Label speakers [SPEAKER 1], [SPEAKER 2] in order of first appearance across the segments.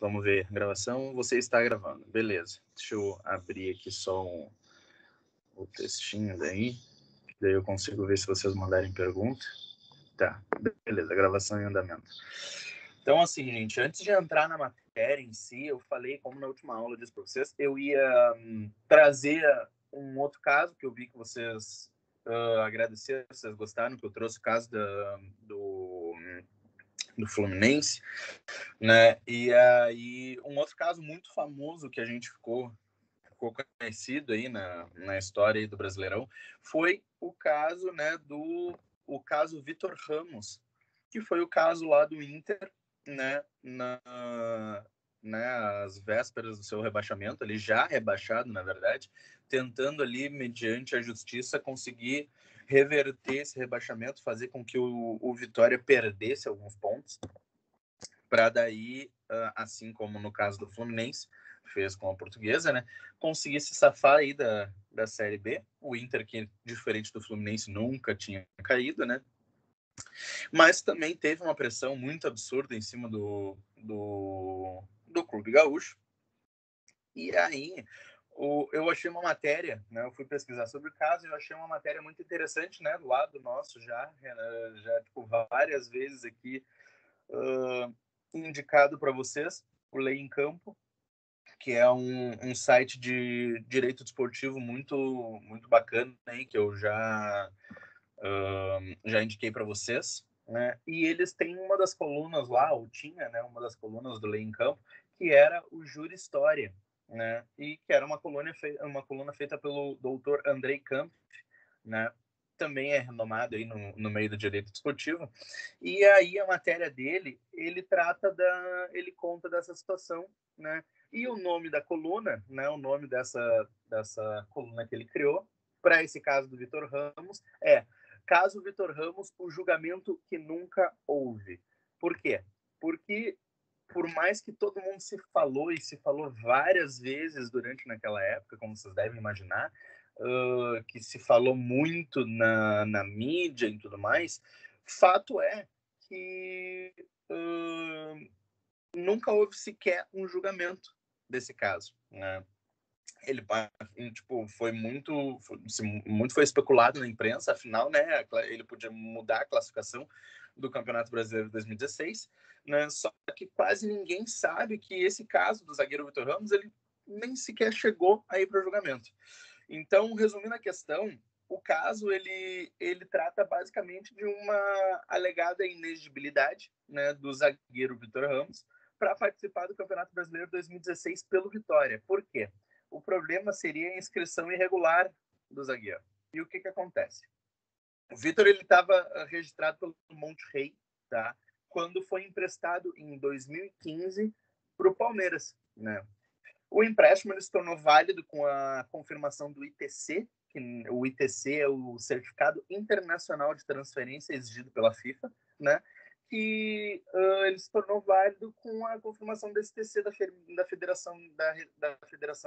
[SPEAKER 1] Vamos ver. Gravação, você está gravando. Beleza. Deixa eu abrir aqui só o textinho daí. Daí eu consigo ver se vocês mandarem pergunta. Tá, beleza. Gravação em andamento. Então, assim, gente, antes de entrar na matéria em si, eu falei, como na última aula eu disse para vocês, eu ia trazer um outro caso que eu vi que vocês agradeceram, vocês gostaram, que eu trouxe o caso do Fluminense, né? E aí, um outro caso muito famoso que a gente ficou conhecido aí na história aí do Brasileirão foi o caso, né, o caso Vitor Ramos, que foi o caso lá do Inter, né, às vésperas do seu rebaixamento, ali já rebaixado, na verdade, tentando ali, mediante a justiça, conseguir reverter esse rebaixamento, fazer com que o Vitória perdesse alguns pontos, para daí, assim como no caso do Fluminense, fez com a Portuguesa, né, conseguir se safar aí da Série B. O Inter, que diferente do Fluminense, nunca tinha caído, né, mas também teve uma pressão muito absurda em cima do Clube Gaúcho. E aí, eu achei uma matéria, né, eu fui pesquisar sobre o caso e eu achei uma matéria muito interessante, né, do lado nosso já tipo, várias vezes aqui indicado para vocês, o Lei em Campo, que é um site de direito desportivo muito, muito bacana, aí, que eu já indiquei para vocês, né? E eles têm uma das colunas lá, ou tinha, né, uma das colunas do Lei em Campo, que era o Júri História, né? E que era uma coluna feita pelo doutor Andrei Kampf, né? Também é renomado aí no meio do direito desportivo. E aí a matéria dele, ele conta dessa situação, né? E o nome da coluna, né? O nome dessa coluna que ele criou para esse caso do Vitor Ramos é Caso Vitor Ramos, o julgamento que nunca houve. Por quê? Porque por mais que todo mundo se falou e se falou várias vezes durante naquela época, como vocês devem imaginar, que se falou muito na mídia e tudo mais, fato é que nunca houve sequer um julgamento desse caso, né? Ele tipo muito foi especulado na imprensa, afinal, né, ele podia mudar a classificação do Campeonato Brasileiro de 2016, né? Só que quase ninguém sabe que esse caso do zagueiro Vitor Ramos, ele nem sequer chegou aí para o julgamento. Então, resumindo a questão, o caso ele trata basicamente de uma alegada inexigibilidade, né, do zagueiro Vitor Ramos para participar do Campeonato Brasileiro 2016 pelo Vitória. Por quê? O problema seria a inscrição irregular do zagueiro. E o que acontece? O Vitor estava registrado pelo Monte Rei, tá? Quando foi emprestado em 2015 para o Palmeiras, né? O empréstimo ele se tornou válido com a confirmação do ITC, que o ITC é o Certificado Internacional de Transferência exigido pela FIFA, né? Que ele se tornou válido com a confirmação desse TC da Federação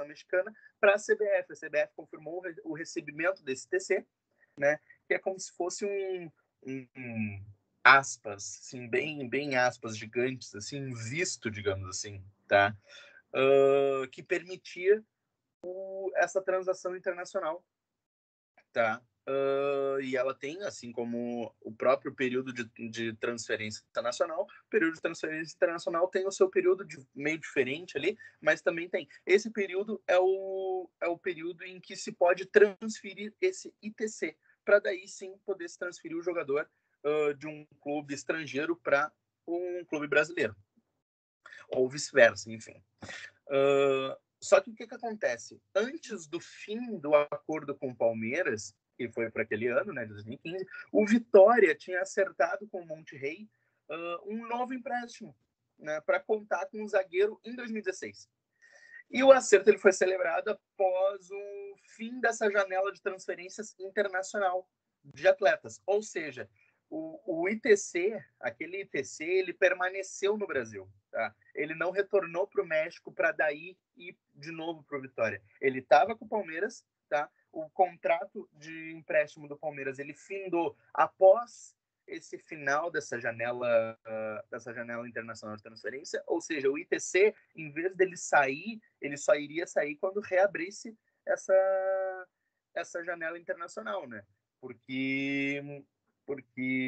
[SPEAKER 1] Mexicana para a CBF. A CBF confirmou o recebimento desse TC, né? Que é como se fosse um aspas, assim, bem aspas gigantes, assim, um visto, digamos assim, tá? Que permitia essa transação internacional, tá? E ela tem, assim como o próprio período de transferência internacional, o período de transferência internacional tem o seu período meio diferente ali, mas também tem. Esse período é o período em que se pode transferir esse ITC, para daí sim poder se transferir o jogador de um clube estrangeiro para um clube brasileiro. Ou vice-versa, enfim. Só que o que acontece? Antes do fim do acordo com o Palmeiras, que foi para aquele ano, né, 2015, o Vitória tinha acertado com o Monte Rei um novo empréstimo, né, para contar com um zagueiro em 2016. E o acerto ele foi celebrado após o fim dessa janela de transferências internacional de atletas. Ou seja, o ITC, aquele ITC, ele permaneceu no Brasil. Tá? Ele não retornou para o México para daí ir de novo para o Vitória. Ele estava com o Palmeiras, tá? O contrato de empréstimo do Palmeiras ele findou após esse final dessa janela internacional de transferência, ou seja, o ITC, em vez dele sair, ele só iria sair quando reabrisse essa janela internacional, né? Porque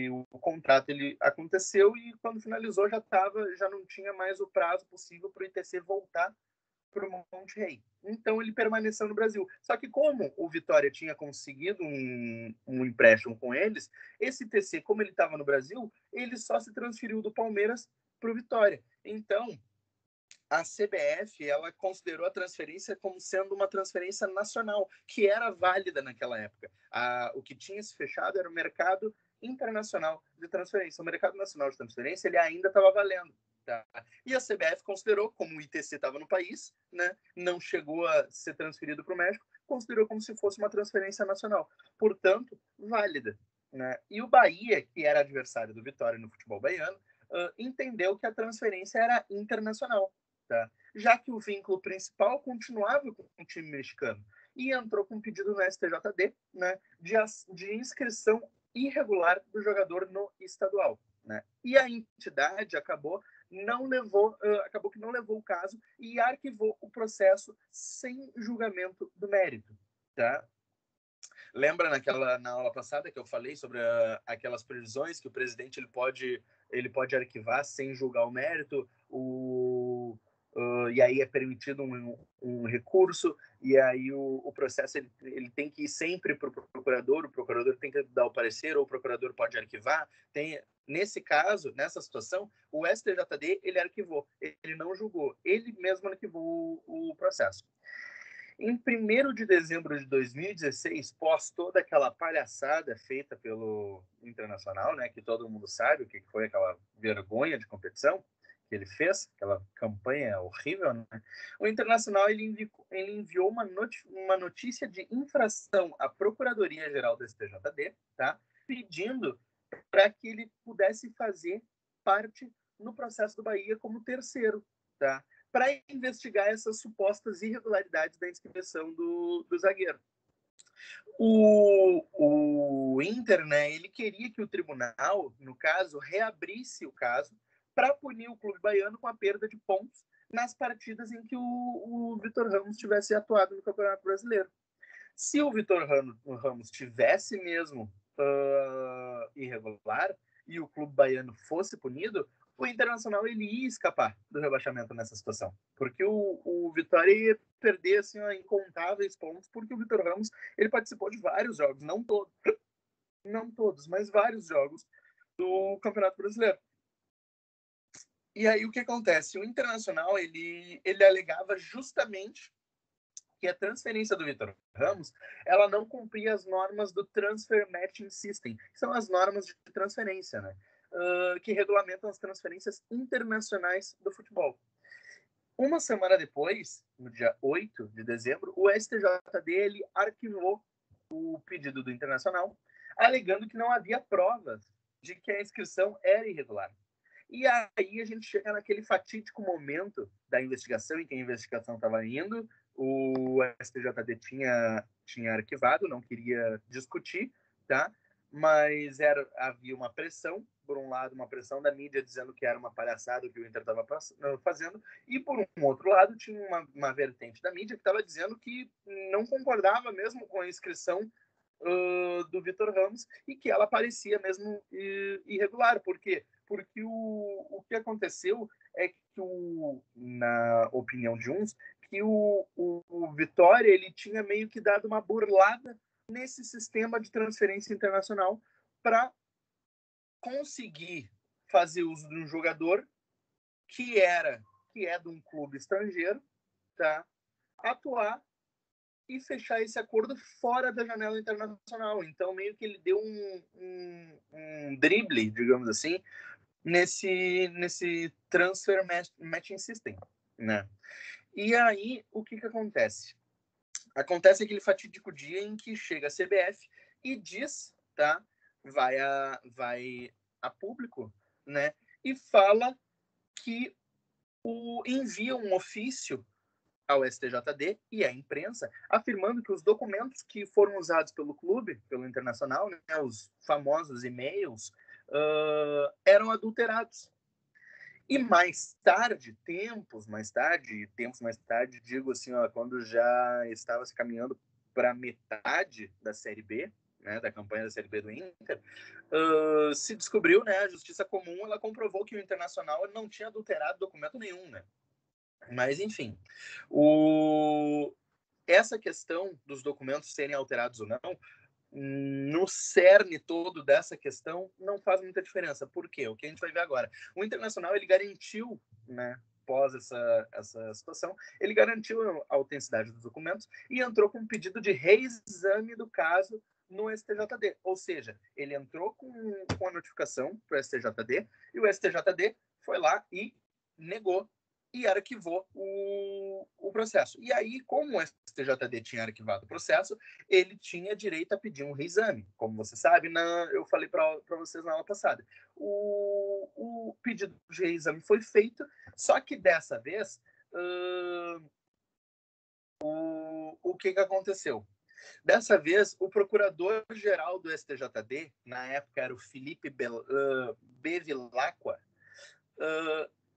[SPEAKER 1] o contrato ele aconteceu e quando finalizou já não tinha mais o prazo possível para o ITC voltar para o Monterrey. Então ele permaneceu no Brasil. Só que como o Vitória tinha conseguido um empréstimo com eles, esse ITC, como ele estava no Brasil, ele só se transferiu do Palmeiras para o Vitória. Então a CBF ela considerou a transferência como sendo uma transferência nacional, que era válida naquela época. O que tinha se fechado era o mercado internacional de transferência. O mercado nacional de transferência ele ainda estava valendo. Tá? E a CBF considerou, como o ITC estava no país, né, não chegou a ser transferido para o México, considerou como se fosse uma transferência nacional. Portanto, válida. Né? E o Bahia, que era adversário do Vitória no futebol baiano, entendeu que a transferência era internacional. Tá? Já que o vínculo principal continuava com o time mexicano e entrou com um pedido no STJD, né, de inscrição irregular do jogador no estadual. Né? E a entidade acabou que não levou o caso e arquivou o processo sem julgamento do mérito. Tá? Lembra na aula passada que eu falei sobre aquelas previsões que o presidente ele pode arquivar sem julgar o mérito, e aí é permitido um recurso, e aí o processo ele tem que ir sempre para o procurador tem que dar o parecer, ou o procurador pode arquivar. Nesse caso, nessa situação, o STJD ele arquivou, ele não julgou, ele mesmo arquivou o processo. Em 1º de dezembro de 2016, pós toda aquela palhaçada feita pelo Internacional, né, que todo mundo sabe o que foi aquela vergonha de competição que ele fez, aquela campanha horrível, né? O Internacional ele enviou uma notícia de infração à Procuradoria-Geral do STJD, tá? Pedindo para que ele pudesse fazer parte no processo do Bahia como terceiro, tá? Para investigar essas supostas irregularidades da inscrição do zagueiro. O Inter, né, ele queria que o tribunal, no caso, reabrisse o caso para punir o clube baiano com a perda de pontos nas partidas em que o Vitor Ramos tivesse atuado no Campeonato Brasileiro. Se o Vitor Ramos tivesse mesmo irregular e o clube baiano fosse punido, o Internacional ele ia escapar do rebaixamento nessa situação, porque o Vitória ia perder assim, incontáveis pontos, porque o Vitor Ramos ele participou de vários jogos, não todos, mas vários jogos do Campeonato Brasileiro. E aí o que acontece? O Internacional ele alegava justamente que a transferência do Vitor Ramos ela não cumpria as normas do Transfer Matching System, que são as normas de transferência, né? Que regulamentam as transferências internacionais do futebol. Uma semana depois, no dia 8 de dezembro, o STJD ele arquivou o pedido do Internacional, alegando que não havia provas de que a inscrição era irregular. E aí a gente chega naquele fatídico momento da investigação, em que a investigação estava indo, o STJD tinha arquivado, não queria discutir, tá? Mas havia uma pressão, por um lado, uma pressão da mídia dizendo que era uma palhaçada o que o Inter estava fazendo, e por um outro lado tinha uma vertente da mídia que estava dizendo que não concordava mesmo com a inscrição do Vitor Ramos e que ela parecia mesmo irregular. Por quê? Porque o que aconteceu é que, na opinião de uns, que o Vitória ele tinha meio que dado uma burlada nesse sistema de transferência internacional para conseguir fazer uso de um jogador que é de um clube estrangeiro, tá? Atuar e fechar esse acordo fora da janela internacional. Então, meio que ele deu um drible, digamos assim, nesse transfer matching system, né? E aí, o que acontece? Acontece aquele fatídico dia em que chega a CBF e diz, tá? Vai a público, né? E fala que envia um ofício ao STJD e à imprensa, afirmando que os documentos que foram usados pelo clube, pelo Internacional, né, os famosos e-mails eram adulterados. E tempos mais tarde, digo assim, ó, quando já estava se caminhando para metade da Série B, né, da campanha da Série B do Inter, se descobriu, né, a Justiça Comum, ela comprovou que o Internacional não tinha adulterado documento nenhum, né? Mas, enfim, essa questão dos documentos serem alterados ou não, no cerne todo dessa questão, não faz muita diferença. Por quê? O que a gente vai ver agora. O Internacional, ele garantiu, né, após essa situação, ele garantiu a autenticidade dos documentos e entrou com um pedido de reexame do caso no STJD. Ou seja, ele entrou com a notificação para o STJD e o STJD foi lá e negou e arquivou o processo. E aí, como o STJD tinha arquivado o processo, ele tinha direito a pedir um reexame. Como você sabe, eu falei para vocês na aula passada. O pedido de reexame foi feito, só que dessa vez, o que aconteceu? Dessa vez, o procurador-geral do STJD, na época era o Felipe Bevilacqua,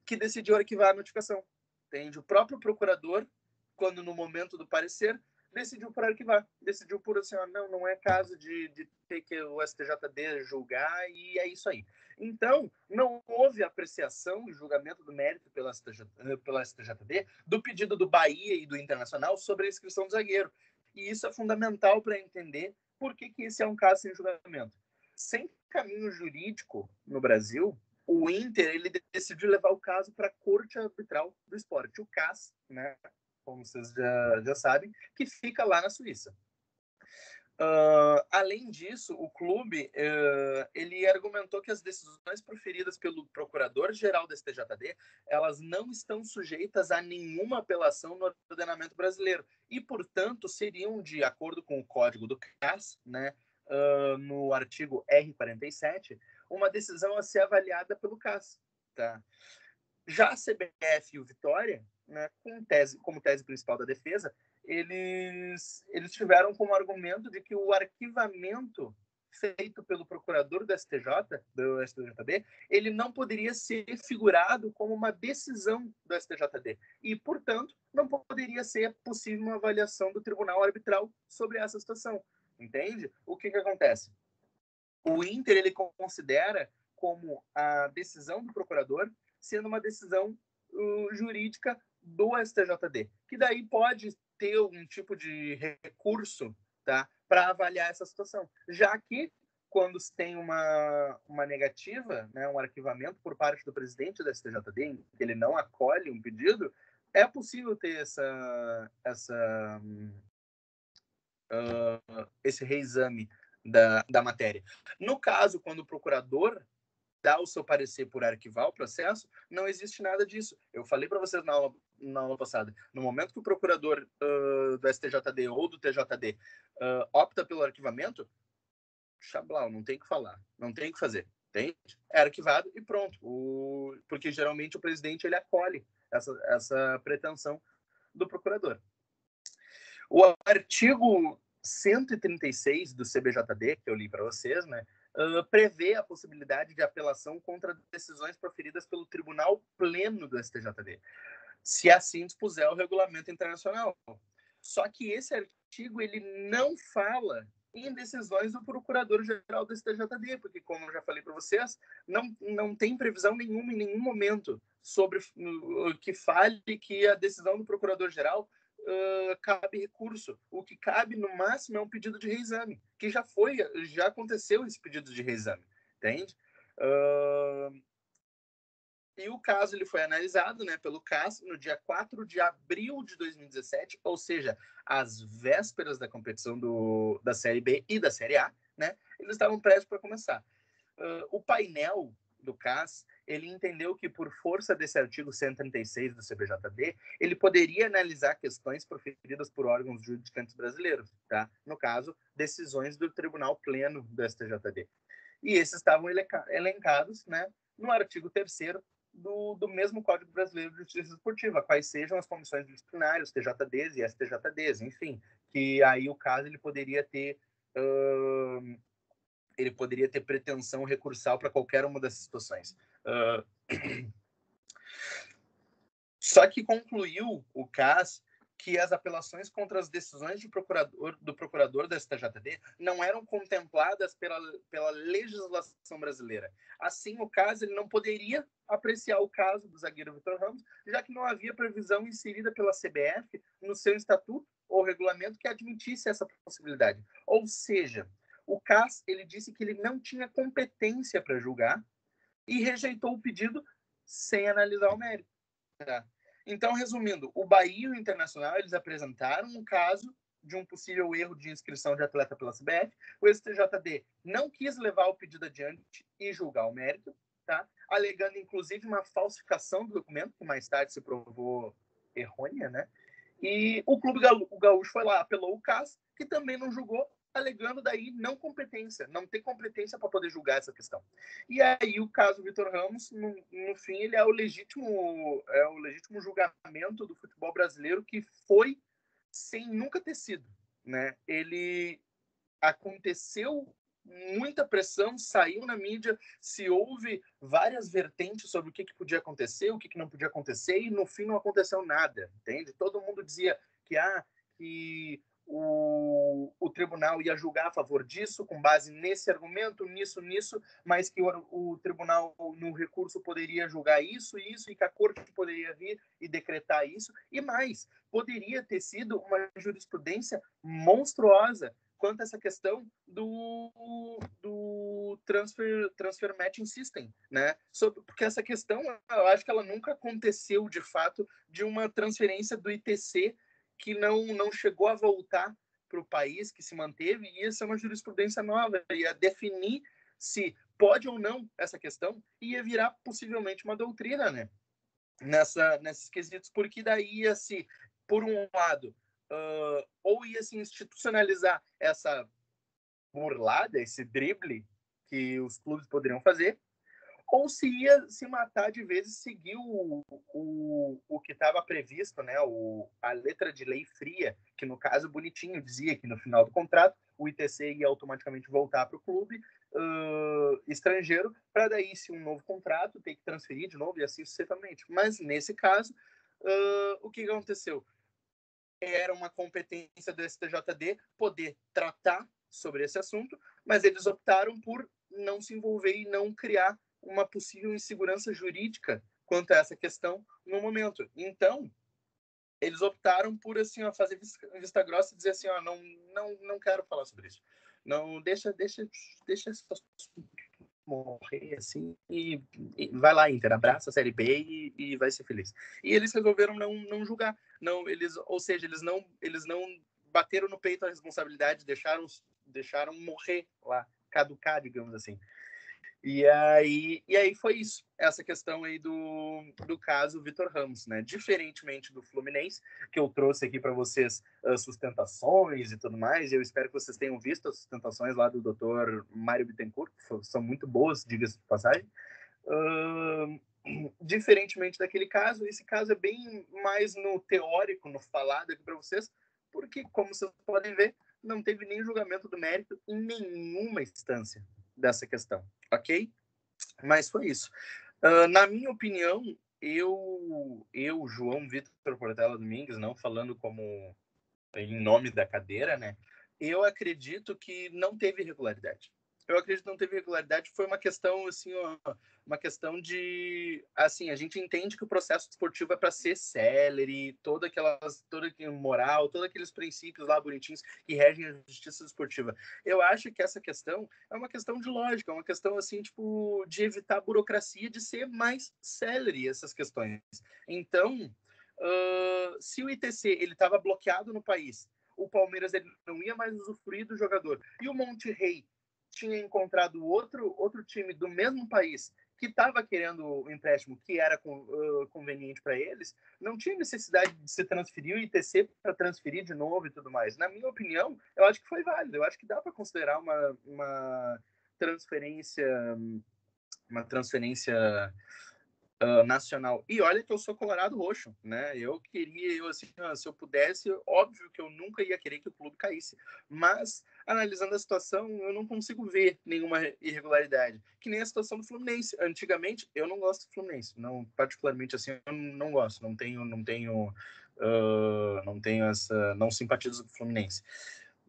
[SPEAKER 1] que decidiu arquivar a notificação. Entende? O próprio procurador, quando no momento do parecer, decidiu por arquivar. Decidiu por assim, ó, não é caso de ter que o STJD julgar e é isso aí. Então, não houve apreciação e julgamento do mérito pela STJD do pedido do Bahia e do Internacional sobre a inscrição do zagueiro. E isso é fundamental para entender por que esse é um caso sem julgamento. Sem caminho jurídico no Brasil, o Inter ele decidiu levar o caso para a Corte Arbitral do Esporte, o CAS, né, como vocês já sabem, que fica lá na Suíça. Além disso, o clube ele argumentou que as decisões proferidas pelo Procurador-Geral do STJD elas não estão sujeitas a nenhuma apelação no ordenamento brasileiro e, portanto, seriam, de acordo com o Código do CAS, né, no artigo R47, uma decisão a ser avaliada pelo CAS. Tá? Já a CBF e o Vitória, né, como tese principal da defesa, eles tiveram como argumento de que o arquivamento feito pelo procurador do STJD, ele não poderia ser figurado como uma decisão do STJD e, portanto, não poderia ser possível uma avaliação do tribunal arbitral sobre essa situação. Entende? O que acontece? O Inter ele considera como a decisão do procurador sendo uma decisão jurídica do STJD, que daí pode ter um tipo de recurso, tá, para avaliar essa situação. Já que, quando se tem uma negativa, né, um arquivamento por parte do presidente do STJD, que ele não acolhe um pedido, é possível ter esse reexame da matéria. No caso, quando o procurador dá o seu parecer por arquivar o processo, não existe nada disso. Eu falei para vocês na aula passada, no momento que o procurador do STJD ou do TJD opta pelo arquivamento, chablau, não tem o que falar, não tem o que fazer. Entende? É arquivado e pronto. Porque geralmente o presidente ele acolhe essa pretensão do procurador. O artigo 136 do CBJD, que eu li para vocês, né, prevê a possibilidade de apelação contra decisões proferidas pelo Tribunal Pleno do STJD, se assim dispuser o regulamento internacional. Só que esse artigo ele não fala em decisões do Procurador-Geral do STJD, porque, como eu já falei para vocês, não tem previsão nenhuma em nenhum momento sobre que fale que a decisão do Procurador-Geral cabe recurso. O que cabe, no máximo, é um pedido de reexame, que já aconteceu esse pedido de reexame, entende? E o caso ele foi analisado, né, pelo CAS no dia 4 de abril de 2017, ou seja, às vésperas da competição da Série B e da Série A, né, eles estavam prestes para começar. O painel do CAS, ele entendeu que, por força desse artigo 136 do CBJD, ele poderia analisar questões proferidas por órgãos judicantes brasileiros, tá? No caso, decisões do Tribunal Pleno do STJD. E esses estavam elencados, né, no artigo 3º do mesmo Código Brasileiro de Justiça Esportiva, quais sejam as comissões disciplinares, TJDs e STJDs, enfim, que aí o caso ele poderia ter ele poderia ter pretensão recursal para qualquer uma dessas situações. Só que concluiu o CAS que as apelações contra as decisões do procurador da STJD não eram contempladas pela legislação brasileira. Assim, o CAS ele não poderia apreciar o caso do zagueiro Vitor Ramos, já que não havia previsão inserida pela CBF no seu estatuto ou regulamento que admitisse essa possibilidade. Ou seja, o CAS ele disse que ele não tinha competência para julgar e rejeitou o pedido sem analisar o mérito. Tá? Então, resumindo, o Bahia e o Internacional eles apresentaram um caso de um possível erro de inscrição de atleta pela CBF. O STJD não quis levar o pedido adiante e julgar o mérito, tá? Alegando inclusive uma falsificação do documento, que mais tarde se provou errônea, né? E o Clube Gaúcho foi lá, apelou o CAS, que também não julgou, alegando daí não competência, não ter competência para poder julgar essa questão. E aí o caso Vitor Ramos, no fim, ele é o legítimo julgamento do futebol brasileiro que foi sem nunca ter sido, né? Ele aconteceu muita pressão, saiu na mídia, se houve várias vertentes sobre o que podia acontecer, o que não podia acontecer, e no fim não aconteceu nada, entende? Todo mundo dizia que o tribunal ia julgar a favor disso, com base nesse argumento, nisso, mas que o tribunal, no recurso, poderia julgar isso, e que a corte poderia vir e decretar isso, e mais, poderia ter sido uma jurisprudência monstruosa quanto a essa questão do transfer matching system, né? Porque essa questão, eu acho que ela nunca aconteceu, de fato, de uma transferência do ITC que não chegou a voltar para o país, que se manteve, e ia ser uma jurisprudência nova, ia definir se pode ou não essa questão, e ia virar possivelmente uma doutrina, né? Nesses quesitos, porque daí ia se, por um lado, ou ia se institucionalizar essa burlada, esse drible que os clubes poderiam fazer, ou se ia se matar de vez e seguir o que estava previsto, né? A letra de lei fria, que no caso bonitinho dizia que no final do contrato o ITC ia automaticamente voltar para o clube estrangeiro, para daí, se um novo contrato, ter que transferir de novo e assim sucessivamente. Mas nesse caso, o que aconteceu? Era uma competência do STJD poder tratar sobre esse assunto, mas eles optaram por não se envolver e não criar uma possível insegurança jurídica quanto a essa questão no momento. Então, eles optaram por assim, fazer vista grossa e dizer assim, não quero falar sobre isso. Não, deixa esse morrer assim e vai lá, Inter, abraça a Série B e vai ser feliz. E eles resolveram não julgar, ou seja, eles não bateram no peito a responsabilidade, deixaram morrer lá, caducar, digamos assim. E aí foi isso, essa questão aí do caso Vitor Ramos, né? Diferentemente do Fluminense, que eu trouxe aqui para vocês sustentações e tudo mais, e eu espero que vocês tenham visto as sustentações lá do Dr. Mário Bittencourt, que são muito boas, diga-se de passagem. Diferentemente daquele caso, esse caso é bem mais no teórico, no falado aqui para vocês, porque, como vocês podem ver, não teve nem julgamento do mérito em nenhuma instância dessa questão, ok? Mas foi isso. Na minha opinião, eu João Vitor Portela Domingues, não falando como em nome da cadeira, né? Eu acredito que não teve irregularidade. Foi uma questão, assim, uma questão de, assim, a gente entende que o processo esportivo é para ser célere, toda aquela moral, todos aqueles princípios lá bonitinhos que regem a justiça esportiva. Eu acho que essa questão é uma questão de lógica, é uma questão, assim, tipo, de evitar a burocracia, de ser mais célere essas questões. Então, se o ITC ele estava bloqueado no país, o Palmeiras ele não ia mais usufruir do jogador, e o Monterrey tinha encontrado outro time do mesmo país que estava querendo o empréstimo que era conveniente para eles, não tinha necessidade de se transferir o ITC para transferir de novo e tudo mais. Na minha opinião, eu acho que foi válido. Eu acho que dá para considerar uma transferência nacional. E olha que eu sou colorado roxo, né? Assim, se eu pudesse, óbvio que eu nunca ia querer que o clube caísse. Mas, analisando a situação, eu não consigo ver nenhuma irregularidade. Que nem a situação do Fluminense. Antigamente, eu não gosto do Fluminense. Não, particularmente assim, eu não gosto. Não simpatizo com o Fluminense.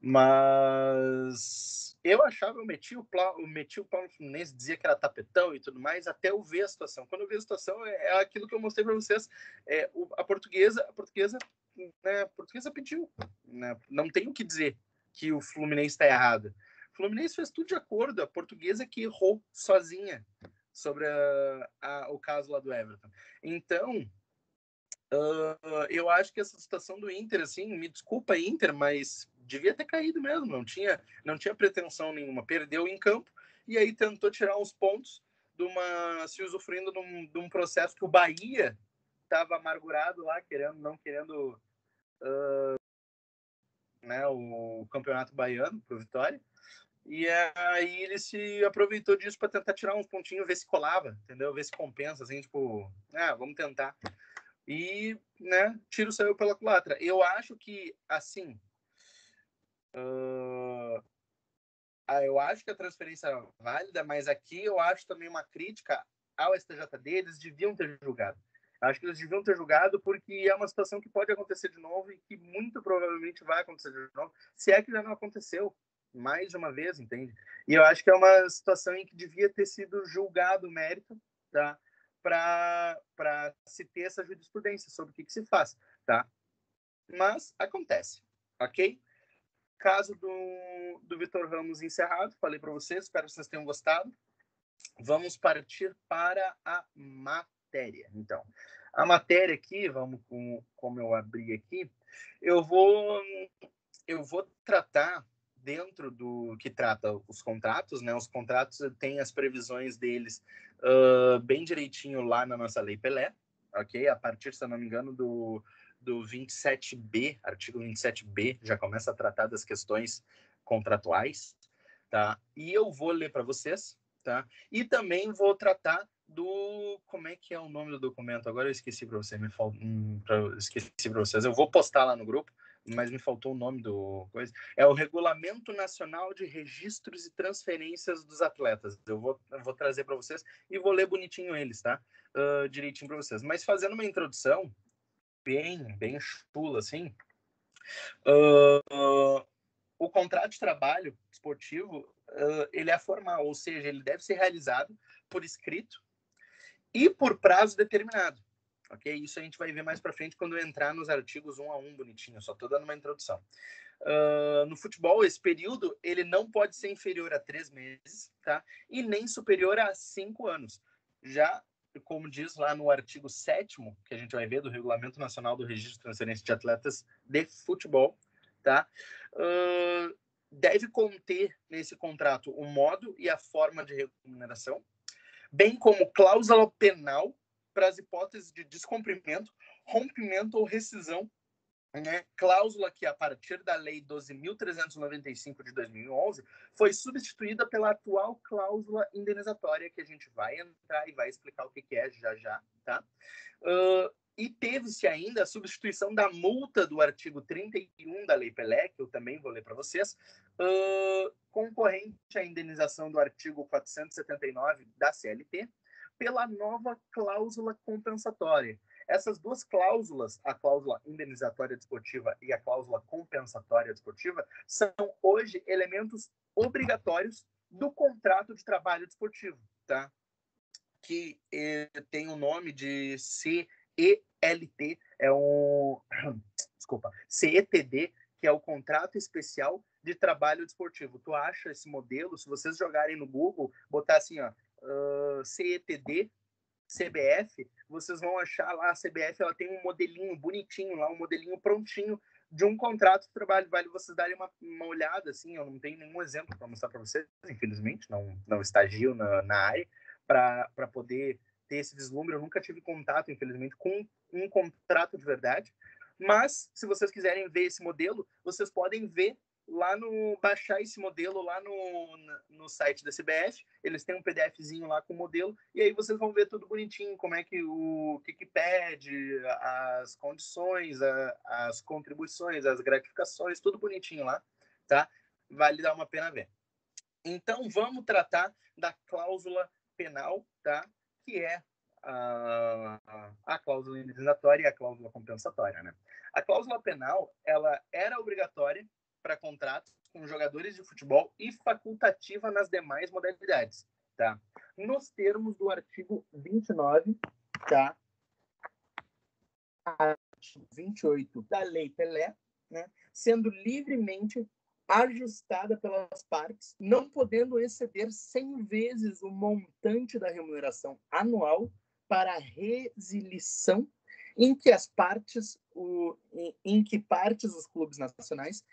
[SPEAKER 1] Mas eu achava, eu meti o pau no Fluminense, dizia que era tapetão e tudo mais, até eu ver a situação. Quando eu vi a situação, é aquilo que eu mostrei para vocês. A portuguesa pediu, né? Não tem o que dizer que o Fluminense está errado. O Fluminense fez tudo de acordo, a portuguesa que errou sozinha sobre o caso lá do Everton. Então, eu acho que essa situação do Inter, assim, me desculpa, Inter, mas devia ter caído mesmo. Não tinha pretensão nenhuma. Perdeu em campo e aí tentou tirar uns pontos se usufruindo de um processo que o Bahia estava amargurado lá, não querendo né, o campeonato baiano pro Vitória. E aí ele se aproveitou disso para tentar tirar uns pontinhos, ver se colava, entendeu? Ver se compensa, assim, tipo, vamos tentar. E, né, tiro saiu pela culatra. Eu acho que, assim, eu acho que a transferência é válida, mas aqui eu acho também uma crítica ao STJD, eles deviam ter julgado. Acho que eles deviam ter julgado porque é uma situação que pode acontecer de novo e que muito provavelmente vai acontecer de novo, se é que já não aconteceu mais de uma vez, entende? E eu acho que é uma situação em que devia ter sido julgado o mérito, tá? Para se ter essa jurisprudência sobre o que se faz, tá? Mas acontece, ok? Caso do Vitor Ramos encerrado, falei para vocês, espero que vocês tenham gostado. Vamos partir para a matéria. Então, a matéria aqui, como eu abri aqui, eu vou tratar dentro do que trata os contratos, né? Os contratos têm as previsões deles bem direitinho lá na nossa Lei Pelé, ok? A partir, se eu não me engano, do 27B, artigo 27B, já começa a tratar das questões contratuais, tá? E eu vou ler para vocês, tá? E também vou tratar como é que é o nome do documento? Agora eu esqueci para você, esqueci para vocês. Eu vou postar lá no grupo, mas me faltou o nome do coisa. É o Regulamento Nacional de Registros e Transferências dos Atletas. Eu vou trazer para vocês e vou ler bonitinho eles, tá? Direitinho para vocês. Mas fazendo uma introdução bem chula, assim, o contrato de trabalho esportivo, ele é formal, ou seja, ele deve ser realizado por escrito e por prazo determinado. Ok? Isso a gente vai ver mais para frente quando eu entrar nos artigos 1 a 1 bonitinho. Só estou dando uma introdução. No futebol, esse período ele não pode ser inferior a 3 meses, tá? E nem superior a 5 anos. Já, como diz lá no artigo 7º, que a gente vai ver do Regulamento Nacional do Registro de Transferência de Atletas de Futebol, tá? Deve conter nesse contrato o modo e a forma de remuneração, bem como cláusula penal para as hipóteses de descumprimento, rompimento ou rescisão, né? Cláusula que, a partir da Lei 12.395 de 2011, foi substituída pela atual cláusula indenizatória, que a gente vai entrar e vai explicar o que é já, tá? E teve-se ainda a substituição da multa do artigo 31 da Lei Pelé, que eu também vou ler para vocês, concorrente à indenização do artigo 479 da CLT, pela nova cláusula compensatória. Essas duas cláusulas, a cláusula indenizatória desportiva e a cláusula compensatória desportiva, são hoje elementos obrigatórios do contrato de trabalho desportivo, tá? Que tem o nome de CELT, CETD, que é o Contrato Especial de Trabalho Desportivo. Tu acha esse modelo, se vocês jogarem no Google, botar assim, CETD, CBF, vocês vão achar lá, a CBF ela tem um modelinho bonitinho lá, um modelinho prontinho de um contrato de trabalho. Vale vocês darem uma olhada, assim, eu não tenho nenhum exemplo para mostrar para vocês, infelizmente, não estagio na área, para poder ter esse vislumbre. Eu nunca tive contato, infelizmente, com um contrato de verdade, mas se vocês quiserem ver esse modelo, vocês podem ver baixar esse modelo lá no site da CBF. Eles têm um PDFzinho lá com o modelo, e aí vocês vão ver tudo bonitinho, como é que o que pede, as condições, as contribuições, as gratificações, tudo bonitinho lá, tá? Vale dar uma pena ver. Então, vamos tratar da cláusula penal, tá? Que é a cláusula indenizatória e a cláusula compensatória, né? A cláusula penal, ela era obrigatória para contratos com jogadores de futebol e facultativa nas demais modalidades, tá? Nos termos do artigo 29, tá? Artigo 28 da Lei Pelé, né? Sendo livremente ajustada pelas partes, não podendo exceder 100 vezes o montante da remuneração anual para resilição em que partes os clubes nacionais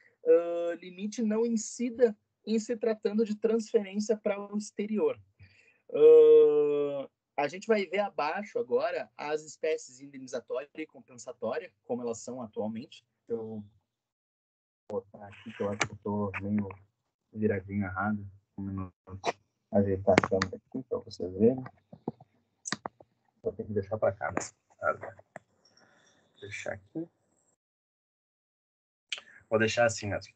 [SPEAKER 1] limite não incida em se tratando de transferência para o exterior. A gente vai ver abaixo agora as espécies indenizatória e compensatória, como elas são atualmente. Eu vou botar aqui, que eu acho que eu estou meio viradinho errado. Ajeitar a câmera aqui para vocês verem. Vou ter que deixar para cá, né? Deixar aqui. Vou deixar assim mesmo.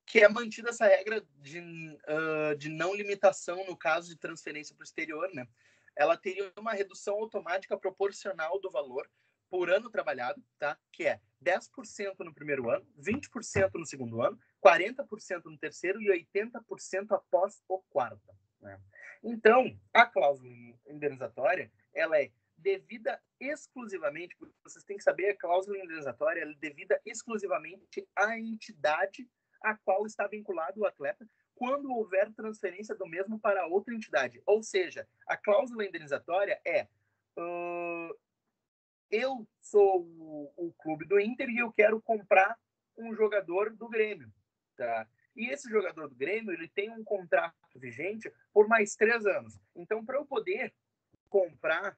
[SPEAKER 1] Que é mantida essa regra de não limitação no caso de transferência para o exterior, né? Ela teria uma redução automática proporcional do valor por ano trabalhado, tá? Que é 10% no primeiro ano, 20% no segundo ano, 40% no terceiro e 80% após o quarto, né? Então, a cláusula indenizatória, ela é devida exclusivamente, vocês têm que saber, a cláusula indenizatória é devida exclusivamente à entidade a qual está vinculado o atleta quando houver transferência do mesmo para outra entidade. Ou seja, a cláusula indenizatória é eu sou o clube do Inter e eu quero comprar um jogador do Grêmio, tá? E esse jogador do Grêmio, ele tem um contrato vigente por mais 3 anos. Então, para eu poder comprar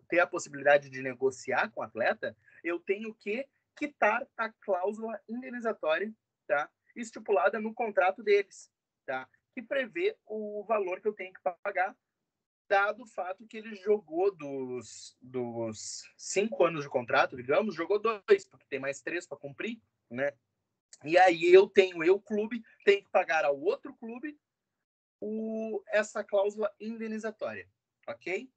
[SPEAKER 1] ter a possibilidade de negociar com o atleta, eu tenho que quitar a cláusula indenizatória, tá? Estipulada no contrato deles, tá? Que prevê o valor que eu tenho que pagar, dado o fato que ele jogou dos 5 anos de contrato, digamos, jogou 2, porque tem mais 3 para cumprir, né? E aí eu clube, tenho que pagar ao outro clube essa cláusula indenizatória, ok?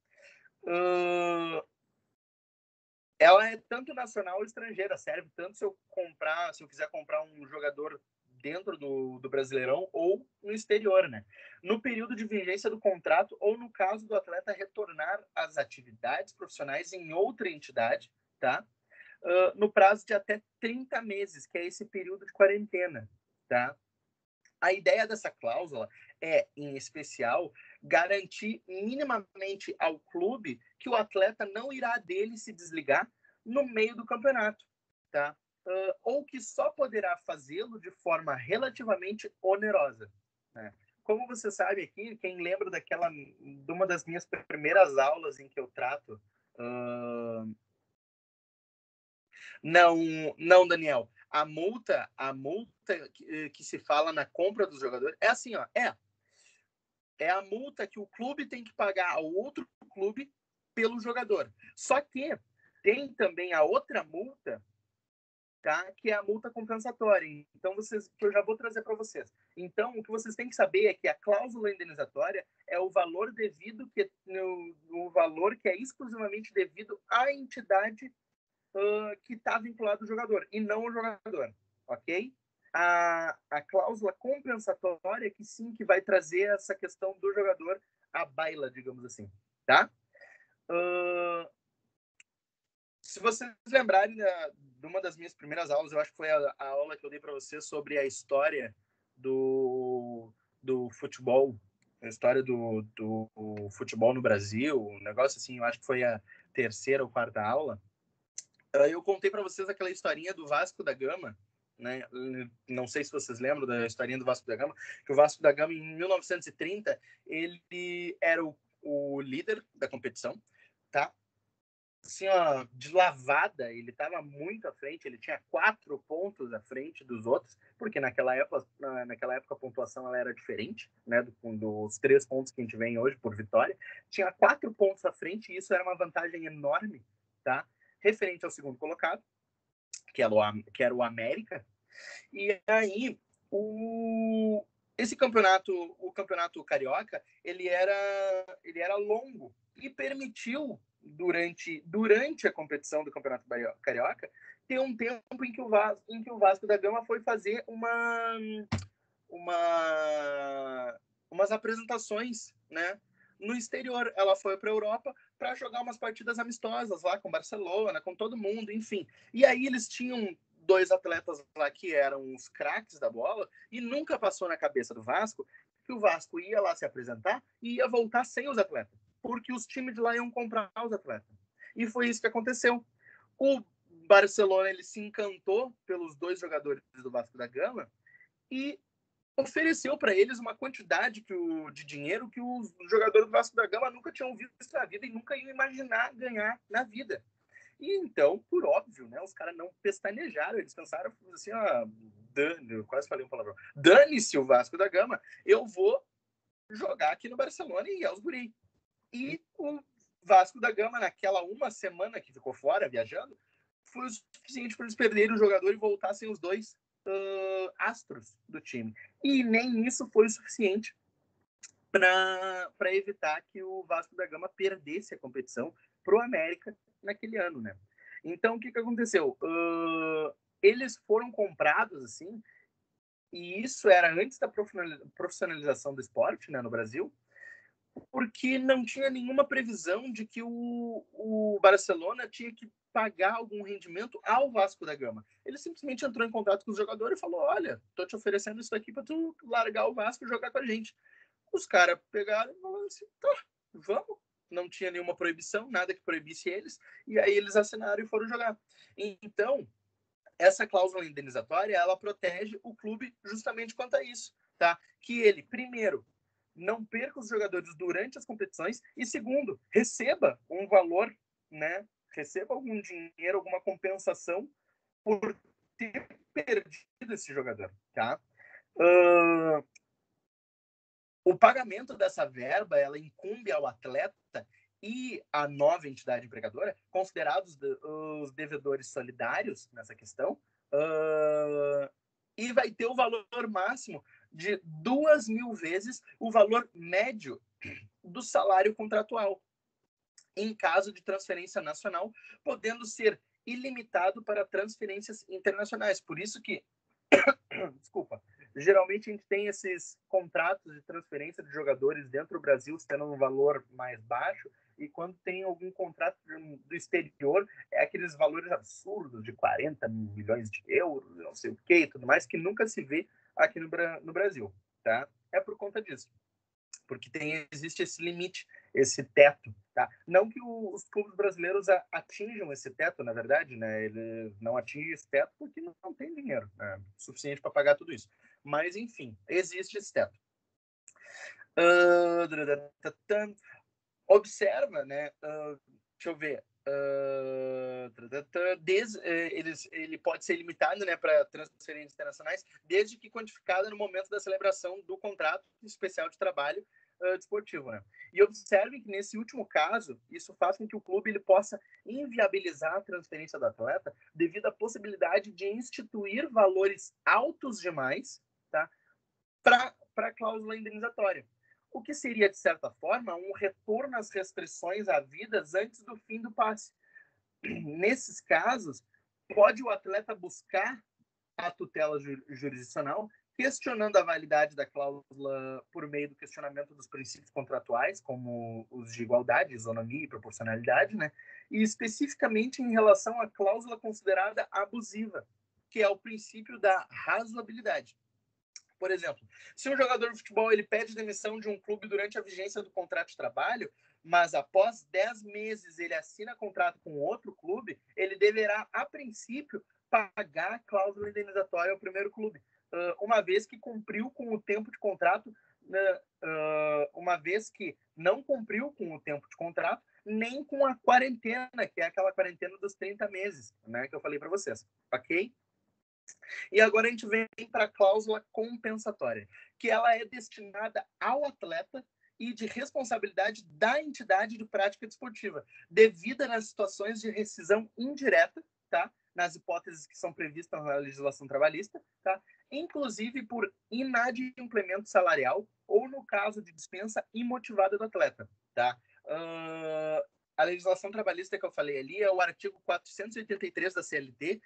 [SPEAKER 1] Ela é tanto nacional ou estrangeira, serve tanto se eu quiser comprar um jogador dentro do Brasileirão ou no exterior, né? No período de vigência do contrato ou no caso do atleta retornar às atividades profissionais em outra entidade, tá? No prazo de até 30 meses, que é esse período de quarentena, tá? A ideia dessa cláusula é, em especial, garantir minimamente ao clube que o atleta não irá dele se desligar no meio do campeonato, tá? Ou que só poderá fazê-lo de forma relativamente onerosa, né? Como você sabe aqui, quem lembra de uma das minhas primeiras aulas em que eu trato... Não, não, Daniel. A multa que se fala na compra dos jogadores é assim, ó, é a multa que o clube tem que pagar ao outro clube pelo jogador. Só que tem também a outra multa, tá? Que é a multa compensatória. Então que eu já vou trazer para vocês. Então o que vocês têm que saber é que a cláusula indenizatória é o valor devido o valor que é exclusivamente devido à entidade que está vinculado ao jogador e não ao jogador, ok? A cláusula compensatória que sim, que vai trazer essa questão do jogador à baila, digamos assim, tá? Se vocês lembrarem de uma das minhas primeiras aulas, eu acho que foi a aula que eu dei para vocês sobre a história do futebol, a história do futebol no Brasil, um negócio assim, eu acho que foi a terceira ou quarta aula. Eu contei para vocês aquela historinha do Vasco da Gama, né? Não sei se vocês lembram da historinha do Vasco da Gama, que o Vasco da Gama, em 1930, ele era o líder da competição, tá? assim, ó, de lavada, ele estava muito à frente, ele tinha 4 pontos à frente dos outros, porque naquela época a pontuação ela era diferente, né, dos 3 pontos que a gente vem hoje por vitória, tinha 4 pontos à frente e isso era uma vantagem enorme, tá? Referente ao segundo colocado, que era o América, e aí esse campeonato, o campeonato carioca, ele era longo e permitiu durante a competição do campeonato carioca ter um tempo em que o Vasco da Gama foi fazer umas apresentações, né, no exterior. Ela foi para a Europa para jogar umas partidas amistosas lá com Barcelona, com todo mundo, enfim. E aí eles tinham 2 atletas lá que eram os craques da bola e nunca passou na cabeça do Vasco que o Vasco ia lá se apresentar e ia voltar sem os atletas, porque os times de lá iam comprar os atletas. E foi isso que aconteceu. O Barcelona ele se encantou pelos 2 jogadores do Vasco da Gama e ofereceu para eles uma quantidade de dinheiro que os jogadores do Vasco da Gama nunca tinham visto na vida e nunca iam imaginar ganhar na vida. E então, por óbvio, né, os caras não pestanejaram, eles pensaram assim, eu quase falei um palavrão, dane-se o Vasco da Gama, eu vou jogar aqui no Barcelona e aos guri. E o Vasco da Gama, naquela uma semana que ficou fora, viajando, foi o suficiente para eles perderem o jogador e voltassem os 2 astros do time. E nem isso foi o suficiente para evitar que o Vasco da Gama perdesse a competição para o América naquele ano, né? Então, o que aconteceu? Eles foram comprados, assim, e isso era antes da profissionalização do esporte, né, no Brasil, porque não tinha nenhuma previsão de que o Barcelona tinha que pagar algum rendimento ao Vasco da Gama. Ele simplesmente entrou em contato com os jogadores e falou: olha, tô te oferecendo isso aqui para tu largar o Vasco e jogar com a gente. Os caras pegaram e falaram assim: tá, vamos. Não tinha nenhuma proibição, nada que proibisse eles, e aí eles assinaram e foram jogar. Então, essa cláusula indenizatória, ela protege o clube justamente quanto a isso, tá? Que ele, primeiro, não perca os jogadores durante as competições e, segundo, receba um valor, né? Receba algum dinheiro, alguma compensação por ter perdido esse jogador, tá? O pagamento dessa verba, ela incumbe ao atleta e à nova entidade empregadora, considerados os devedores solidários nessa questão, e vai ter o valor máximo de 2.000 vezes o valor médio do salário contratual, em caso de transferência nacional, podendo ser ilimitado para transferências internacionais. Por isso que, desculpa, geralmente a gente tem esses contratos de transferência de jogadores dentro do Brasil tendo um valor mais baixo, e quando tem algum contrato do exterior, é aqueles valores absurdos de 40 milhões de euros, não sei o que e tudo mais, que nunca se vê aqui no Brasil, tá? É por conta disso, porque existe esse limite, esse teto, tá? Não que os clubes brasileiros atinjam esse teto, na verdade, né? Eles não atingem esse teto porque não tem dinheiro, né, suficiente para pagar tudo isso. Mas, enfim, existe esse teto. Observa, né? Deixa eu ver. Ele pode ser limitado, né, para transferências internacionais, desde que quantificada no momento da celebração do contrato especial de trabalho desportivo, né? E observe que nesse último caso, isso faz com que o clube ele possa inviabilizar a transferência do atleta devido à possibilidade de instituir valores altos demais, tá, para a cláusula indenizatória. O que seria, de certa forma, um retorno às restrições havidas antes do fim do passe. Nesses casos, pode o atleta buscar a tutela jurisdicional, questionando a validade da cláusula por meio do questionamento dos princípios contratuais, como os de igualdade, isonomia e proporcionalidade, né? E especificamente em relação à cláusula considerada abusiva, que é o princípio da razoabilidade. Por exemplo, se um jogador de futebol ele pede demissão de um clube durante a vigência do contrato de trabalho, mas após 10 meses ele assina contrato com outro clube, ele deverá, a princípio, pagar a cláusula indenizatória ao primeiro clube, uma vez que cumpriu com o tempo de contrato né, uma vez que não cumpriu com o tempo de contrato, nem com a quarentena, que é aquela quarentena dos 30 meses, né, que eu falei para vocês, ok? E agora a gente vem para a cláusula compensatória, que ela é destinada ao atleta e de responsabilidade da entidade de prática desportiva, devida nas situações de rescisão indireta, tá? Nas hipóteses que são previstas na legislação trabalhista, tá? Inclusive por inadimplemento salarial ou no caso de dispensa imotivada do atleta, tá? A legislação trabalhista que eu falei ali é o artigo 483 da CLT,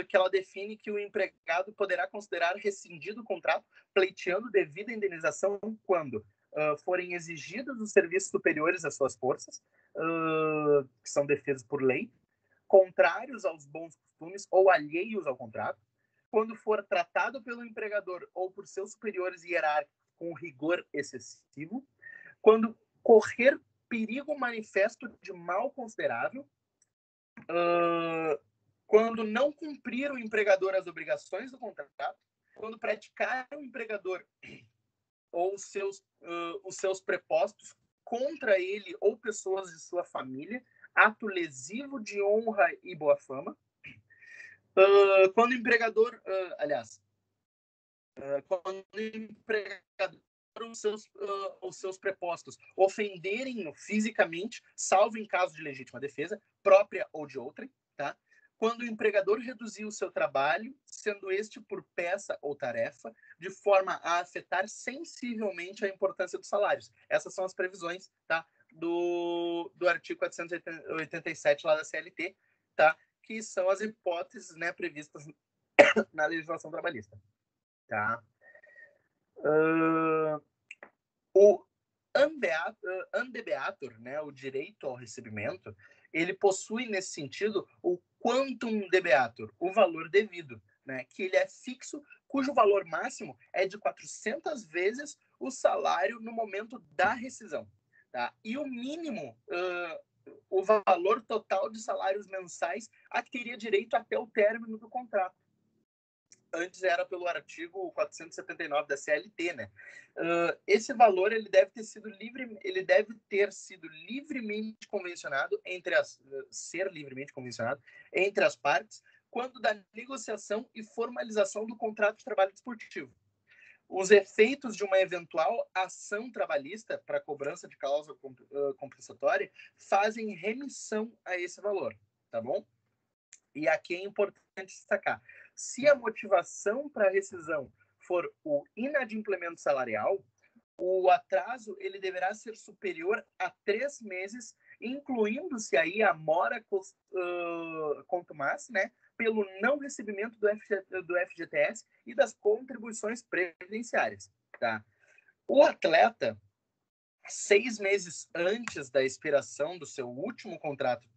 [SPEAKER 1] que ela define que o empregado poderá considerar rescindido o contrato, pleiteando devida indenização quando forem exigidos os serviços superiores às suas forças, que são defesos por lei, contrários aos bons costumes ou alheios ao contrato, quando for tratado pelo empregador ou por seus superiores hierárquicos com rigor excessivo, quando correr perigo manifesto de mal considerável, quando não cumprir o empregador as obrigações do contrato, quando praticar o empregador ou os seus prepostos contra ele ou pessoas de sua família, ato lesivo de honra e boa fama, quando o empregador, quando o empregador os seus prepostos ofenderem-no fisicamente, salvo em caso de legítima defesa, própria ou de outrem, tá? Quando o empregador reduzir o seu trabalho, sendo este por peça ou tarefa, de forma a afetar sensivelmente a importância dos salários. Essas são as previsões, tá? Do artigo 487 lá da CLT, tá? Que são as hipóteses, né, previstas na legislação trabalhista, tá? O andebeatur, né, o direito ao recebimento, ele possui, nesse sentido, o quantum debeatur, o valor devido, né, que ele é fixo, cujo valor máximo é de 400 vezes o salário no momento da rescisão. Tá? E o mínimo, o valor total de salários mensais a que teria direito até o término do contrato. Antes era pelo artigo 479 da CLT, né? Esse valor ele deve ter sido livremente convencionado ser livremente convencionado entre as partes quando da negociação e formalização do contrato de trabalho desportivo. Os efeitos de uma eventual ação trabalhista para cobrança de cláusula compensatória fazem remissão a esse valor, tá bom? E aqui é importante destacar, se a motivação para a rescisão for o inadimplemento salarial, o atraso ele deverá ser superior a 3 meses, incluindo-se aí a mora contumaz, né, pelo não recebimento do FGTS e das contribuições previdenciárias. Tá? O atleta, 6 meses antes da expiração do seu último contrato,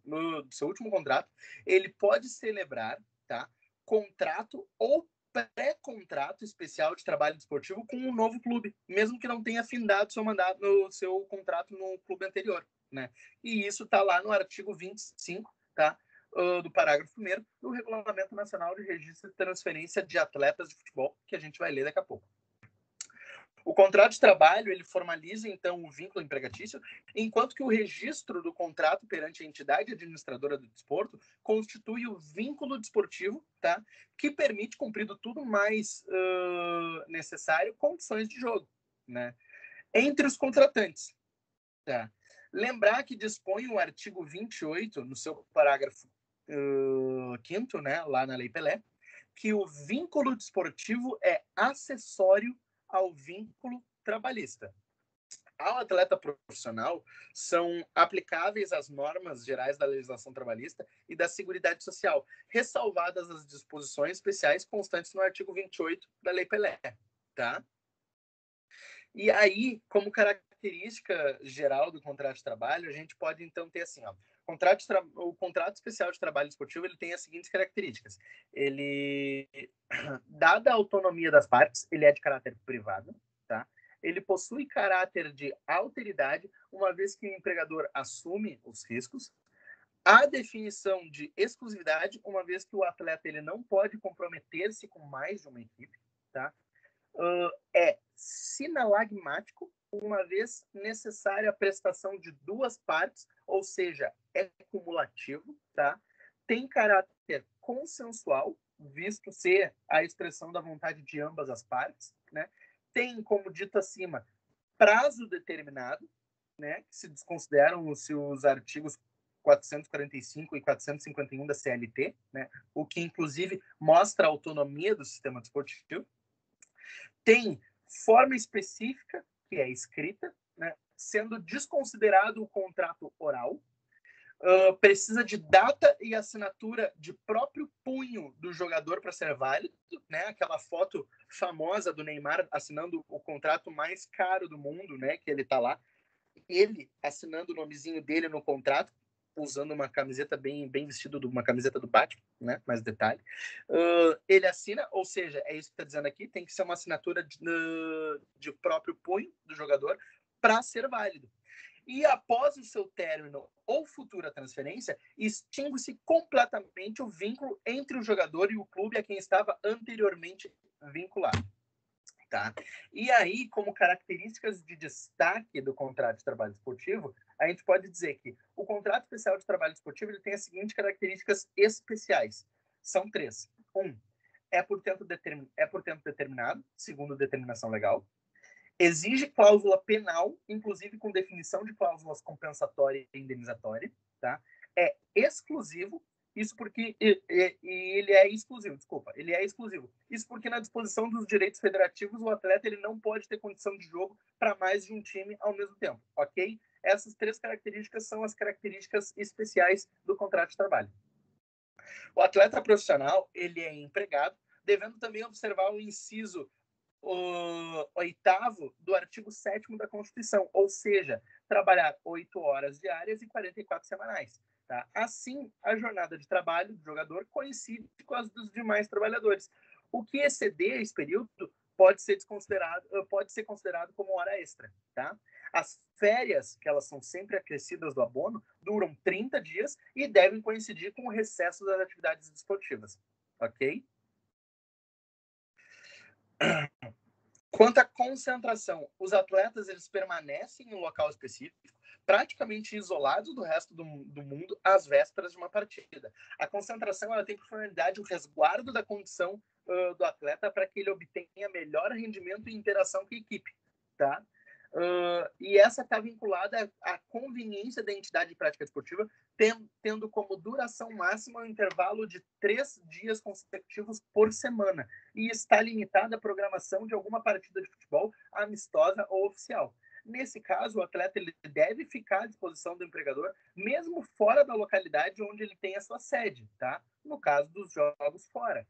[SPEAKER 1] ele pode celebrar, tá, contrato ou pré-contrato especial de trabalho desportivo com um novo clube, mesmo que não tenha findado seu mandato no seu contrato no clube anterior, né? E isso está lá no artigo 25, tá? Do parágrafo 1º do Regulamento Nacional de Registro e Transferência de Atletas de Futebol, que a gente vai ler daqui a pouco. O contrato de trabalho, ele formaliza, então, o vínculo empregatício, enquanto que o registro do contrato perante a entidade administradora do desporto constitui o vínculo desportivo, tá? Que permite, cumprido tudo mais necessário, condições de jogo, né? Entre os contratantes, tá? Lembrar que dispõe o artigo 28, no seu parágrafo 5º, né, lá na Lei Pelé, que o vínculo desportivo é acessório ao vínculo trabalhista. Ao atleta profissional, são aplicáveis as normas gerais da legislação trabalhista e da Seguridade Social, ressalvadas as disposições especiais constantes no artigo 28 da Lei Pelé. Tá? E aí, como característica geral do contrato de trabalho, a gente pode, então, ter assim, ó, o contrato especial de trabalho esportivo ele tem as seguintes características. Ele, dada a autonomia das partes, ele é de caráter privado, tá? Ele possui caráter de alteridade, uma vez que o empregador assume os riscos. A definição de exclusividade, uma vez que o atleta ele não pode comprometer-se com mais de uma equipe, tá? é sinalagmático, uma vez necessária a prestação de duas partes, ou seja, é cumulativo, tá? Tem caráter consensual, visto ser a expressão da vontade de ambas as partes, né? Tem, como dito acima, prazo determinado, né? Que se desconsideram se os artigos 445 e 451 da CLT, né? O que, inclusive, mostra a autonomia do sistema desportivo. Tem forma específica, que é escrita, né? Sendo desconsiderado o contrato oral. Precisa de data e assinatura de próprio punho do jogador para ser válido, né? Aquela foto famosa do Neymar assinando o contrato mais caro do mundo, né? Que ele está lá, ele assinando o nomezinho dele no contrato, usando uma camiseta bem vestido, uma camiseta do Batman, né? Mais detalhe. Ele assina, ou seja, é isso que está dizendo aqui, tem que ser uma assinatura de próprio punho do jogador para ser válido. E após o seu término ou futura transferência, extingue-se completamente o vínculo entre o jogador e o clube a quem estava anteriormente vinculado. Tá? E aí, como características de destaque do contrato de trabalho esportivo, a gente pode dizer que o contrato especial de trabalho esportivo ele tem as seguintes características especiais. São 3. 1. É por tempo determinado, segundo determinação legal. Exige cláusula penal, inclusive com definição de cláusulas compensatória e indenizatória, tá? É exclusivo, isso porque ele é exclusivo, ele é exclusivo. Isso porque na disposição dos direitos federativos o atleta ele não pode ter condição de jogo para mais de um time ao mesmo tempo, ok? Essas 3 características são as características especiais do contrato de trabalho. O atleta profissional ele é empregado, devendo também observar o inciso o 8º do artigo 7º da Constituição, ou seja, trabalhar 8 horas diárias e 44 semanais. Tá? Assim, a jornada de trabalho do jogador coincide com as dos demais trabalhadores. O que exceder esse período pode ser considerado como hora extra. Tá? As férias, que elas são sempre acrescidas do abono, duram 30 dias e devem coincidir com o recesso das atividades desportivas. Ok? Quanto à concentração, os atletas eles permanecem em um local específico, praticamente isolados do resto do mundo, às vésperas de uma partida. A concentração ela tem por finalidade o resguardo da condição do atleta para que ele obtenha melhor rendimento e interação com a equipe. Tá? E essa está vinculada à conveniência da entidade de prática esportiva, tendo como duração máxima um intervalo de 3 dias consecutivos por semana, e está limitada à programação de alguma partida de futebol amistosa ou oficial. Nesse caso, o atleta ele deve ficar à disposição do empregador, mesmo fora da localidade onde ele tem a sua sede, tá? No caso dos jogos fora.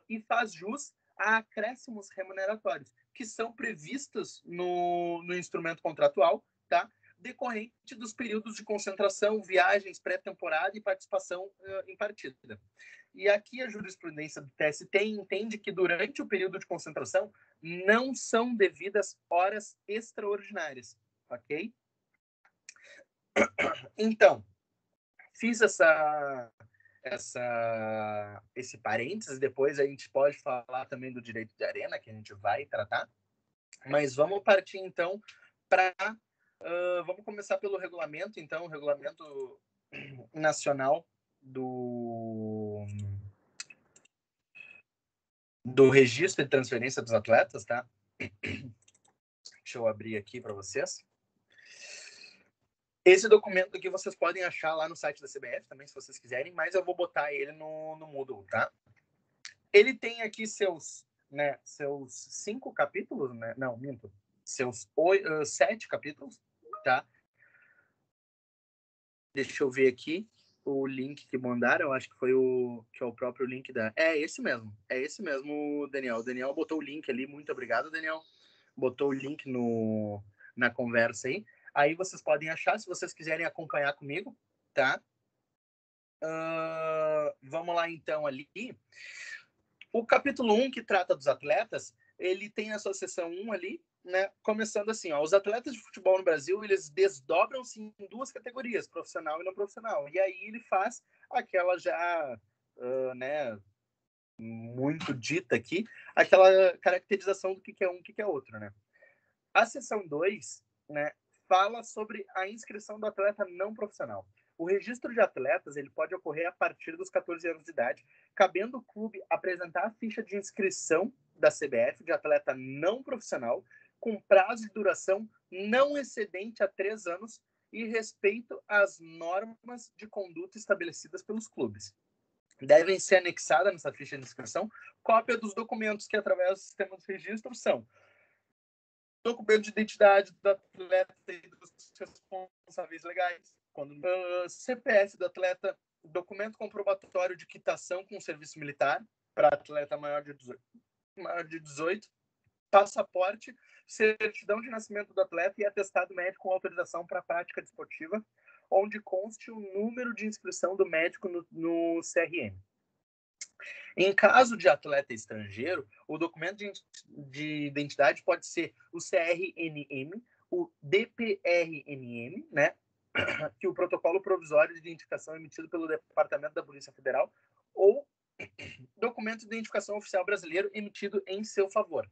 [SPEAKER 1] E faz jus a acréscimos remuneratórios, que são previstos no instrumento contratual, tá? Decorrente dos períodos de concentração, viagens, pré-temporada e participação em partida. E aqui a jurisprudência do TST entende que durante o período de concentração não são devidas horas extraordinárias, ok? Então, fiz esse parênteses, depois a gente pode falar também do direito de arena, que a gente vai tratar, mas vamos partir então para... vamos começar pelo regulamento, então, o regulamento nacional do registro de transferência dos atletas, tá? Deixa eu abrir aqui para vocês. Esse documento aqui vocês podem achar lá no site da CBF também, se vocês quiserem, mas eu vou botar ele no Moodle, tá? Ele tem aqui seus 5 capítulos, né? Não, minto. Seus 7 capítulos, tá? Deixa eu ver aqui o link que mandaram, eu acho que foi que é o próprio link da... É esse mesmo, Daniel. O Daniel botou o link ali, muito obrigado, Daniel. Botou o link na conversa aí. Aí vocês podem achar, se vocês quiserem acompanhar comigo, tá? Vamos lá, então, ali. O capítulo 1, que trata dos atletas, ele tem a sua seção 1 ali, né? Começando assim, ó, os atletas de futebol no Brasil, eles desdobram-se em 2 categorias, profissional e não profissional. E aí ele faz aquela já, né, muito dita aqui, aquela caracterização do que é um, o que é outro, né? A seção 2, né, fala sobre a inscrição do atleta não profissional. O registro de atletas ele pode ocorrer a partir dos 14 anos de idade, cabendo o clube apresentar a ficha de inscrição da CBF de atleta não profissional, com prazo de duração não excedente a 3 anos e respeito às normas de conduta estabelecidas pelos clubes. Devem ser anexadas nessa ficha de inscrição cópia dos documentos que, através do sistema de registro, são documento de identidade do atleta e dos responsáveis legais, CPF do atleta, documento comprobatório de quitação com o serviço militar para atleta maior de 18, passaporte, certidão de nascimento do atleta e atestado médico com autorização para a prática desportiva, onde conste o número de inscrição do médico no CRM. Em caso de atleta estrangeiro, o documento de identidade pode ser o CRNM, o DPRNM, né? Que é o protocolo provisório de identificação emitido pelo Departamento da Polícia Federal, ou documento de identificação oficial brasileiro emitido em seu favor.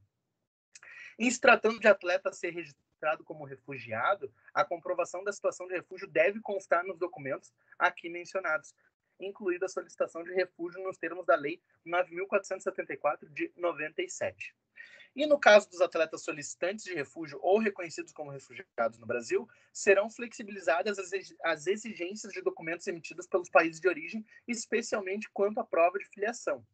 [SPEAKER 1] Em se tratando de atleta ser registrado como refugiado, a comprovação da situação de refúgio deve constar nos documentos aqui mencionados, incluída a solicitação de refúgio nos termos da Lei 9.474, de 97. E no caso dos atletas solicitantes de refúgio ou reconhecidos como refugiados no Brasil, serão flexibilizadas as exigências de documentos emitidos pelos países de origem, especialmente quanto à prova de filiação.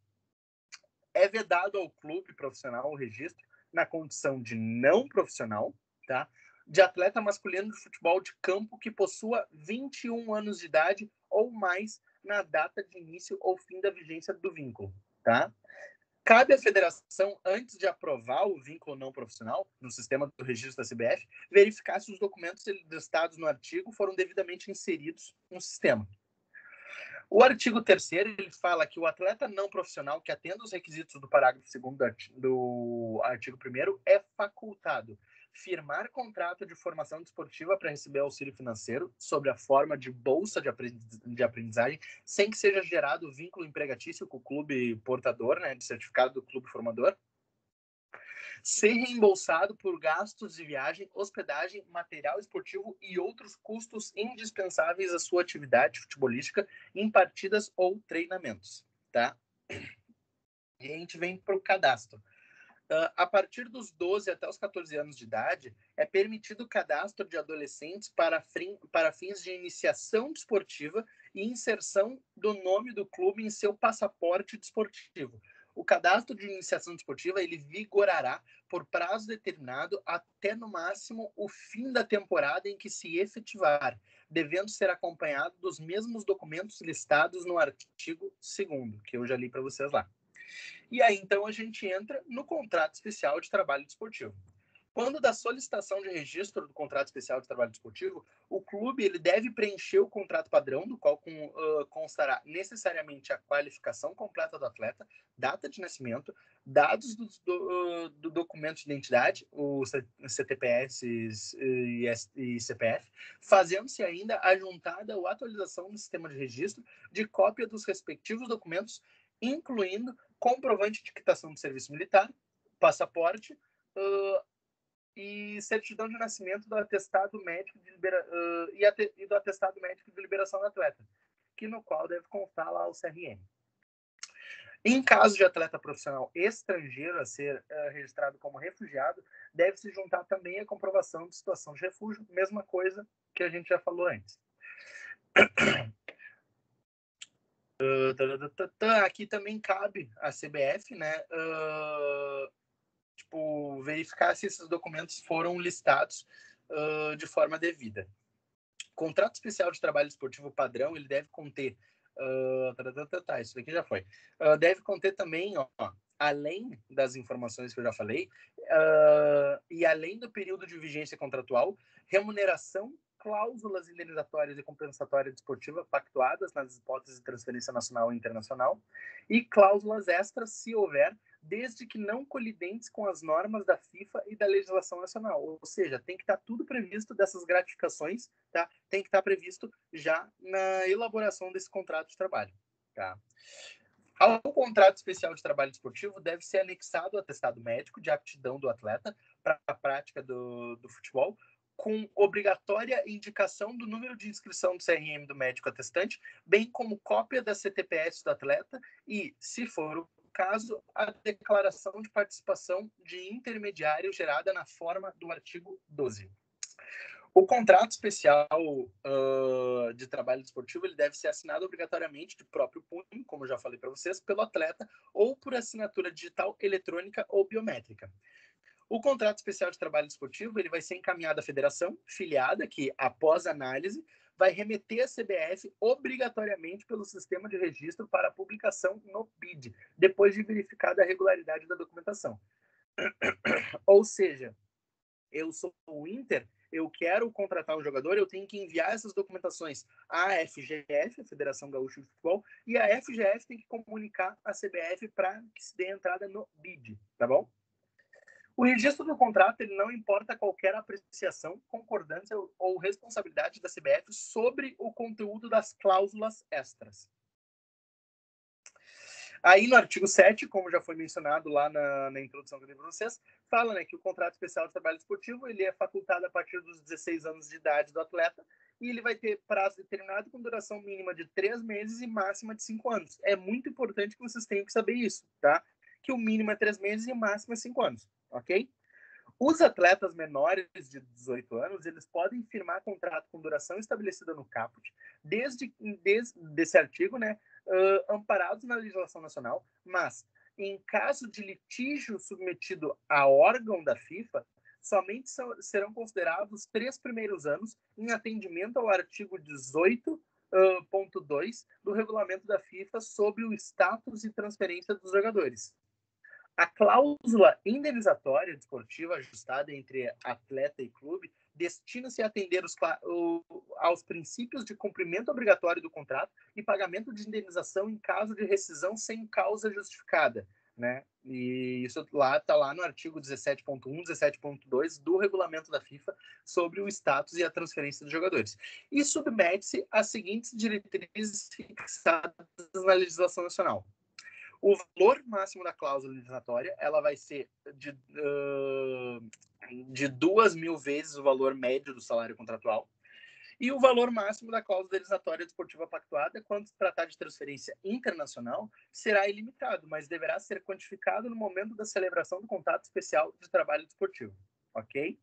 [SPEAKER 1] É vedado ao clube profissional o registro na condição de não profissional, tá? De atleta masculino de futebol de campo que possua 21 anos de idade ou mais na data de início ou fim da vigência do vínculo, tá? Cabe à federação, antes de aprovar o vínculo não profissional no sistema do registro da CBF, verificar se os documentos listados no artigo foram devidamente inseridos no sistema. O artigo 3º, ele fala que o atleta não profissional que atenda os requisitos do parágrafo 2º do artigo 1º é facultado firmar contrato de formação desportiva para receber auxílio financeiro sob a forma de bolsa de aprendizagem, sem que seja gerado vínculo empregatício com o clube portador, né, de certificado do clube formador, ser reembolsado por gastos de viagem, hospedagem, material esportivo e outros custos indispensáveis à sua atividade futebolística em partidas ou treinamentos, tá? E a gente vem para o cadastro. A partir dos 12 até os 14 anos de idade, é permitido o cadastro de adolescentes para fins de iniciação desportiva e inserção do nome do clube em seu passaporte desportivo. O cadastro de iniciação desportiva ele vigorará por prazo determinado até, no máximo, o fim da temporada em que se efetivar, devendo ser acompanhado dos mesmos documentos listados no artigo 2º, que eu já li para vocês lá. E aí, então, a gente entra no contrato especial de trabalho desportivo. Quando da solicitação de registro do contrato especial de trabalho desportivo, o clube ele deve preencher o contrato padrão, do qual constará necessariamente a qualificação completa do atleta, data de nascimento, dados do documento de identidade, o CTPS e CPF, fazendo-se ainda a juntada ou atualização no sistema de registro de cópia dos respectivos documentos, incluindo comprovante de quitação do serviço militar, passaporte, e certidão de nascimento do atestado médico e do atestado médico de liberação do atleta, que no qual deve constar lá o CRM. Em caso de atleta profissional estrangeiro a ser registrado como refugiado, deve-se juntar também a comprovação de situação de refúgio, mesma coisa que a gente já falou antes. Aqui também cabe a CBF, né, verificar se esses documentos foram listados de forma devida. Contrato especial de trabalho esportivo padrão, ele deve conter isso daqui já foi. Deve conter também, além das informações que eu já falei, e além do período de vigência contratual, remuneração, cláusulas indenizatórias e compensatórias desportivas pactuadas nas hipóteses de transferência nacional e internacional, e cláusulas extras, se houver, desde que não colidentes com as normas da FIFA e da legislação nacional. Ou seja, tem que estar tudo previsto dessas gratificações, tá? Tem que estar previsto já na elaboração desse contrato de trabalho, tá? Ao contrato especial de trabalho esportivo, deve ser anexado o atestado médico de aptidão do atleta para a prática do futebol, com obrigatória indicação do número de inscrição do CRM do médico atestante, bem como cópia da CTPS do atleta e, se for o caso, a declaração de participação de intermediário gerada na forma do artigo 12. O contrato especial de trabalho desportivo ele deve ser assinado obrigatoriamente de próprio punho, como eu já falei para vocês, pelo atleta ou por assinatura digital, eletrônica ou biométrica. O contrato especial de trabalho desportivo ele vai ser encaminhado à federação filiada, que, após análise, vai remeter à CBF obrigatoriamente pelo sistema de registro para publicação no BID, depois de verificada a regularidade da documentação. Ou seja, eu sou o Inter, eu quero contratar um jogador, eu tenho que enviar essas documentações à FGF, a Federação Gaúcha de Futebol, e a FGF tem que comunicar à CBF para que se dê entrada no BID, tá bom? O registro do contrato ele não importa qualquer apreciação, concordância ou responsabilidade da CBF sobre o conteúdo das cláusulas extras. Aí no artigo 7, como já foi mencionado lá na introdução que eu dei para vocês, fala, né, que o contrato especial de trabalho esportivo ele é facultado a partir dos 16 anos de idade do atleta e ele vai ter prazo determinado com duração mínima de 3 meses e máxima de 5 anos. É muito importante que vocês tenham que saber isso, tá? Que o mínimo é 3 meses e o máximo é 5 anos, ok? Os atletas menores de 18 anos, eles podem firmar contrato com duração estabelecida no caput, desde esse artigo, né, amparados na legislação nacional, mas em caso de litígio submetido a órgão da FIFA, somente serão considerados os 3 primeiros anos em atendimento ao artigo 18.2 do regulamento da FIFA sobre o status e transferência dos jogadores. A cláusula indenizatória desportiva ajustada entre atleta e clube destina-se a atender aos princípios de cumprimento obrigatório do contrato e pagamento de indenização em caso de rescisão sem causa justificada, né? E isso está lá no artigo 17.1, 17.2 do regulamento da FIFA sobre o status e a transferência dos jogadores. E submete-se às seguintes diretrizes fixadas na legislação nacional. O valor máximo da cláusula indenizatória ela vai ser de 2.000 vezes o valor médio do salário contratual. E o valor máximo da cláusula indenizatória desportiva pactuada, quando se tratar de transferência internacional, será ilimitado, mas deverá ser quantificado no momento da celebração do contrato especial de trabalho desportivo. Ok?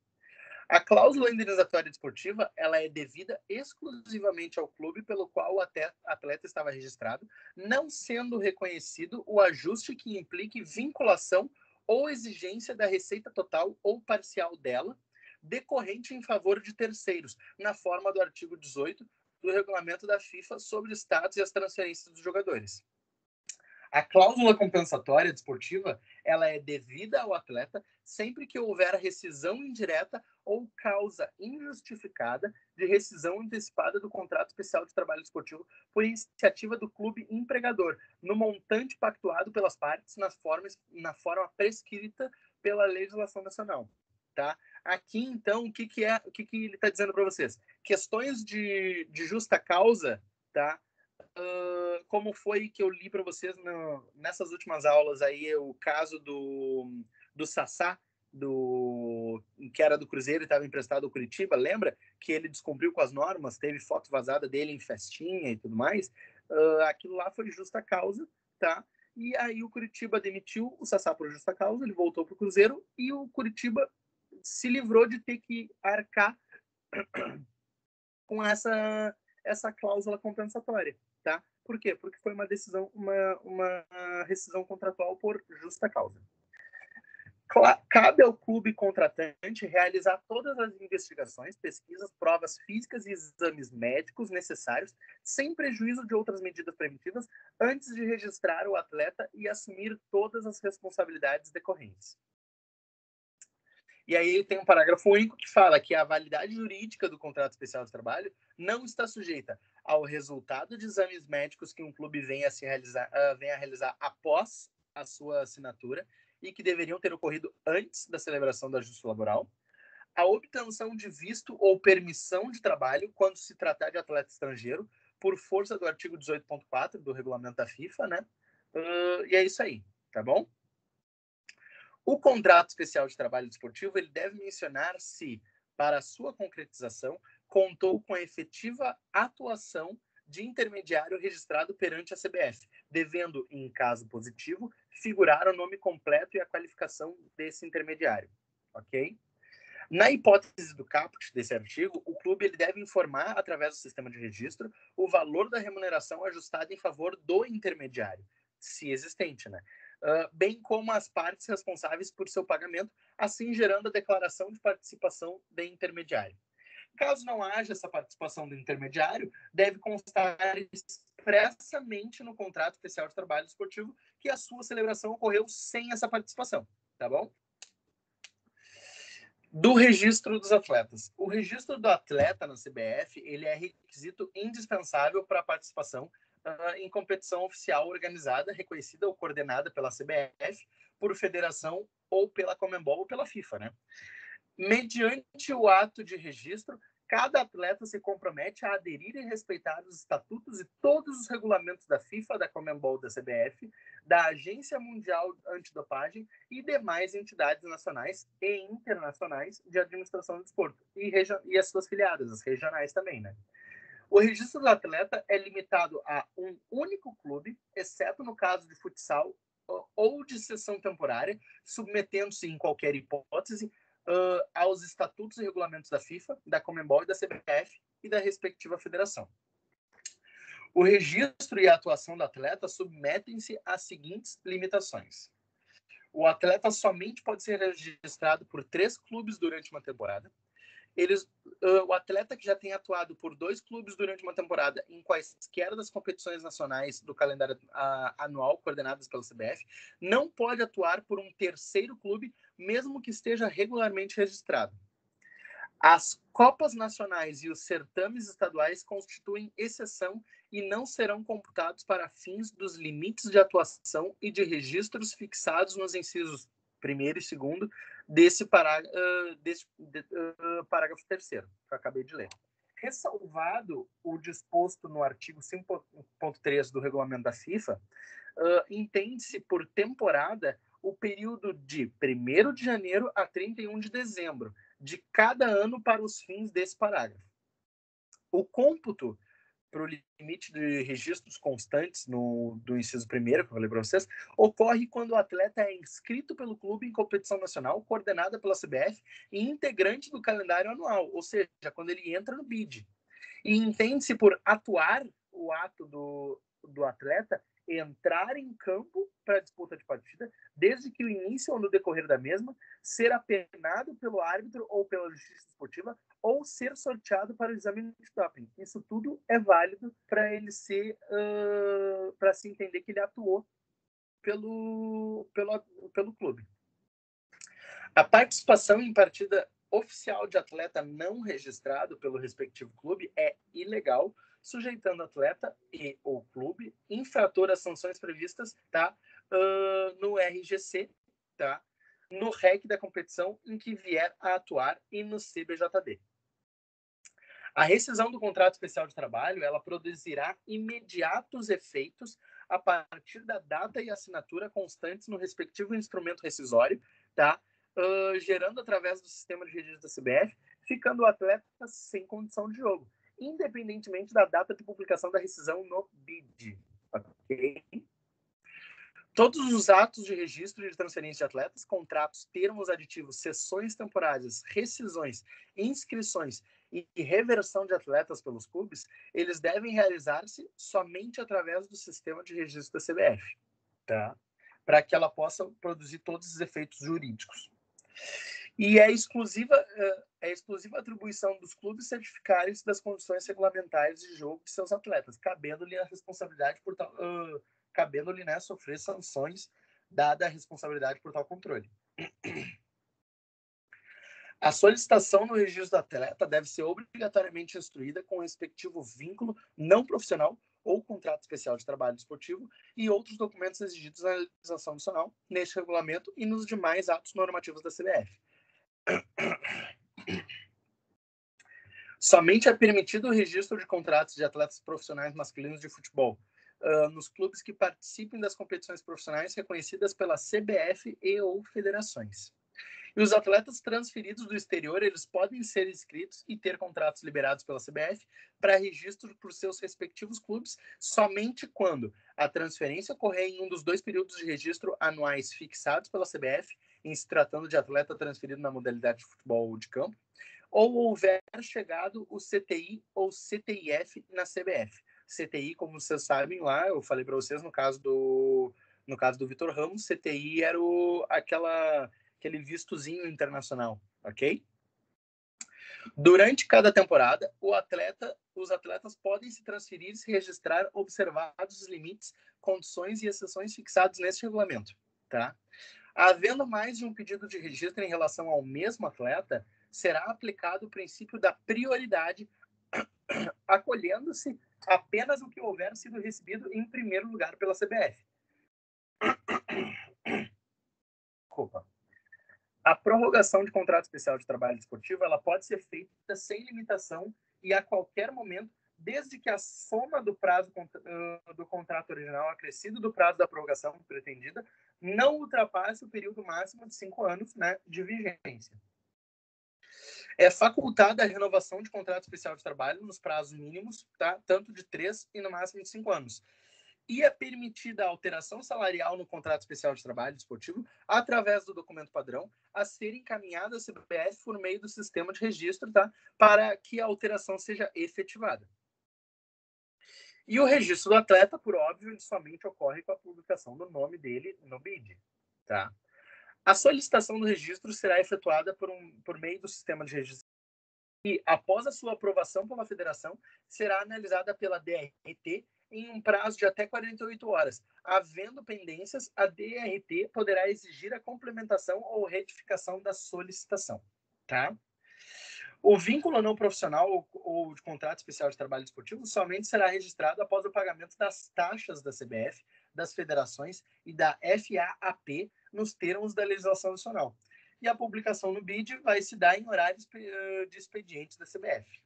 [SPEAKER 1] A cláusula indenizatória desportiva ela é devida exclusivamente ao clube pelo qual o atleta estava registrado, não sendo reconhecido o ajuste que implique vinculação ou exigência da receita total ou parcial dela, decorrente em favor de terceiros, na forma do artigo 18 do regulamento da FIFA sobre o status e as transferências dos jogadores. A cláusula compensatória desportiva ela é devida ao atleta sempre que houver rescisão indireta ou causa injustificada de rescisão antecipada do contrato especial de trabalho esportivo por iniciativa do clube empregador, no montante pactuado pelas partes na forma prescrita pela legislação nacional. Tá? Aqui, então, o que ele está dizendo para vocês? Questões de justa causa, tá? Como foi que eu li para vocês nessas últimas aulas aí, o caso do Sassá, que era do Cruzeiro e estava emprestado ao Curitiba, lembra? Que ele descumpriu com as normas, teve foto vazada dele em festinha e tudo mais. Aquilo lá foi justa causa, tá? E aí o Curitiba demitiu o Sassá por justa causa, ele voltou para o Cruzeiro e o Curitiba se livrou de ter que arcar com essa cláusula compensatória. Tá? Por quê? Porque foi uma decisão, uma rescisão contratual por justa causa. Cabe ao clube contratante realizar todas as investigações, pesquisas, provas físicas e exames médicos necessários, sem prejuízo de outras medidas preventivas, antes de registrar o atleta e assumir todas as responsabilidades decorrentes. E aí tem um parágrafo único que fala que a validade jurídica do contrato especial de trabalho não está sujeita ao resultado de exames médicos que um clube venha a realizar após a sua assinatura e que deveriam ter ocorrido antes da celebração da justiça laboral, a obtenção de visto ou permissão de trabalho quando se tratar de atleta estrangeiro, por força do artigo 18.4 do regulamento da FIFA, né? E é isso aí, tá bom? O contrato especial de trabalho desportivo ele deve mencionar se, para sua concretização, contou com a efetiva atuação de intermediário registrado perante a CBF, devendo, em caso positivo, figurar o nome completo e a qualificação desse intermediário, ok? Na hipótese do caput desse artigo, o clube ele deve informar, através do sistema de registro, o valor da remuneração ajustada em favor do intermediário, se existente, né? Bem como as partes responsáveis por seu pagamento, assim gerando a declaração de participação do intermediário. Caso não haja essa participação do intermediário, deve constar expressamente no contrato especial de trabalho esportivo que a sua celebração ocorreu sem essa participação, tá bom? Do registro dos atletas. O registro do atleta na CBF ele é requisito indispensável para a participação em competição oficial organizada, reconhecida ou coordenada pela CBF, por federação ou pela Conmebol ou pela FIFA, né? Mediante o ato de registro, cada atleta se compromete a aderir e respeitar os estatutos e todos os regulamentos da FIFA, da Conmebol, da CBF, da Agência Mundial Antidopagem e demais entidades nacionais e internacionais de administração do desporto e as suas filiadas, as regionais também, né? O registro do atleta é limitado a um único clube, exceto no caso de futsal ou de sessão temporária, submetendo-se em qualquer hipótese aos estatutos e regulamentos da FIFA, da Conmebol e da CBF e da respectiva federação. O registro e a atuação do atleta submetem-se às seguintes limitações. O atleta somente pode ser registrado por 3 clubes durante uma temporada. O atleta que já tem atuado por 2 clubes durante uma temporada em quaisquer das competições nacionais do calendário anual coordenadas pela CBF não pode atuar por um terceiro clube, mesmo que esteja regularmente registrado. As Copas Nacionais e os certames estaduais constituem exceção e não serão computados para fins dos limites de atuação e de registros fixados nos incisos 1º e 2º desse parágrafo 3º, que eu acabei de ler. Ressalvado o disposto no artigo 5.3 do regulamento da FIFA, entende-se por temporada o período de 1º de janeiro a 31 de dezembro de cada ano para os fins desse parágrafo. O cômputo para o limite de registros constantes do inciso 1º, que eu falei para vocês, ocorre quando o atleta é inscrito pelo clube em competição nacional coordenada pela CBF e integrante do calendário anual, ou seja, quando ele entra no BID. E entende-se por atuar o ato do atleta entrar em campo para a disputa de partida, desde que o início ou no decorrer da mesma, ser apenado pelo árbitro ou pela justiça esportiva, ou ser sorteado para o exame de doping. Isso tudo é válido para ele ser, para se entender que ele atuou pelo clube. A participação em partida oficial de atleta não registrado pelo respectivo clube é ilegal, sujeitando atleta e ou clube infrator às sanções previstas, tá, no RGC, tá, no REC da competição em que vier a atuar e no CBJD. A rescisão do contrato especial de trabalho, ela produzirá imediatos efeitos a partir da data e assinatura constantes no respectivo instrumento rescisório, tá, gerando através do sistema de registro da CBF, ficando o atleta sem condição de jogo, independentemente da data de publicação da rescisão no BID. Okay? Todos os atos de registro e de transferência de atletas, contratos, termos aditivos, cessões temporárias, rescisões, inscrições e reversão de atletas pelos clubes, eles devem realizar-se somente através do sistema de registro da CBF, tá? Para que ela possa produzir todos os efeitos jurídicos. E é exclusiva atribuição dos clubes certificarem-se das condições regulamentares de jogo de seus atletas, cabendo-lhe a responsabilidade por tal, cabendo-lhe, né, sofrer sanções, dada a responsabilidade por tal controle. A solicitação no registro do atleta deve ser obrigatoriamente instruída com o respectivo vínculo não profissional ou contrato especial de trabalho esportivo e outros documentos exigidos na legislação nacional, neste regulamento e nos demais atos normativos da CBF. Somente é permitido o registro de contratos de atletas profissionais masculinos de futebol nos clubes que participem das competições profissionais reconhecidas pela CBF e ou federações. E os atletas transferidos do exterior, eles podem ser inscritos e ter contratos liberados pela CBF para registro por seus respectivos clubes somente quando a transferência ocorrer em um dos 2 períodos de registro anuais fixados pela CBF, em se tratando de atleta transferido na modalidade de futebol de campo, ou houver chegado o CTI ou CTIF na CBF. CTI, como vocês sabem lá, eu falei para vocês no caso do Vitor Ramos, CTI era aquele vistozinho internacional, ok? Durante cada temporada, os atletas podem se transferir e se registrar observados os limites, condições e exceções fixados neste regulamento, tá? Havendo mais de um pedido de registro em relação ao mesmo atleta, será aplicado o princípio da prioridade, acolhendo-se apenas o que houver sido recebido em primeiro lugar pela CBF. Desculpa. A prorrogação de contrato especial de trabalho desportivo, ela pode ser feita sem limitação e a qualquer momento, desde que a soma do prazo do contrato original acrescido do prazo da prorrogação pretendida não ultrapasse o período máximo de 5 anos, né, de vigência. É facultada a renovação de contrato especial de trabalho nos prazos mínimos, tá? Tanto de 3 e no máximo de 5 anos. E é permitida a alteração salarial no contrato especial de trabalho desportivo através do documento padrão a ser encaminhada à CBF por meio do sistema de registro, tá? Para que a alteração seja efetivada. E o registro do atleta, por óbvio, ele somente ocorre com a publicação do nome dele no BID, tá? A solicitação do registro será efetuada por meio do sistema de registro e, após a sua aprovação pela federação, será analisada pela DRT em um prazo de até 48 horas. Havendo pendências, a DRT poderá exigir a complementação ou retificação da solicitação, tá? O vínculo não profissional ou de contrato especial de trabalho desportivo somente será registrado após o pagamento das taxas da CBF, das federações e da FAAP nos termos da legislação nacional. E a publicação no BID vai se dar em horários de expedientes da CBF.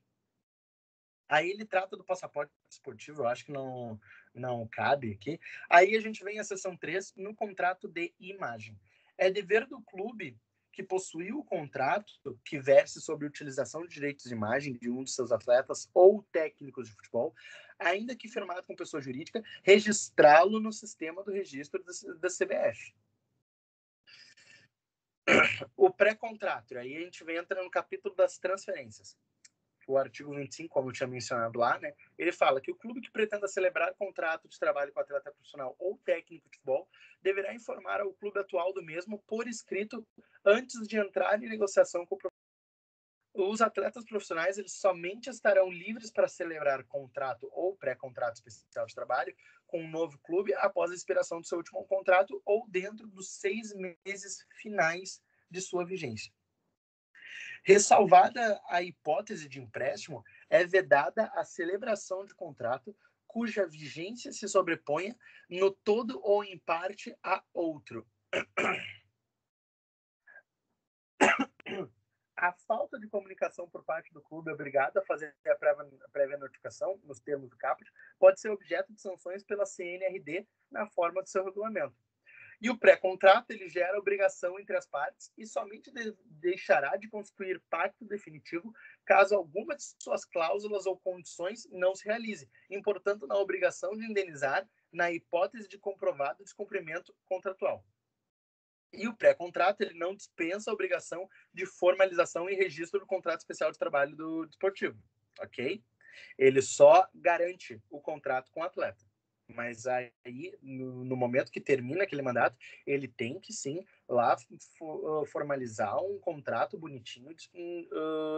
[SPEAKER 1] Aí ele trata do passaporte esportivo, eu acho que não cabe aqui. Aí a gente vem à seção 3, no contrato de imagem. É dever do clube que possuiu o contrato que verse sobre a utilização de direitos de imagem de um de seus atletas ou técnicos de futebol, ainda que firmado com pessoa jurídica, registrá-lo no sistema do registro da CBF. O pré-contrato, aí a gente entra no capítulo das transferências. O artigo 25, como eu tinha mencionado lá, né, ele fala que o clube que pretenda celebrar contrato de trabalho com atleta profissional ou técnico de futebol deverá informar ao clube atual do mesmo por escrito antes de entrar em negociação com o profissional. Os atletas profissionais eles somente estarão livres para celebrar contrato ou pré-contrato especial de trabalho com um novo clube após a expiração do seu último contrato ou dentro dos 6 meses finais de sua vigência. Ressalvada a hipótese de empréstimo, é vedada a celebração de contrato cuja vigência se sobreponha no todo ou em parte a outro. A falta de comunicação por parte do clube obrigado a fazer a prévia notificação, nos termos do caput, pode ser objeto de sanções pela CNRD na forma do seu regulamento. E o pré-contrato ele gera obrigação entre as partes e somente deixará de constituir pacto definitivo caso alguma de suas cláusulas ou condições não se realize, importando na obrigação de indenizar na hipótese de comprovado descumprimento contratual. E o pré-contrato ele não dispensa a obrigação de formalização e registro do contrato especial de trabalho do desportivo, ok? Ele só garante o contrato com o atleta. Mas aí, no momento que termina aquele mandato, ele tem que, sim, lá formalizar um contrato bonitinho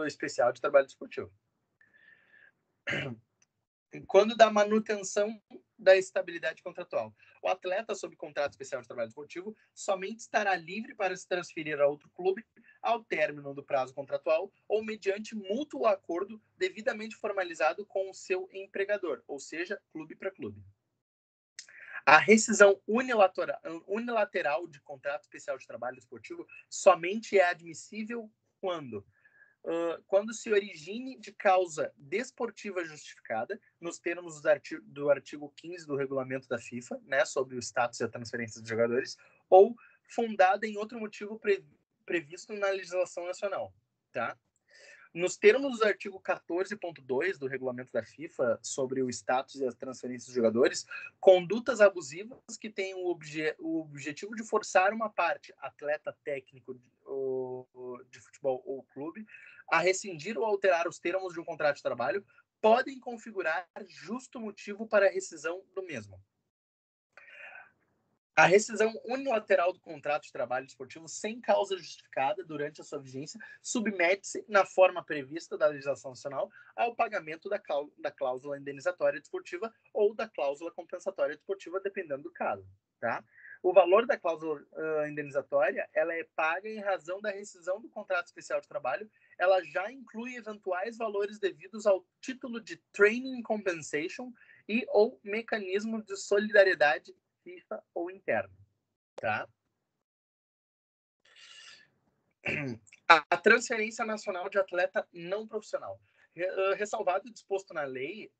[SPEAKER 1] especial de trabalho desportivo. Quando da manutenção da estabilidade contratual. O atleta sob contrato especial de trabalho desportivo somente estará livre para se transferir a outro clube ao término do prazo contratual ou mediante mútuo acordo devidamente formalizado com o seu empregador, ou seja, clube para clube. A rescisão unilateral de contrato especial de trabalho esportivo somente é admissível quando quando se origine de causa desportiva justificada, nos termos do artigo 15 do regulamento da FIFA, né, sobre o status e a transferência de jogadores, ou fundada em outro motivo previsto na legislação nacional, tá? Nos termos do artigo 14.2 do regulamento da FIFA sobre o status e as transferências de jogadores, condutas abusivas que têm o objetivo de forçar uma parte, atleta, técnico de futebol ou clube, a rescindir ou alterar os termos de um contrato de trabalho, podem configurar justo motivo para a rescisão do mesmo. A rescisão unilateral do contrato de trabalho esportivo sem causa justificada durante a sua vigência submete-se, na forma prevista da legislação nacional, ao pagamento da cláusula indenizatória desportiva ou da cláusula compensatória desportiva, dependendo do caso. Tá? O valor da cláusula indenizatória ela é paga em razão da rescisão do contrato especial de trabalho. Ela já inclui eventuais valores devidos ao título de training compensation e ou mecanismo de solidariedade FIFA ou interno, tá? A transferência nacional de atleta não profissional. Ressalvado o disposto na lei,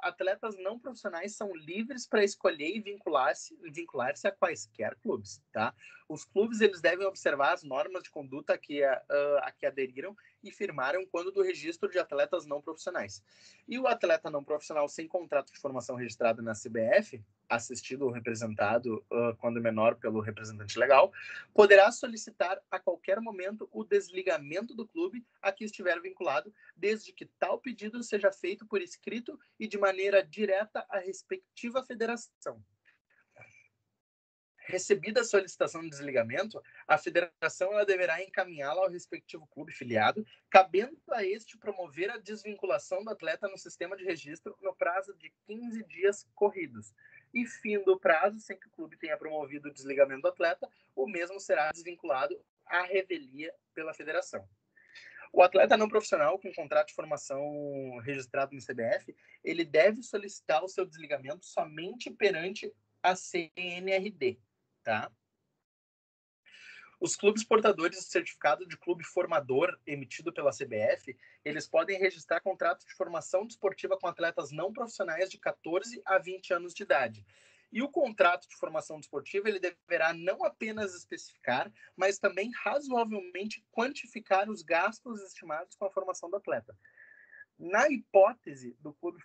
[SPEAKER 1] atletas não profissionais são livres para escolher e vincular-se a quaisquer clubes, tá? Os clubes eles devem observar as normas de conduta a que aderiram e firmaram quando do registro de atletas não profissionais. E o atleta não profissional sem contrato de formação registrado na CBF, assistido ou representado, quando menor, pelo representante legal, poderá solicitar a qualquer momento o desligamento do clube a que estiver vinculado, desde que tal pedido seja feito por escrito e de maneira direta à respectiva federação. Recebida a solicitação de desligamento, a federação ela deverá encaminhá-la ao respectivo clube filiado, cabendo a este promover a desvinculação do atleta no sistema de registro no prazo de 15 dias corridos. E, fim do prazo, sem que o clube tenha promovido o desligamento do atleta, o mesmo será desvinculado à revelia pela federação. O atleta não profissional com contrato de formação registrado no CBF, ele deve solicitar o seu desligamento somente perante a CNRD, tá? Os clubes portadores de certificado de clube formador emitido pela CBF, eles podem registrar contratos de formação desportiva com atletas não profissionais de 14 a 20 anos de idade. E o contrato de formação desportiva, ele deverá não apenas especificar, mas também razoavelmente quantificar os gastos estimados com a formação do atleta. Na hipótese do clube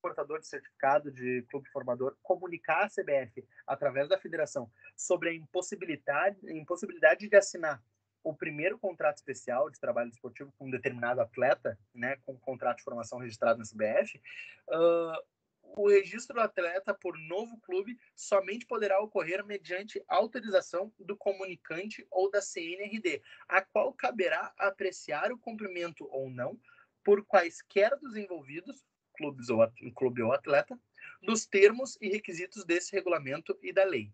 [SPEAKER 1] portador de certificado de clube formador comunicar à CBF, através da federação, sobre a impossibilidade de assinar o primeiro contrato especial de trabalho desportivo com um determinado atleta, né, com contrato de formação registrado na CBF, o registro do atleta por novo clube somente poderá ocorrer mediante autorização do comunicante ou da CNRD, a qual caberá apreciar o cumprimento ou não, por quaisquer dos envolvidos, clube ou atleta, dos termos e requisitos desse regulamento e da lei.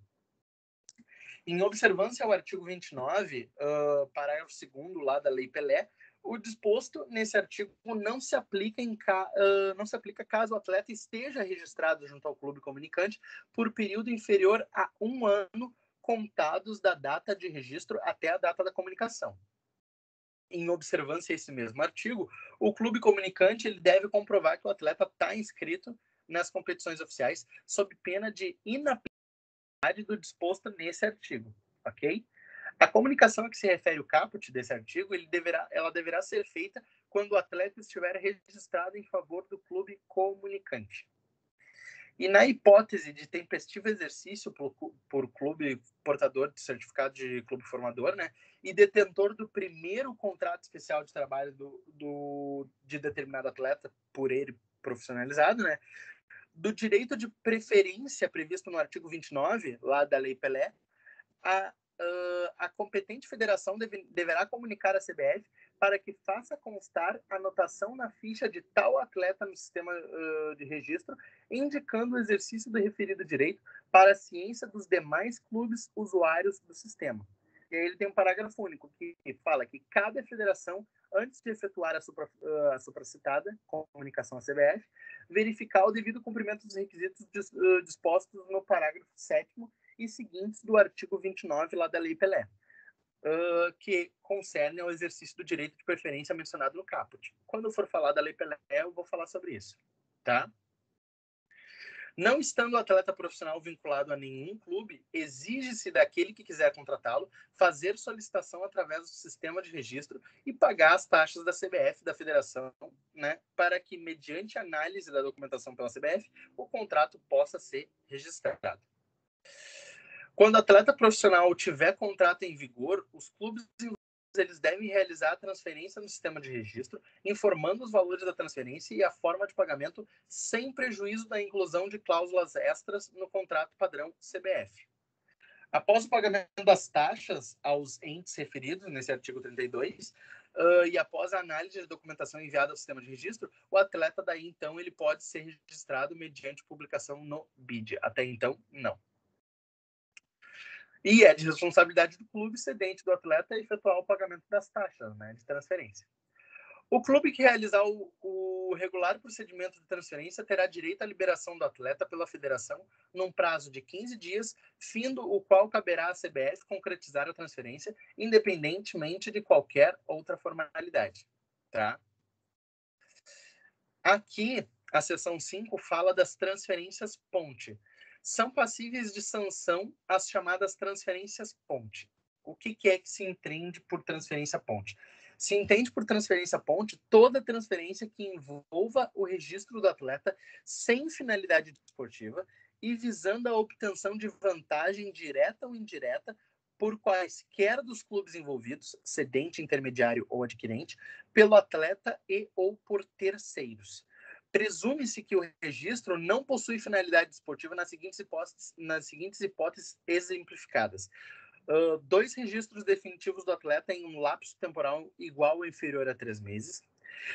[SPEAKER 1] Em observância ao artigo 29, parágrafo 2º lá da Lei Pelé, o disposto nesse artigo não se aplica caso o atleta esteja registrado junto ao clube comunicante por período inferior a 1 ano contados da data de registro até a data da comunicação. Em observância a esse mesmo artigo, o clube comunicante ele deve comprovar que o atleta está inscrito nas competições oficiais sob pena de inaplicabilidade do disposto nesse artigo, ok? A comunicação a que se refere o caput desse artigo, ela deverá ser feita quando o atleta estiver registrado em favor do clube comunicante. E na hipótese de tempestivo exercício por clube portador de certificado de clube formador, né, e detentor do primeiro contrato especial de trabalho de determinado atleta por ele profissionalizado, né, do direito de preferência previsto no artigo 29, lá da Lei Pelé, a competente federação deverá comunicar à CBF para que faça constar anotação na ficha de tal atleta no sistema de registro, indicando o exercício do referido direito para a ciência dos demais clubes usuários do sistema. E aí ele tem um parágrafo único que fala que cabe à federação, antes de efetuar a supracitada comunicação à CBF, verificar o devido cumprimento dos requisitos dispostos no parágrafo 7º e seguintes do artigo 29 lá da Lei Pelé. que concerne ao exercício do direito de preferência mencionado no caput. Quando eu for falar da Lei Pelé, eu vou falar sobre isso, tá? Não estando o atleta profissional vinculado a nenhum clube, exige-se daquele que quiser contratá-lo fazer solicitação através do sistema de registro e pagar as taxas da CBF, da federação, né, para que, mediante análise da documentação pela CBF, o contrato possa ser registrado. Quando o atleta profissional tiver contrato em vigor, os clubes eles devem realizar a transferência no sistema de registro, informando os valores da transferência e a forma de pagamento, sem prejuízo da inclusão de cláusulas extras no contrato padrão CBF. Após o pagamento das taxas aos entes referidos nesse artigo 32, e após a análise de documentação enviada ao sistema de registro, o atleta daí então ele pode ser registrado mediante publicação no BID. Até então, não. E é de responsabilidade do clube cedente do atleta efetuar o pagamento das taxas, né, de transferência. O clube que realizar o regular procedimento de transferência terá direito à liberação do atleta pela federação num prazo de 15 dias, findo o qual caberá à CBF concretizar a transferência, independentemente de qualquer outra formalidade. Tá? Aqui, a seção 5 fala das transferências ponte. São passíveis de sanção as chamadas transferências ponte. O que é que se entende por transferência ponte? Se entende por transferência ponte toda transferência que envolva o registro do atleta sem finalidade desportiva e visando a obtenção de vantagem direta ou indireta por quaisquer dos clubes envolvidos, cedente, intermediário ou adquirente, pelo atleta e ou por terceiros. Presume-se que o registro não possui finalidade desportiva nas seguintes hipóteses exemplificadas. 2 registros definitivos do atleta em um lapso temporal igual ou inferior a 3 meses.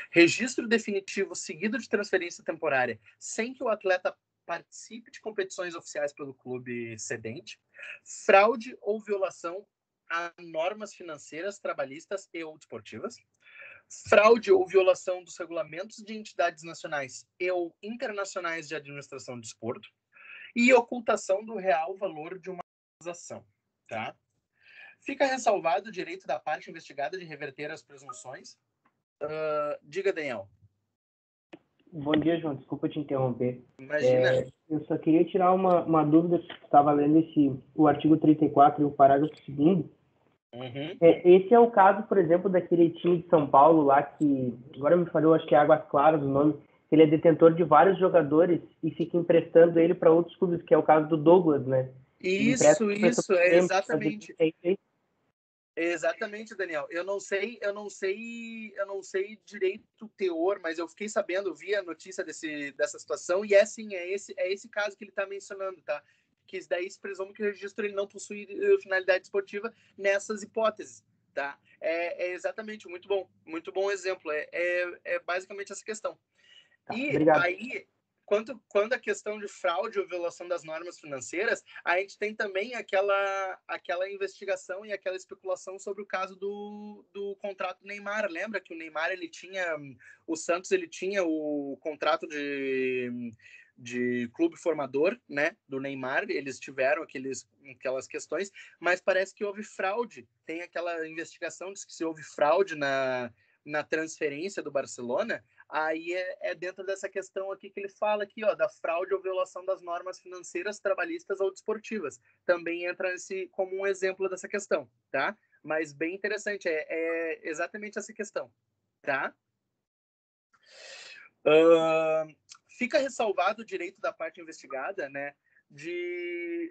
[SPEAKER 1] Registro definitivo seguido de transferência temporária sem que o atleta participe de competições oficiais pelo clube cedente. Fraude ou violação a normas financeiras, trabalhistas e ou desportivas. Fraude ou violação dos regulamentos de entidades nacionais e ou internacionais de administração de desporto e ocultação do real valor de uma acusação. Tá? Fica ressalvado o direito da parte investigada de reverter as presunções. Diga, Daniel.
[SPEAKER 2] Bom dia, João. Desculpa te interromper.
[SPEAKER 1] Imagina.
[SPEAKER 2] Eu só queria tirar uma dúvida, que estava lendo o artigo 34 e o parágrafo 2º.
[SPEAKER 1] Uhum.
[SPEAKER 2] Esse é o caso, por exemplo, daquele time de São Paulo lá que, agora me falou, acho que é Águas Claras o nome, ele é detentor de vários jogadores e fica emprestando ele para outros clubes, que é o caso do Douglas, né?
[SPEAKER 1] Isso, é exatamente. Exatamente, Daniel. Eu não sei direito o teor, mas eu fiquei sabendo, vi a notícia dessa situação e é esse caso que ele está mencionando, tá? Que daí se presume que o registro ele não possui finalidade esportiva nessas hipóteses, tá? É exatamente, muito bom exemplo. É basicamente essa questão. E
[SPEAKER 2] Obrigado.
[SPEAKER 1] aí, quando a questão de fraude ou violação das normas financeiras, a gente tem também aquela investigação e aquela especulação sobre o caso do contrato Neymar. Lembra que o Neymar, o Santos, ele tinha o contrato de clube formador, né, do Neymar, eles tiveram aquelas questões, mas parece que houve fraude. Tem aquela investigação, diz que se houve fraude na transferência do Barcelona. Aí é dentro dessa questão aqui que ele fala aqui, ó, da fraude ou violação das normas financeiras, trabalhistas ou desportivas. Também entra como um exemplo dessa questão, tá? Mas bem interessante, é exatamente essa questão, tá? Fica ressalvado o direito da parte investigada, né,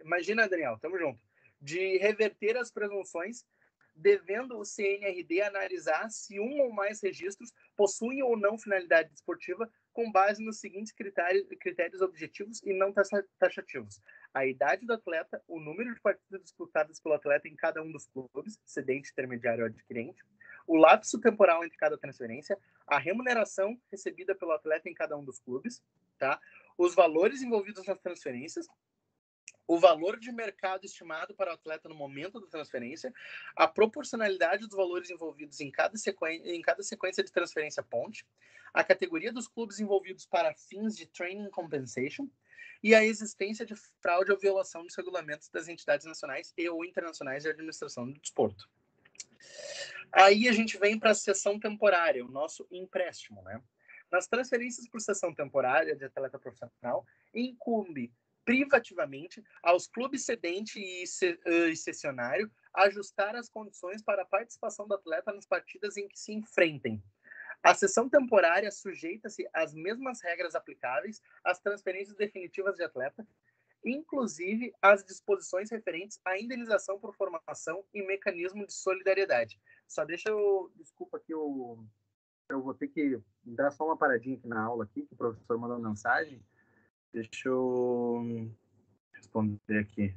[SPEAKER 1] imagina, Daniel, tamo junto, de reverter as presunções, devendo o CNRD analisar se um ou mais registros possuem ou não finalidade desportiva com base nos seguintes critérios objetivos e não taxativos. A idade do atleta, o número de partidas disputadas pelo atleta em cada um dos clubes, cedente, intermediário ou adquirente, o lapso temporal entre cada transferência, a remuneração recebida pelo atleta em cada um dos clubes, tá? Os valores envolvidos nas transferências, o valor de mercado estimado para o atleta no momento da transferência, a proporcionalidade dos valores envolvidos em cada sequência de transferência ponte, a categoria dos clubes envolvidos para fins de training compensation e a existência de fraude ou violação dos regulamentos das entidades nacionais e ou internacionais de administração do desporto. Aí a gente vem para a cessão temporária, o nosso empréstimo, né? Nas transferências por cessão temporária de atleta profissional, incumbe privativamente aos clubes cedente e cessionário ajustar as condições para a participação do atleta nas partidas em que se enfrentem. A cessão temporária sujeita-se às mesmas regras aplicáveis às transferências definitivas de atleta, inclusive as disposições referentes à indenização por formação e mecanismo de solidariedade. Só deixa eu... Desculpa aqui, eu vou ter que dar só uma paradinha aqui na aula, aqui, que o professor mandou uma mensagem. Deixa eu responder aqui.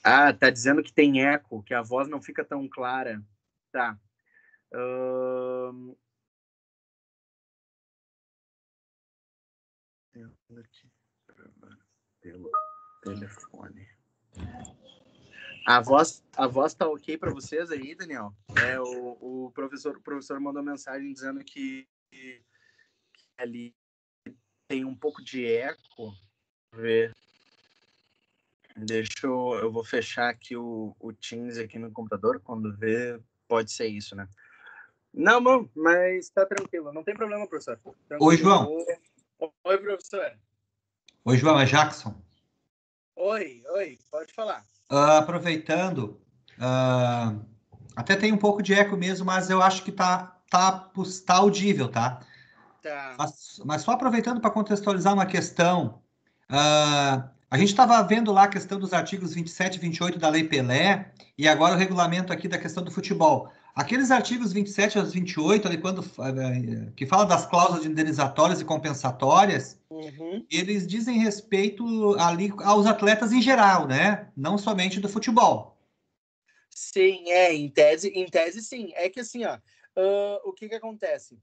[SPEAKER 1] Ah, tá dizendo que tem eco, que a voz não fica tão clara. Tá. Pelo telefone. A voz tá ok para vocês aí, Daniel? O professor mandou mensagem dizendo que ali tem um pouco de eco. Ver. Eu vou fechar aqui o Teams aqui no computador, quando ver, pode ser isso, né? Não, mas tá tranquilo, não tem problema, professor. Tranquilo.
[SPEAKER 3] Oi, João.
[SPEAKER 1] Oi, professor.
[SPEAKER 3] Oi, João, é Jackson.
[SPEAKER 1] Oi, pode falar.
[SPEAKER 3] Aproveitando, até tem um pouco de eco mesmo, mas eu acho que tá audível, tá?
[SPEAKER 1] Tá.
[SPEAKER 3] Mas só aproveitando para contextualizar uma questão, a gente estava vendo lá a questão dos artigos 27 e 28 da Lei Pelé, e agora o regulamento aqui da questão do futebol. Aqueles artigos 27 aos 28, ali, que fala das cláusulas indenizatórias e compensatórias, eles dizem respeito ali aos atletas em geral, né? Não somente do futebol.
[SPEAKER 1] Sim, em tese sim. É que assim, o que acontece?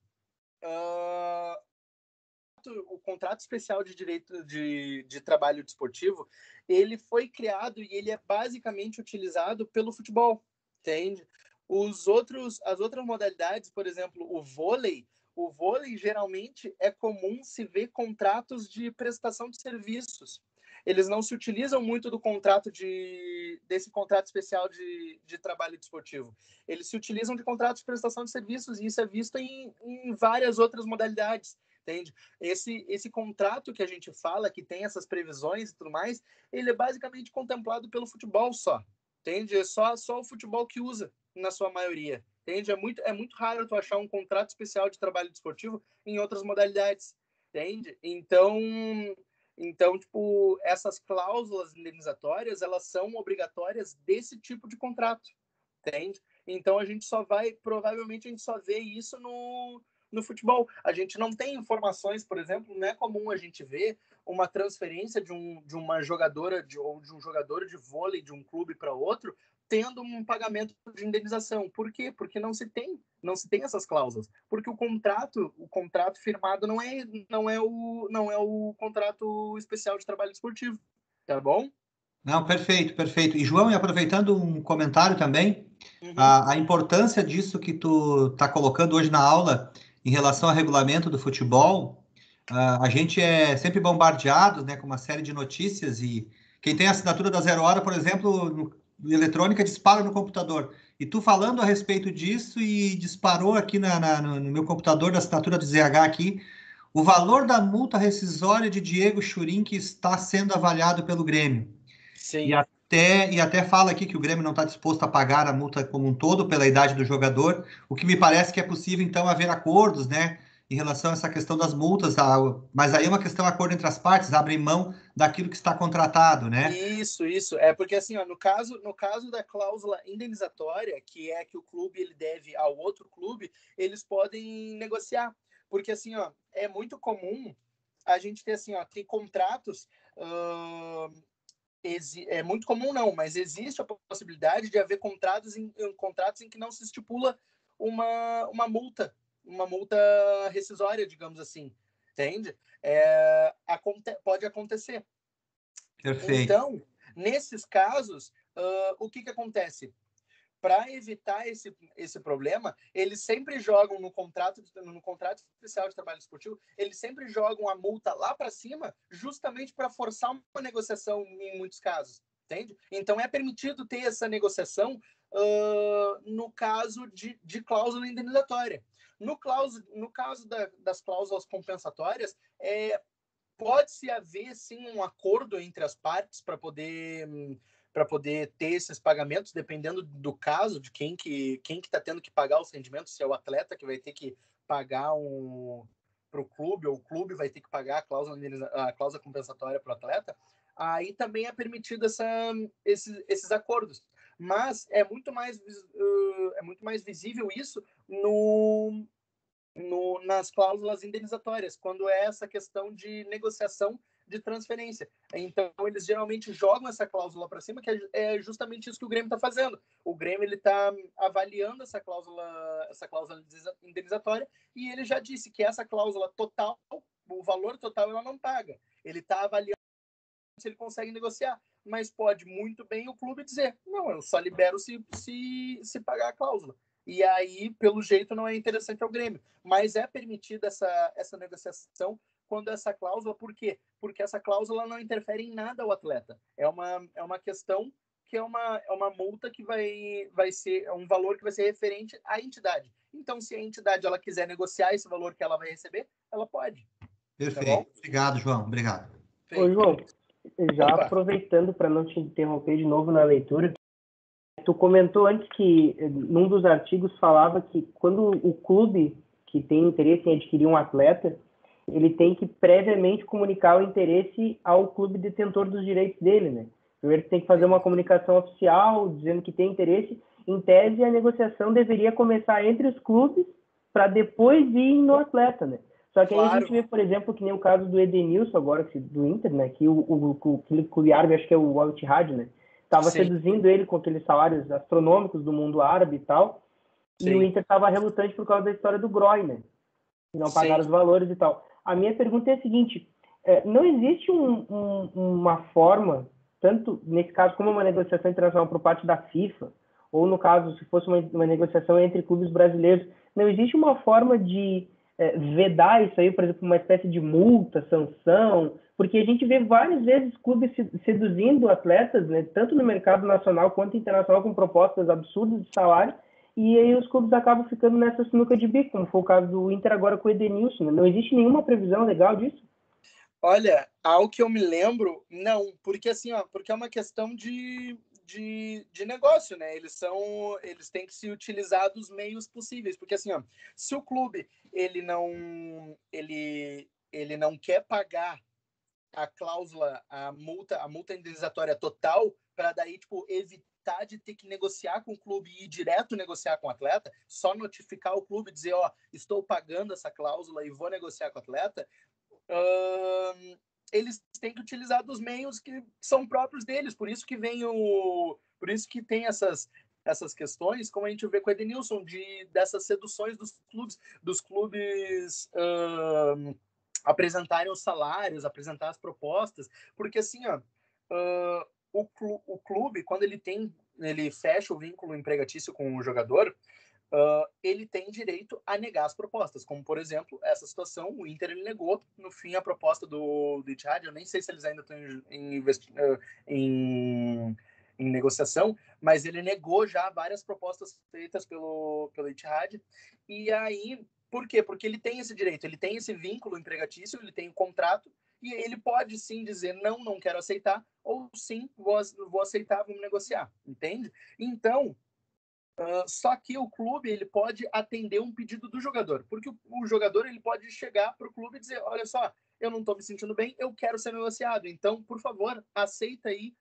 [SPEAKER 1] O contrato especial de direito de trabalho desportivo, ele foi criado e ele é basicamente utilizado pelo futebol, entende? As outras modalidades, por exemplo, o vôlei geralmente é comum se ver contratos de prestação de serviços. Eles não se utilizam muito desse contrato especial de trabalho desportivo. Eles se utilizam de contratos de prestação de serviços, e isso é visto em várias outras modalidades, entende? Esse contrato que a gente fala, que tem essas previsões e tudo mais, ele é basicamente contemplado pelo futebol só, entende? É só o futebol que usa, na sua maioria, entende? É muito raro tu achar um contrato especial de trabalho desportivo em outras modalidades, entende? Então, tipo, essas cláusulas indenizatórias, elas são obrigatórias desse tipo de contrato, entende? Então, provavelmente a gente só vê isso no futebol. A gente não tem informações, por exemplo, não é comum a gente ver uma transferência de uma jogadora ou de um jogador de vôlei de um clube para outro tendo um pagamento de indenização. Por quê? Porque não se tem essas cláusulas. Porque o contrato firmado não é o contrato especial de trabalho esportivo. Tá bom?
[SPEAKER 3] Não, perfeito. E, João, e aproveitando um comentário também, a importância disso que tu está colocando hoje na aula em relação ao regulamento do futebol, a gente é sempre bombardeado, né, com uma série de notícias, e quem tem a assinatura da Zero Hora, por exemplo, no eletrônica, dispara no computador. E tu falando a respeito disso, e disparou aqui no meu computador da assinatura do ZH aqui, o valor da multa rescisória de Diego Churin, que está sendo avaliado pelo Grêmio.
[SPEAKER 1] Sim.
[SPEAKER 3] E até fala aqui que o Grêmio não está disposto a pagar a multa como um todo pela idade do jogador, o que me parece que é possível, então, haver acordos, né, em relação a essa questão das multas, mas aí é uma questão de acordo entre as partes, abrem mão daquilo que está contratado, né?
[SPEAKER 1] Isso. É porque, assim, no caso da cláusula indenizatória, que é que o clube ele deve ao outro clube, eles podem negociar. Porque, assim, é muito comum a gente ter, assim, tem contratos... é muito comum não, mas existe a possibilidade de haver contratos em que não se estipula uma multa rescisória, digamos assim, entende? Pode acontecer.
[SPEAKER 3] Perfeito.
[SPEAKER 1] Então, nesses casos, o que acontece? Para evitar esse problema, eles sempre jogam no contrato especial de trabalho esportivo, eles sempre jogam a multa lá para cima, justamente para forçar uma negociação em muitos casos, entende? Então é permitido ter essa negociação no caso de cláusula indenizatória. No caso das cláusulas compensatórias, pode-se haver, sim, um acordo entre as partes para poder ter esses pagamentos, dependendo do caso, de quem que está tendo que pagar os rendimentos, se é o atleta que vai ter que pagar para o clube, ou o clube vai ter que pagar a cláusula compensatória para o atleta, aí também é permitido esses acordos. Mas é muito mais visível isso nas cláusulas indenizatórias, quando é essa questão de negociação de transferência. Então, eles geralmente jogam essa cláusula para cima, que é justamente isso que o Grêmio está fazendo. O Grêmio está avaliando essa cláusula indenizatória, e ele já disse que essa cláusula total, o valor total, ela não paga. Ele está avaliando se ele consegue negociar, mas pode muito bem o clube dizer, não, eu só libero se pagar a cláusula. E aí, pelo jeito, não é interessante ao Grêmio. Mas é permitida essa negociação quando essa cláusula... Por quê? Porque essa cláusula não interfere em nada ao atleta. É uma questão que é uma multa que vai ser... um valor que vai ser referente à entidade. Então, se a entidade ela quiser negociar esse valor que ela vai receber, ela pode.
[SPEAKER 3] Perfeito.
[SPEAKER 1] Tá,
[SPEAKER 3] obrigado, João. Obrigado.
[SPEAKER 2] Ô, João, já
[SPEAKER 1] Opa.
[SPEAKER 2] Aproveitando para não te interromper de novo na leitura, tu comentou antes que num dos artigos falava que quando o clube que tem interesse em adquirir um atleta, ele tem que previamente comunicar o interesse ao clube detentor dos direitos dele, né? Primeiro tem que fazer uma comunicação oficial dizendo que tem interesse. Em tese, a negociação deveria começar entre os clubes para depois ir no atleta, né? Só que aí a gente vê, por exemplo, que nem o caso do Edenilson agora, do Inter, né? Que o clube árabe, acho que é o Al Ittihad, né? Estava seduzindo ele com aqueles salários astronômicos do mundo árabe e tal. Sim. E o Inter estava relutante por causa da história do Groy, né? Que não pagaram os valores e tal. A minha pergunta é a seguinte, não existe uma forma, tanto nesse caso como uma negociação internacional por parte da FIFA, ou no caso, se fosse uma negociação entre clubes brasileiros, não existe uma forma de vedar isso aí, por exemplo, uma espécie de multa, sanção, porque a gente vê várias vezes clubes seduzindo atletas, né, tanto no mercado nacional quanto internacional, com propostas absurdas de salário, e aí os clubes acabam ficando nessa sinuca de bico, como foi o caso do Inter agora com o Edenilson. Né? Não existe nenhuma previsão legal disso?
[SPEAKER 1] Olha, ao que eu me lembro, não, porque assim, porque é uma questão de negócio, né? Eles têm que se utilizar dos meios possíveis, porque assim, se o clube ele não quer pagar a cláusula, a multa indenizatória total, para daí tipo evitar de ter que negociar com o clube e ir direto negociar com o atleta, só notificar o clube e dizer, estou pagando essa cláusula e vou negociar com o atleta, eles têm que utilizar dos meios que são próprios deles, por isso que tem essas questões, como a gente vê com o Edenilson, dessas seduções dos clubes apresentarem os salários, apresentar as propostas, porque assim, o clube, quando ele fecha o vínculo empregatício com o jogador, ele tem direito a negar as propostas, como por exemplo essa situação, o Inter ele negou no fim a proposta do Ittihad. Eu nem sei se eles ainda estão em negociação, mas ele negou já várias propostas feitas pelo Ittihad. E aí, por quê? Porque ele tem esse direito, ele tem esse vínculo empregatício, ele tem o contrato, e ele pode sim dizer não quero aceitar, ou sim, vou aceitar, vamos negociar, entende? Então, só que o clube ele pode atender um pedido do jogador, porque o jogador ele pode chegar para o clube e dizer, olha só, eu não estou me sentindo bem, eu quero ser negociado, então, por favor, aceita aí,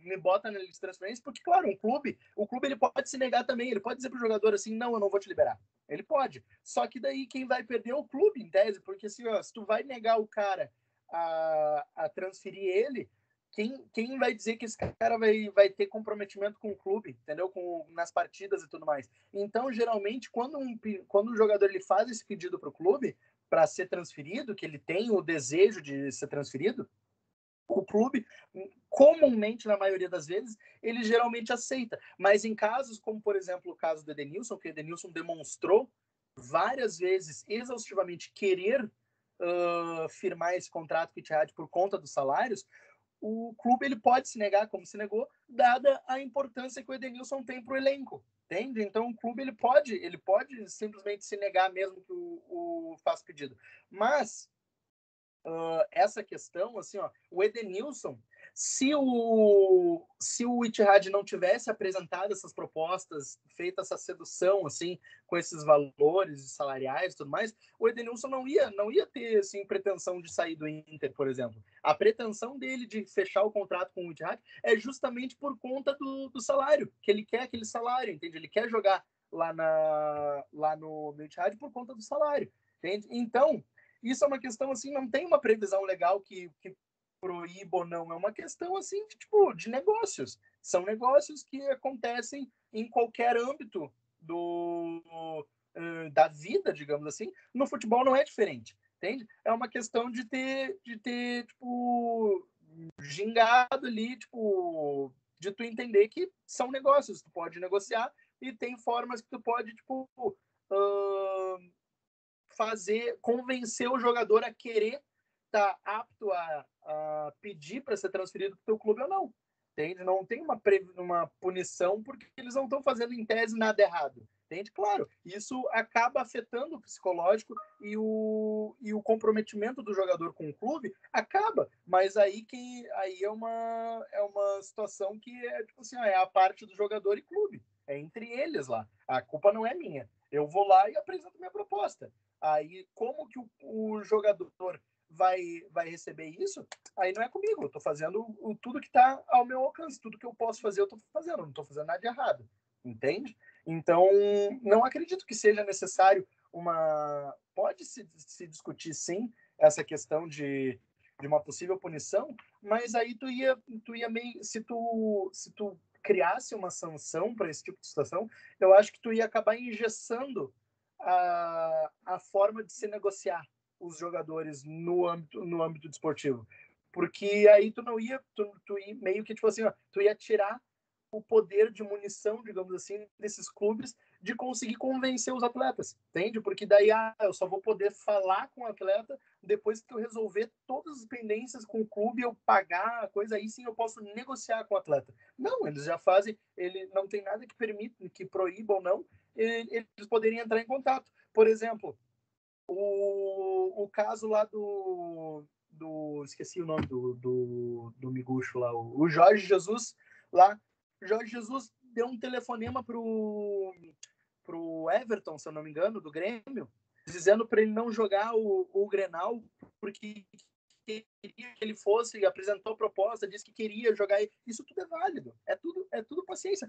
[SPEAKER 1] me bota na lista de transferência, porque, claro, o clube ele pode se negar também, ele pode dizer para o jogador assim, não, eu não vou te liberar. Ele pode. Só que daí quem vai perder é o clube, em tese, porque assim, se tu vai negar o cara a transferir ele, quem vai dizer que esse cara vai ter comprometimento com o clube, entendeu? Nas partidas e tudo mais. Então, geralmente, quando o jogador ele faz esse pedido para o clube para ser transferido, que ele tem o desejo de ser transferido, o clube, comumente, na maioria das vezes, ele geralmente aceita. Mas em casos como, por exemplo, o caso do Edenilson, que o Edenilson demonstrou várias vezes, exaustivamente, querer firmar esse contrato com o Ittihad por conta dos salários, o clube ele pode se negar, como se negou, dada a importância que o Edenilson tem para o elenco, entende? Então o clube ele pode simplesmente se negar mesmo que o faça pedido. Mas essa questão, assim, ó, o Edenilson, se o Ittihad não tivesse apresentado essas propostas, feito essa sedução, assim, com esses valores salariais e tudo mais, o Edenilson não ia ter, assim, pretensão de sair do Inter, por exemplo. A pretensão dele de fechar o contrato com o Ittihad é justamente por conta do salário, que ele quer aquele salário, entende? Ele quer jogar lá no Ittihad por conta do salário, entende? Então, isso é uma questão, assim, não tem uma previsão legal que proíba ou não. É uma questão, assim, de negócios. São negócios que acontecem em qualquer âmbito da vida, digamos assim. No futebol não é diferente, entende? É uma questão de ter gingado ali, de tu entender que são negócios. Tu pode negociar e tem formas que tu pode, convencer o jogador a querer estar apto a pedir para ser transferido para o teu clube ou não. Entende? Não tem uma punição porque eles não estão fazendo, em tese, nada errado. Entende? Claro, isso acaba afetando o psicológico e o comprometimento do jogador com o clube acaba, mas aí é uma situação que é a parte do jogador e clube. É entre eles lá. A culpa não é minha. Eu vou lá e apresento minha proposta. Aí, como que o jogador vai receber isso? Aí não é comigo. Eu estou fazendo tudo que está ao meu alcance. Tudo que eu posso fazer, eu estou fazendo. Não estou fazendo nada de errado. Entende? Então, não acredito que seja necessário Pode-se discutir, sim, essa questão de uma possível punição, mas aí tu ia meio... Se tu criasse uma sanção para esse tipo de situação, eu acho que tu ia acabar engessando a forma de se negociar os jogadores no âmbito desportivo. Porque aí tu não ia, tu ia meio que, assim, ó, tu ia tirar o poder de munição, digamos assim, desses clubes de conseguir convencer os atletas, entende? Porque daí eu só vou poder falar com o atleta depois que eu resolver todas as pendências com o clube, eu pagar a coisa, aí sim eu posso negociar com o atleta. Não, eles já fazem, ele não tem nada que permita, que proíba ou não, eles poderiam entrar em contato. Por exemplo, o caso lá esqueci o nome do miguxo lá, o Jorge Jesus lá. Jorge Jesus deu um telefonema pro Everton, se eu não me engano, do Grêmio, dizendo para ele não jogar o Grenal, porque queria que ele fosse, apresentou a proposta, disse que queria jogar. Isso tudo é válido, é tudo paciência.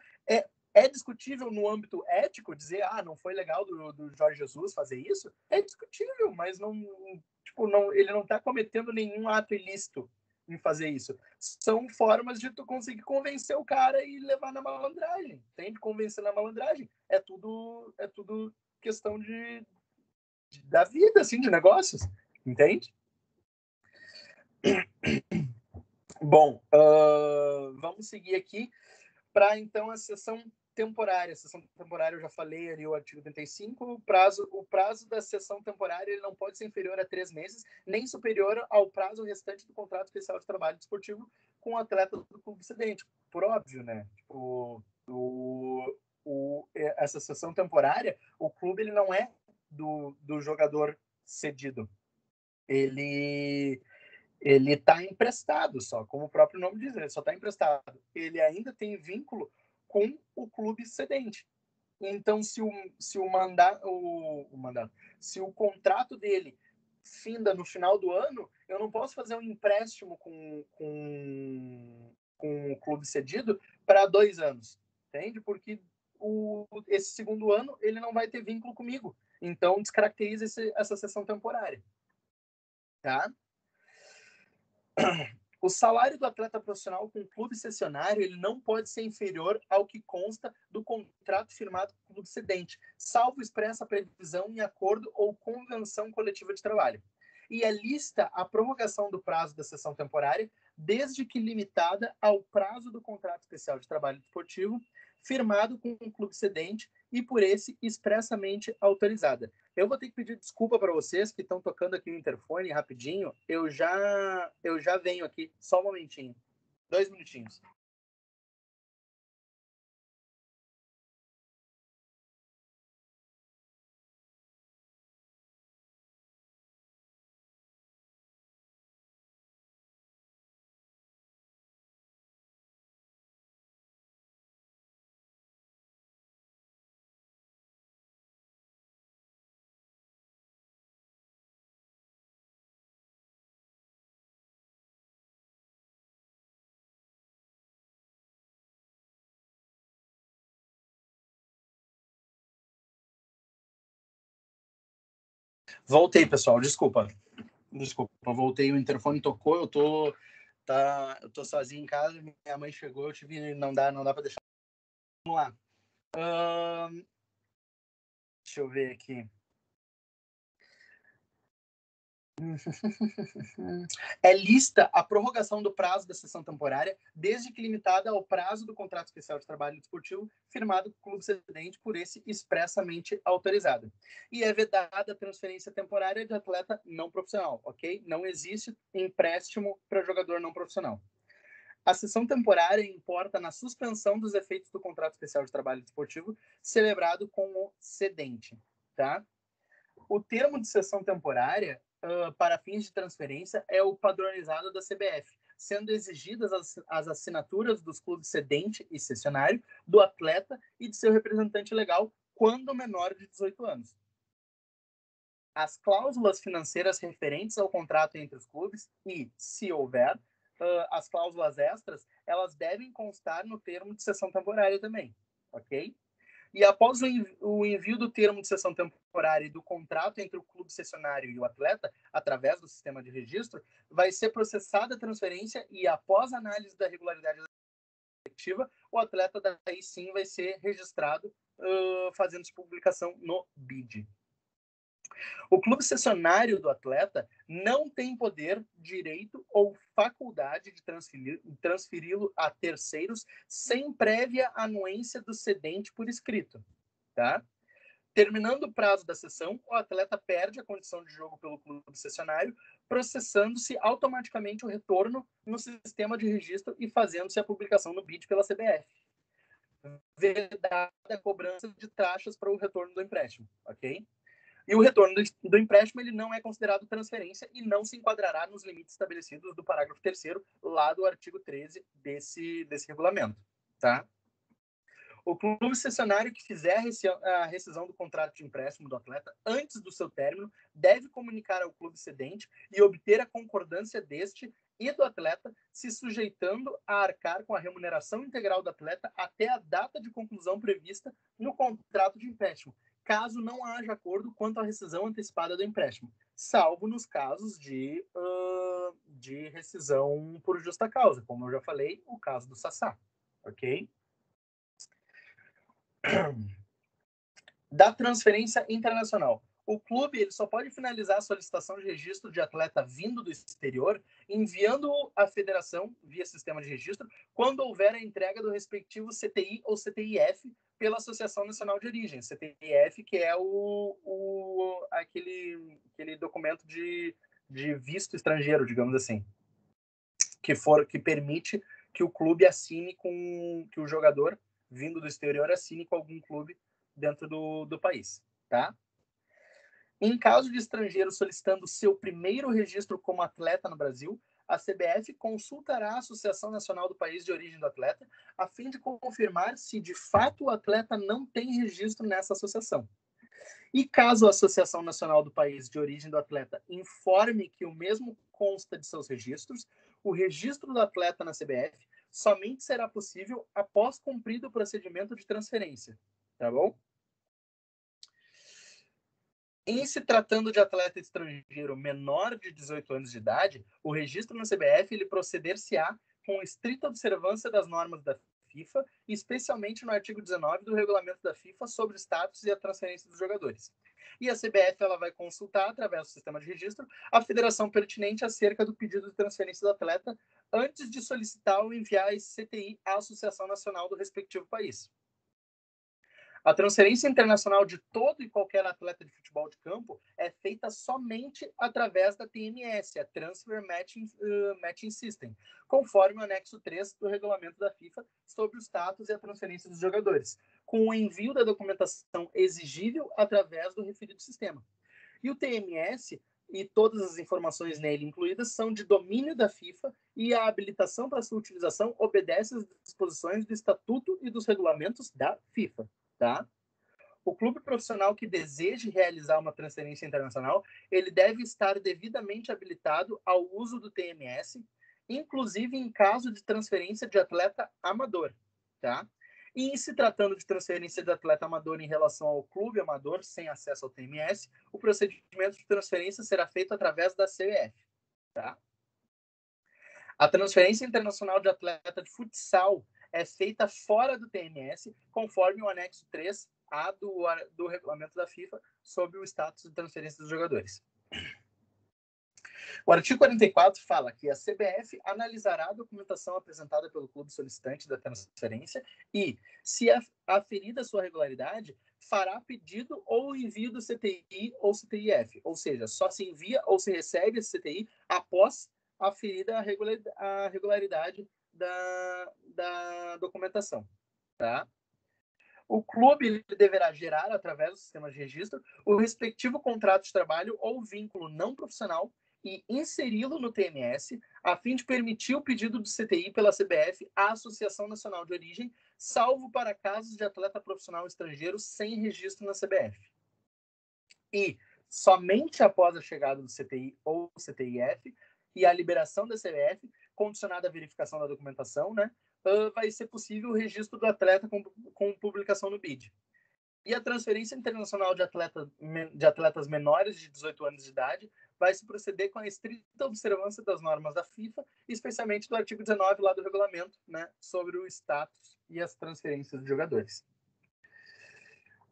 [SPEAKER 1] É discutível no âmbito ético dizer, não foi legal do Jorge Jesus fazer isso? É discutível, mas não, ele não está cometendo nenhum ato ilícito em fazer isso. São formas de tu conseguir convencer o cara e levar na malandragem. Tem de convencer na malandragem. É tudo questão da vida, assim, de negócios. Entende? Bom, vamos seguir aqui para, então, a sessão temporária. A sessão temporária, eu já falei ali, o artigo 35, o prazo da sessão temporária ele não pode ser inferior a 3 meses, nem superior ao prazo restante do contrato especial de trabalho desportivo com o atleta do clube cedente. Por óbvio, né? Essa sessão temporária, o clube ele não é do jogador cedido. Ele está emprestado só, como o próprio nome diz, ele só está emprestado. Ele ainda tem vínculo com o clube cedente. Então, se o contrato dele finda no final do ano, eu não posso fazer um empréstimo com o clube cedido para 2 anos, entende? Porque esse segundo ano ele não vai ter vínculo comigo. Então, descaracteriza essa sessão temporária. Tá? O salário do atleta profissional com clube cessionário ele não pode ser inferior ao que consta do contrato firmado com o clube cedente, salvo expressa previsão em acordo ou convenção coletiva de trabalho. E é lista a prorrogação do prazo da cessão temporária, desde que limitada ao prazo do contrato especial de trabalho desportivo, firmado com um clube cedente e por esse expressamente autorizada. Eu vou ter que pedir desculpa para vocês que estão tocando aqui no interfone rapidinho. Eu já venho aqui, só um momentinho. 2 minutinhos. Voltei, pessoal. Desculpa, voltei, o interfone tocou, eu tô sozinho em casa, minha mãe chegou, eu tive, não dá para deixar. Vamos lá. Deixa eu ver aqui. É lista a prorrogação do prazo da cessão temporária, desde que limitada ao prazo do contrato especial de trabalho desportivo firmado com o clube cedente por esse expressamente autorizado. E é vedada a transferência temporária de atleta não profissional, ok? Não existe empréstimo para jogador não profissional. A cessão temporária importa na suspensão dos efeitos do contrato especial de trabalho desportivo celebrado com o cedente, tá? O termo de cessão temporária para fins de transferência é o padronizado da CBF, sendo exigidas as assinaturas dos clubes cedente e cessionário, do atleta e de seu representante legal, quando menor de 18 anos. As cláusulas financeiras referentes ao contrato entre os clubes e, se houver, as cláusulas extras, elas devem constar no termo de cessão temporária também, ok? E após o envio do termo de cessão temporária e do contrato entre o clube cessionário e o atleta, através do sistema de registro, vai ser processada a transferência e, após a análise da regularidade efetiva, o atleta daí sim vai ser registrado, fazendo-se publicação no BID. O clube cessionário do atleta não tem poder, direito ou faculdade de transferi-lo a terceiros sem prévia anuência do cedente por escrito, tá? Terminando o prazo da cessão, o atleta perde a condição de jogo pelo clube cessionário, processando-se automaticamente o retorno no sistema de registro e fazendo-se a publicação no BID pela CBF. Vedada a cobrança de taxas para o retorno do empréstimo, ok? E o retorno do empréstimo ele não é considerado transferência e não se enquadrará nos limites estabelecidos do parágrafo 3º lá do artigo 13 desse regulamento, tá? O clube cessionário que fizer a rescisão do contrato de empréstimo do atleta antes do seu término deve comunicar ao clube cedente e obter a concordância deste e do atleta, se sujeitando a arcar com a remuneração integral do atleta até a data de conclusão prevista no contrato de empréstimo, caso não haja acordo quanto à rescisão antecipada do empréstimo, salvo nos casos de rescisão por justa causa, como eu já falei, o caso do Sassá, ok? Da transferência internacional. O clube ele só pode finalizar a solicitação de registro de atleta vindo do exterior, enviando à federação, via sistema de registro, quando houver a entrega do respectivo CTI ou CTIF pela Associação Nacional de Origem. CTIF, que é aquele documento de visto estrangeiro, digamos assim, que permite que o clube assine que o jogador vindo do exterior assine com algum clube dentro do país, tá? Em caso de estrangeiro solicitando seu primeiro registro como atleta no Brasil, a CBF consultará a Associação Nacional do país de origem do atleta, a fim de confirmar se de fato o atleta não tem registro nessa associação. E caso a Associação Nacional do país de origem do atleta informe que o mesmo consta de seus registros, o registro do atleta na CBF somente será possível após cumprido o procedimento de transferência, tá bom? Em se tratando de atleta estrangeiro menor de 18 anos de idade, o registro na CBF ele proceder-se-á com estrita observância das normas da FIFA, especialmente no artigo 19 do regulamento da FIFA sobre o status e a transferência dos jogadores. E a CBF ela vai consultar, através do sistema de registro, a federação pertinente acerca do pedido de transferência do atleta antes de solicitar ou enviar esse CTI à Associação Nacional do respectivo país. A transferência internacional de todo e qualquer atleta de futebol de campo é feita somente através da TMS, a Transfer Matching System, conforme o anexo 3 do regulamento da FIFA sobre o status e a transferência dos jogadores, com o envio da documentação exigível através do referido sistema. E o TMS e todas as informações nele incluídas são de domínio da FIFA e a habilitação para sua utilização obedece às disposições do Estatuto e dos regulamentos da FIFA. Tá? O clube profissional que deseje realizar uma transferência internacional, ele deve estar devidamente habilitado ao uso do TMS, inclusive em caso de transferência de atleta amador. Tá? E em se tratando de transferência de atleta amador em relação ao clube amador sem acesso ao TMS, o procedimento de transferência será feito através da CBF. Tá? A transferência internacional de atleta de futsal é feita fora do TMS, conforme o anexo 3A do regulamento da FIFA sobre o status de transferência dos jogadores. O artigo 44 fala que a CBF analisará a documentação apresentada pelo clube solicitante da transferência e, se aferida sua regularidade, fará pedido ou envio do CTI ou CTIF, ou seja, só se envia ou se recebe esse CTI após aferida a regularidade da documentação. Tá? O clube deverá gerar, através do sistema de registro, o respectivo contrato de trabalho ou vínculo não profissional e inseri-lo no TMS, a fim de permitir o pedido do CTI pela CBF à Associação Nacional de Origem, salvo para casos de atleta profissional estrangeiro sem registro na CBF. E, somente após a chegada do CTI ou CTIF e a liberação da CBF, condicionada à verificação da documentação, né, vai ser possível o registro do atleta com publicação no BID. E a transferência internacional de atletas menores de 18 anos de idade vai se proceder com a estrita observância das normas da FIFA, especialmente do artigo 19 lá do regulamento, né, sobre o status e as transferências de jogadores.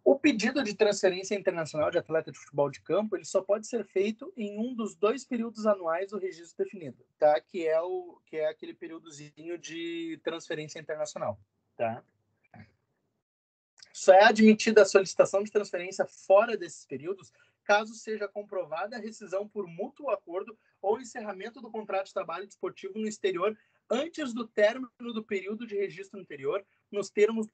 [SPEAKER 1] O pedido de transferência internacional de atleta de futebol de campo ele só pode ser feito em um dos 2 períodos anuais do registro definido, tá? Que é aquele períodozinho de transferência internacional, tá? Só é admitida a solicitação de transferência fora desses períodos caso seja comprovada a rescisão por mútuo acordo ou encerramento do contrato de trabalho desportivo no exterior antes do término do período de registro anterior, nos termos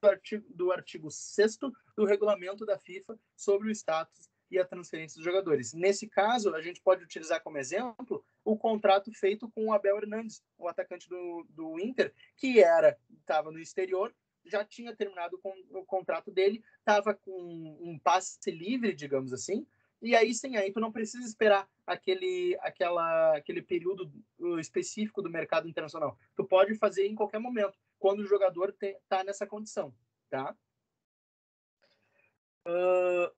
[SPEAKER 1] do artigo 6º do regulamento da FIFA sobre o status e a transferência dos jogadores. Nesse caso, a gente pode utilizar como exemplo o contrato feito com o Abel Hernandes, o atacante do Inter, que estava no exterior, já tinha terminado com o contrato dele, estava com um passe livre, digamos assim, e aí sim, aí tu não precisa esperar aquele período específico do mercado internacional. Tu pode fazer em qualquer momento, quando o jogador está nessa condição, tá?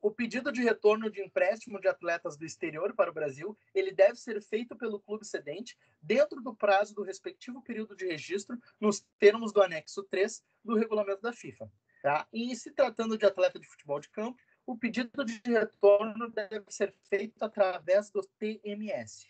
[SPEAKER 1] O pedido de retorno de empréstimo de atletas do exterior para o Brasil, ele deve ser feito pelo clube cedente dentro do prazo do respectivo período de registro, nos termos do anexo 3 do regulamento da FIFA. Tá? E se tratando de atleta de futebol de campo, o pedido de retorno deve ser feito através do TMS.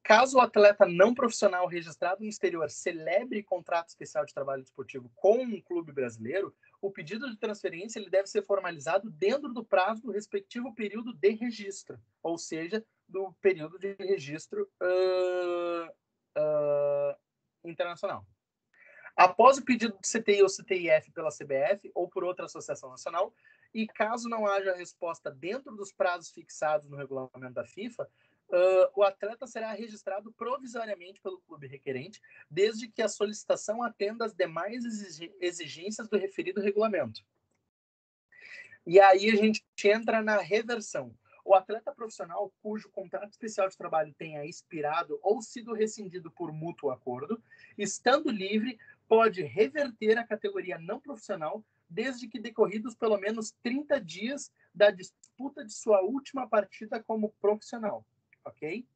[SPEAKER 1] Caso o atleta não profissional registrado no exterior celebre contrato especial de trabalho desportivo com um clube brasileiro, o pedido de transferência ele deve ser formalizado dentro do prazo do respectivo período de registro, ou seja, do período de registro internacional. Após o pedido de CTI ou CTIF pela CBF ou por outra associação nacional, e caso não haja resposta dentro dos prazos fixados no regulamento da FIFA, o atleta será registrado provisoriamente pelo clube requerente, desde que a solicitação atenda às demais exigências do referido regulamento. E aí a gente entra na reversão. O atleta profissional cujo contrato especial de trabalho tenha expirado ou sido rescindido por mútuo acordo, estando livre, pode reverter a categoria não profissional desde que decorridos pelo menos 30 dias da disputa de sua última partida como profissional. Ok?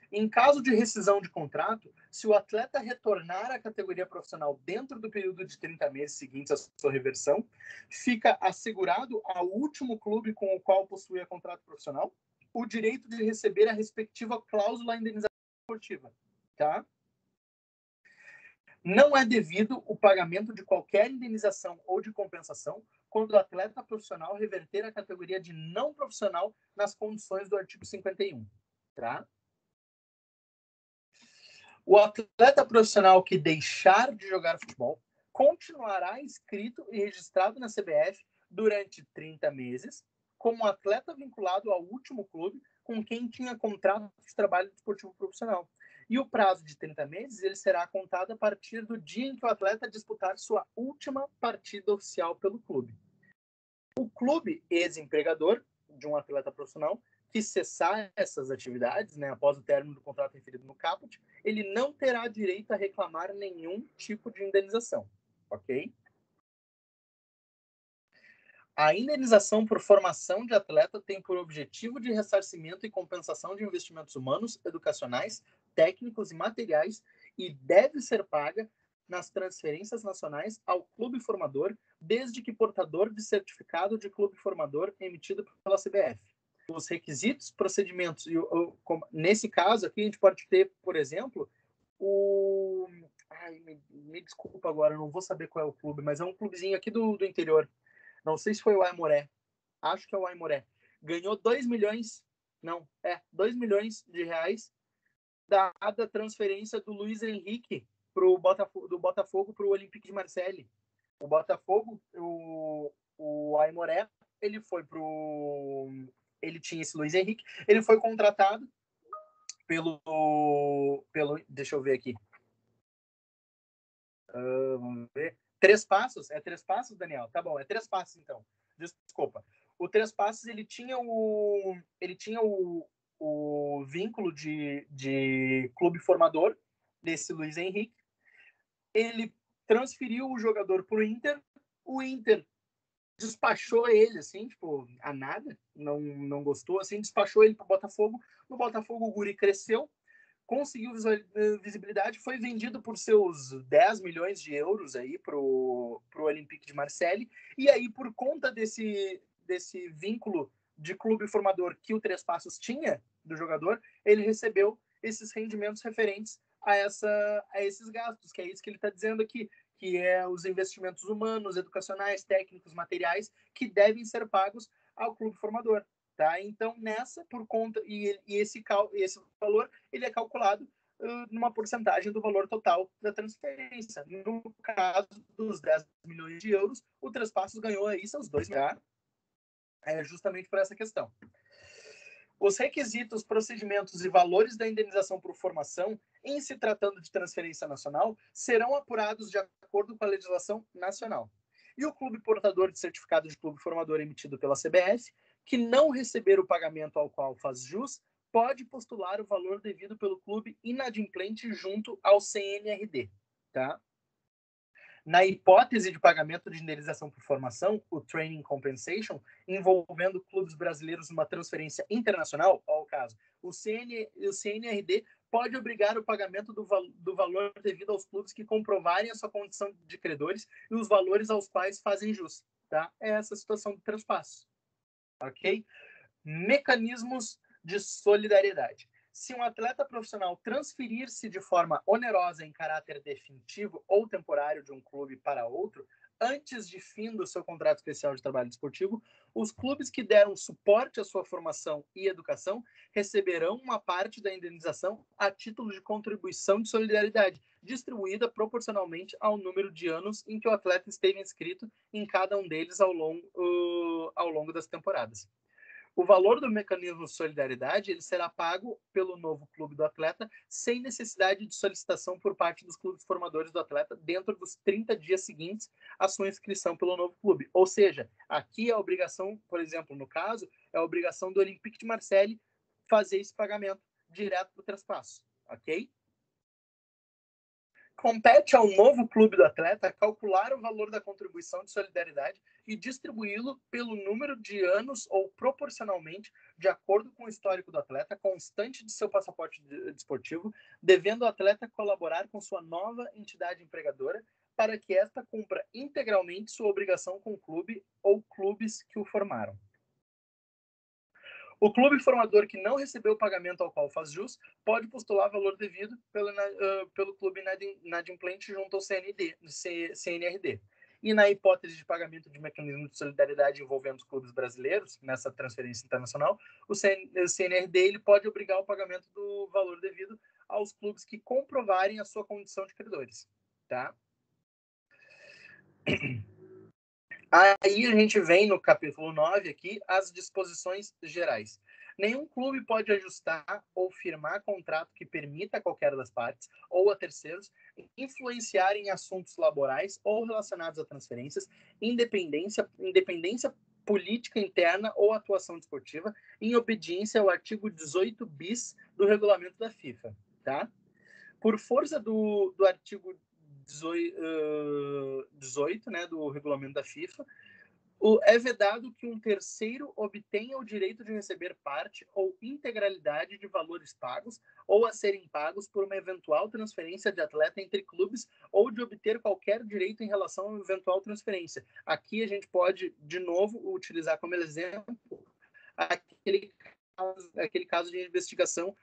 [SPEAKER 1] Em caso de rescisão de contrato, se o atleta retornar à categoria profissional dentro do período de 30 meses seguintes à sua reversão, fica assegurado ao último clube com o qual possuía contrato profissional o direito de receber a respectiva cláusula indenizatória esportiva. Tá? Não é devido o pagamento de qualquer indenização ou de compensação quando o atleta profissional reverter a categoria de não profissional nas condições do artigo 51. Tá? O atleta profissional que deixar de jogar futebol continuará inscrito e registrado na CBF durante 30 meses como atleta vinculado ao último clube com quem tinha contrato de trabalho desportivo profissional. E o prazo de 30 meses ele será contado a partir do dia em que o atleta disputar sua última partida oficial pelo clube. O clube ex-empregador de um atleta profissional que cessar essas atividades, né, após o término do contrato referido no caput, ele não terá direito a reclamar nenhum tipo de indenização, ok? A indenização por formação de atleta tem por objetivo de ressarcimento e compensação de investimentos humanos, educacionais, técnicos e materiais e deve ser paga nas transferências nacionais ao clube formador, desde que portador de certificado de clube formador emitido pela CBF. Os requisitos, procedimentos, nesse caso aqui a gente pode ter, por exemplo, me desculpa agora, eu não vou saber qual é o clube, mas é um clubezinho aqui do interior. Não sei se foi o Aimoré. Acho que é o Aimoré. Ganhou 2 milhões de reais dada a transferência do Luiz Henrique do Botafogo para o Olympique de Marseille. O Botafogo, o Aimoré, ele tinha esse Luiz Henrique, ele foi contratado pelo deixa eu ver aqui. Vamos ver. 3 Passos? É 3 Passos, Daniel? Tá bom, é 3 Passos então. Desculpa. O 3 Passos, ele tinha o vínculo de clube formador desse Luiz Henrique. Ele transferiu o jogador para o Inter. O Inter despachou ele, assim, tipo, a nada. Não gostou, assim, despachou ele para o Botafogo. No Botafogo, o guri cresceu, conseguiu visibilidade, foi vendido por seus 10 milhões de euros aí pro Olympique de Marseille, e aí por conta desse vínculo de clube formador que o Três Passos tinha do jogador, ele recebeu esses rendimentos referentes a esses gastos, que é isso que ele está dizendo aqui, que é os investimentos humanos, educacionais, técnicos, materiais, que devem ser pagos ao clube formador. Tá? Então, nessa, por conta, e esse valor, ele é calculado numa porcentagem do valor total da transferência. No caso dos 10 milhões de euros, o Três Passos ganhou aí seus 2 milhões, justamente por essa questão. Os requisitos, procedimentos e valores da indenização por formação, em se tratando de transferência nacional, serão apurados de acordo com a legislação nacional. E o clube portador de certificado de clube formador emitido pela CBF, que não receber o pagamento ao qual faz jus, pode postular o valor devido pelo clube inadimplente junto ao CNRD. Tá? Na hipótese de pagamento de indenização por formação, o Training Compensation, envolvendo clubes brasileiros numa transferência internacional, ao caso, o CNRD pode obrigar o pagamento do valor devido aos clubes que comprovarem a sua condição de credores e os valores aos quais fazem jus. Tá? É essa a situação do traspasso. Ok? Mecanismos de solidariedade. Se um atleta profissional transferir-se de forma onerosa em caráter definitivo ou temporário de um clube para outro, antes de fim do seu contrato especial de trabalho desportivo, os clubes que deram suporte à sua formação e educação receberão uma parte da indenização a título de contribuição de solidariedade, distribuída proporcionalmente ao número de anos em que o atleta esteve inscrito em cada um deles ao longo das temporadas. O valor do mecanismo de solidariedade ele será pago pelo novo clube do atleta sem necessidade de solicitação por parte dos clubes formadores do atleta dentro dos 30 dias seguintes à sua inscrição pelo novo clube. Ou seja, aqui a obrigação, por exemplo, no caso, é a obrigação do Olympique de Marseille fazer esse pagamento direto para o traspasso, ok? Compete ao novo clube do atleta calcular o valor da contribuição de solidariedade e distribuí-lo pelo número de anos ou proporcionalmente, de acordo com o histórico do atleta, constante de seu passaporte desportivo, devendo o atleta colaborar com sua nova entidade empregadora para que esta cumpra integralmente sua obrigação com o clube ou clubes que o formaram. O clube formador que não recebeu o pagamento ao qual faz jus pode postular valor devido pelo clube inadimplente junto ao CNRD. e na hipótese de pagamento de mecanismo de solidariedade envolvendo os clubes brasileiros, nessa transferência internacional, o CNRD ele pode obrigar o pagamento do valor devido aos clubes que comprovarem a sua condição de credores. Tá? Aí a gente vem no capítulo 9 aqui, as disposições gerais. Nenhum clube pode ajustar ou firmar contrato que permita a qualquer das partes ou a terceiros influenciar em assuntos laborais ou relacionados a transferências, independência política interna ou atuação desportiva, em obediência ao artigo 18 bis do regulamento da FIFA. Tá? Por força do artigo 18, né, do regulamento da FIFA, é vedado que um terceiro obtenha o direito de receber parte ou integralidade de valores pagos ou a serem pagos por uma eventual transferência de atleta entre clubes ou de obter qualquer direito em relação a uma eventual transferência. Aqui a gente pode, de novo, utilizar como exemplo aquele caso de investigação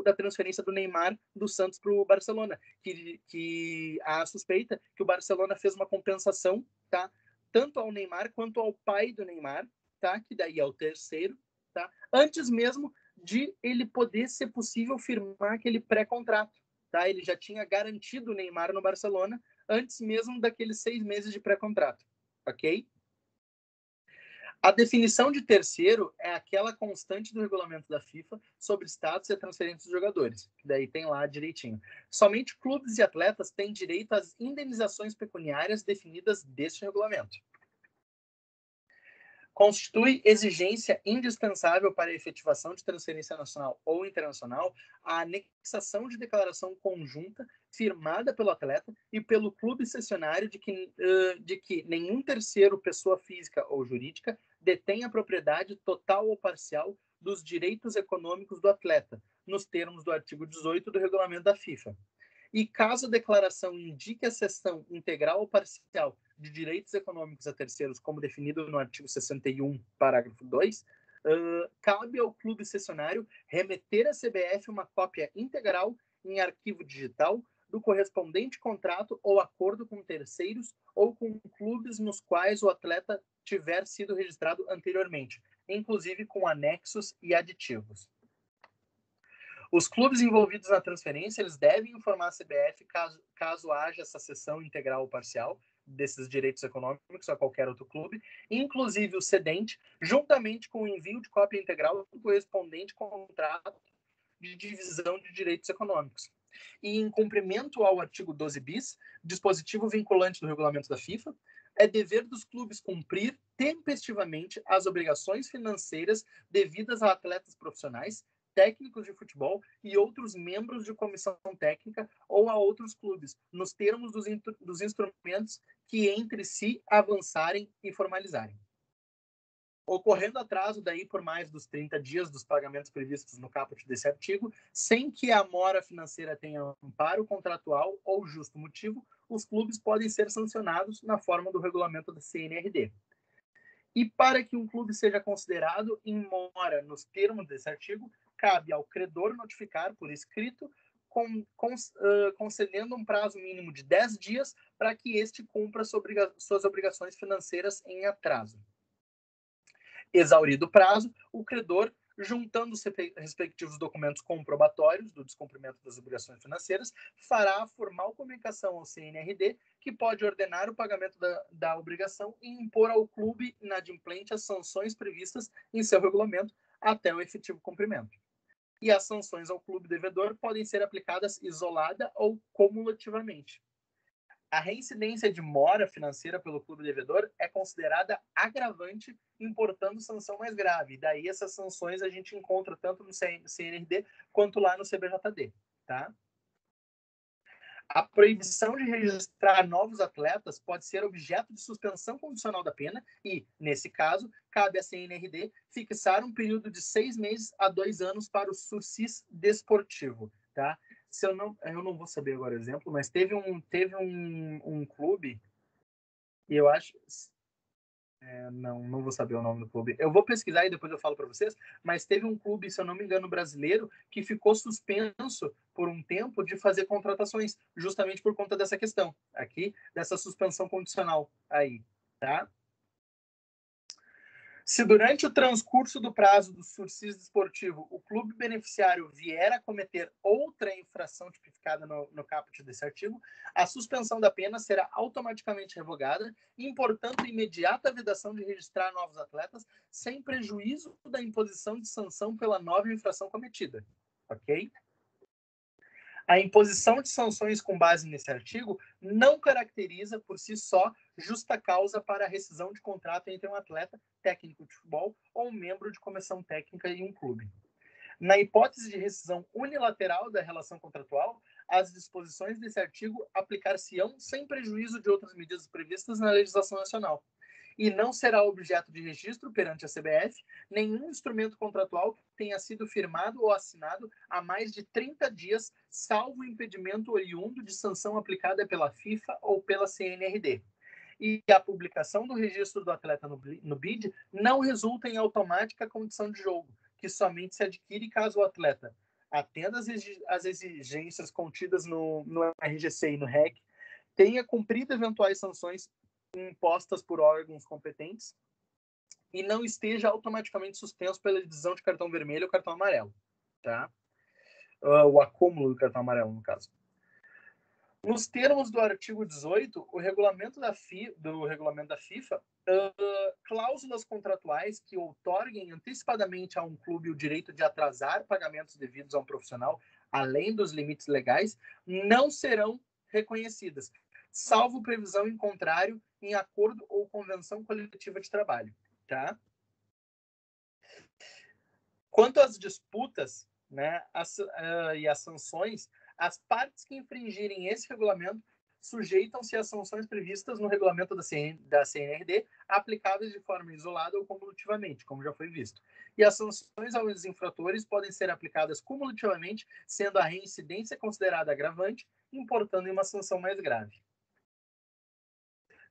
[SPEAKER 1] da transferência do Neymar do Santos para o Barcelona, que há suspeita que o Barcelona fez uma compensação, tá? Tanto ao Neymar quanto ao pai do Neymar, tá? Que daí é o terceiro, tá? Antes mesmo de ele poder ser possível firmar aquele pré-contrato, tá? Ele já tinha garantido o Neymar no Barcelona antes mesmo daqueles 6 meses de pré-contrato, ok? A definição de terceiro é aquela constante do regulamento da FIFA sobre status e a transferência dos jogadores, que daí tem lá direitinho. Somente clubes e atletas têm direito às indenizações pecuniárias definidas deste regulamento. Constitui exigência indispensável para a efetivação de transferência nacional ou internacional a anexação de declaração conjunta firmada pelo atleta e pelo clube cessionário de que nenhum terceiro, pessoa física ou jurídica, detém a propriedade total ou parcial dos direitos econômicos do atleta, nos termos do artigo 18 do regulamento da FIFA. E caso a declaração indique a cessão integral ou parcial de direitos econômicos a terceiros, como definido no artigo 61, parágrafo 2, cabe ao clube cessionário remeter à CBF uma cópia integral em arquivo digital do correspondente contrato ou acordo com terceiros ou com clubes nos quais o atleta tiver sido registrado anteriormente, inclusive com anexos e aditivos. Os clubes envolvidos na transferência, eles devem informar a CBF caso haja essa cessão integral ou parcial desses direitos econômicos a qualquer outro clube, inclusive o cedente, juntamente com o envio de cópia integral do correspondente contrato de divisão de direitos econômicos. E em cumprimento ao artigo 12 bis, dispositivo vinculante do regulamento da FIFA, é dever dos clubes cumprir tempestivamente as obrigações financeiras devidas a atletas profissionais, técnicos de futebol e outros membros de comissão técnica ou a outros clubes, nos termos dos instrumentos que entre si avançarem e formalizarem. Ocorrendo atraso daí por mais dos 30 dias dos pagamentos previstos no caput desse artigo, sem que a mora financeira tenha amparo contratual ou justo motivo, os clubes podem ser sancionados na forma do regulamento da CNRD. E para que um clube seja considerado em mora nos termos desse artigo, cabe ao credor notificar por escrito, concedendo um prazo mínimo de 10 dias para que este cumpra suas obrigações financeiras em atraso. Exaurido o prazo, o credor, juntando os respectivos documentos comprobatórios do descumprimento das obrigações financeiras, fará a formal comunicação ao CNRD, que pode ordenar o pagamento da obrigação e impor ao clube inadimplente as sanções previstas em seu regulamento até o efetivo cumprimento. E as sanções ao clube devedor podem ser aplicadas isolada ou cumulativamente. A reincidência de mora financeira pelo clube devedor é considerada agravante, importando sanção mais grave. Daí essas sanções a gente encontra tanto no CNRD quanto lá no CBJD, tá? A proibição de registrar novos atletas pode ser objeto de suspensão condicional da pena e, nesse caso, cabe à CNRD fixar um período de 6 meses a 2 anos para o sursis desportivo, tá? Eu não vou saber agora o exemplo, mas teve um clube, e eu acho, Não vou saber o nome do clube. Eu vou pesquisar e depois eu falo para vocês, mas teve um clube, se eu não me engano, brasileiro, que ficou suspenso por um tempo de fazer contratações, justamente por conta dessa questão aqui, dessa suspensão condicional aí, tá? Se durante o transcurso do prazo do sursis desportivo o clube beneficiário vier a cometer outra infração tipificada no caput desse artigo, a suspensão da pena será automaticamente revogada, importando imediata vedação de registrar novos atletas, sem prejuízo da imposição de sanção pela nova infração cometida. Ok? A imposição de sanções com base nesse artigo não caracteriza, por si só, justa causa para a rescisão de contrato entre um atleta, técnico de futebol ou um membro de comissão técnica em um clube. Na hipótese de rescisão unilateral da relação contratual, as disposições desse artigo aplicar-se-ão sem prejuízo de outras medidas previstas na legislação nacional. E não será objeto de registro perante a CBF nenhum instrumento contratual que tenha sido firmado ou assinado há mais de 30 dias, salvo impedimento oriundo de sanção aplicada pela FIFA ou pela CNRD. E a publicação do registro do atleta no BID não resulta em automática condição de jogo, que somente se adquire caso o atleta atenda às exigências contidas no RGC e no REC, tenha cumprido eventuais sanções impostas por órgãos competentes e não esteja automaticamente suspenso pela divisão de cartão vermelho ou cartão amarelo, tá? O acúmulo do cartão amarelo, no caso. Nos termos do artigo 18, do regulamento da FIFA, cláusulas contratuais que outorguem antecipadamente a um clube o direito de atrasar pagamentos devidos a um profissional, além dos limites legais, não serão reconhecidas, salvo previsão em contrário em acordo ou convenção coletiva de trabalho, tá? Quanto às disputas, né, e às sanções, as partes que infringirem esse regulamento sujeitam-se às sanções previstas no regulamento da CNRD, aplicáveis de forma isolada ou cumulativamente, como já foi visto. E as sanções aos infratores podem ser aplicadas cumulativamente, sendo a reincidência considerada agravante, importando em uma sanção mais grave.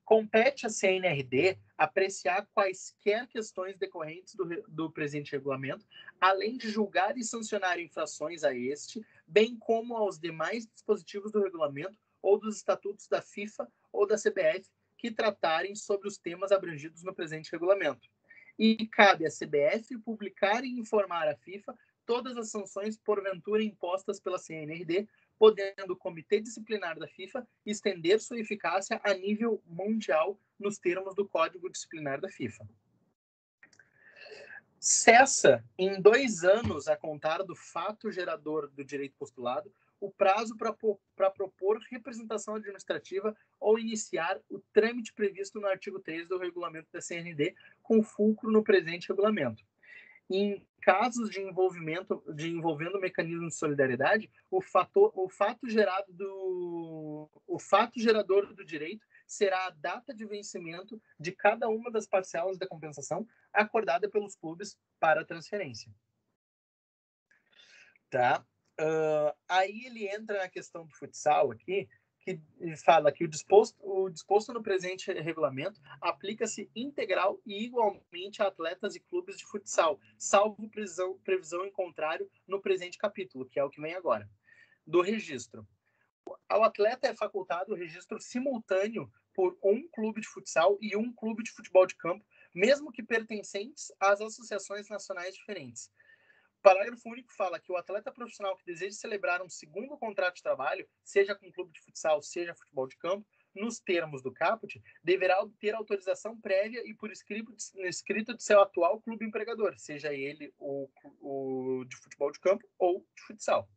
[SPEAKER 1] Compete à CNRD apreciar quaisquer questões decorrentes do presente regulamento, além de julgar e sancionar infrações a este, bem como aos demais dispositivos do regulamento ou dos estatutos da FIFA ou da CBF que tratarem sobre os temas abrangidos no presente regulamento. E cabe à CBF publicar e informar à FIFA todas as sanções porventura impostas pela CNRD, podendo o Comitê Disciplinar da FIFA estender sua eficácia a nível mundial nos termos do Código Disciplinar da FIFA. Cessa, em 2 anos a contar do fato gerador do direito postulado, o prazo para propor representação administrativa ou iniciar o trâmite previsto no artigo 3 do regulamento da CNRD, com fulcro no presente regulamento. Em casos de envolvendo o mecanismo de solidariedade, o fato gerador do direito será a data de vencimento de cada uma das parcelas da compensação acordada pelos clubes para a transferência. Tá? Aí ele entra na questão do futsal aqui, que fala que o disposto no presente regulamento aplica-se integral e igualmente a atletas e clubes de futsal, salvo previsão em contrário no presente capítulo, que é o que vem agora, do registro. Ao atleta é facultado o registro simultâneo por um clube de futsal e um clube de futebol de campo, mesmo que pertencentes às associações nacionais diferentes. O parágrafo único fala que o atleta profissional que deseja celebrar um segundo contrato de trabalho, seja com clube de futsal, seja futebol de campo, nos termos do caput, deverá obter autorização prévia e por escrito de seu atual clube empregador, seja ele o de futebol de campo ou de futsal.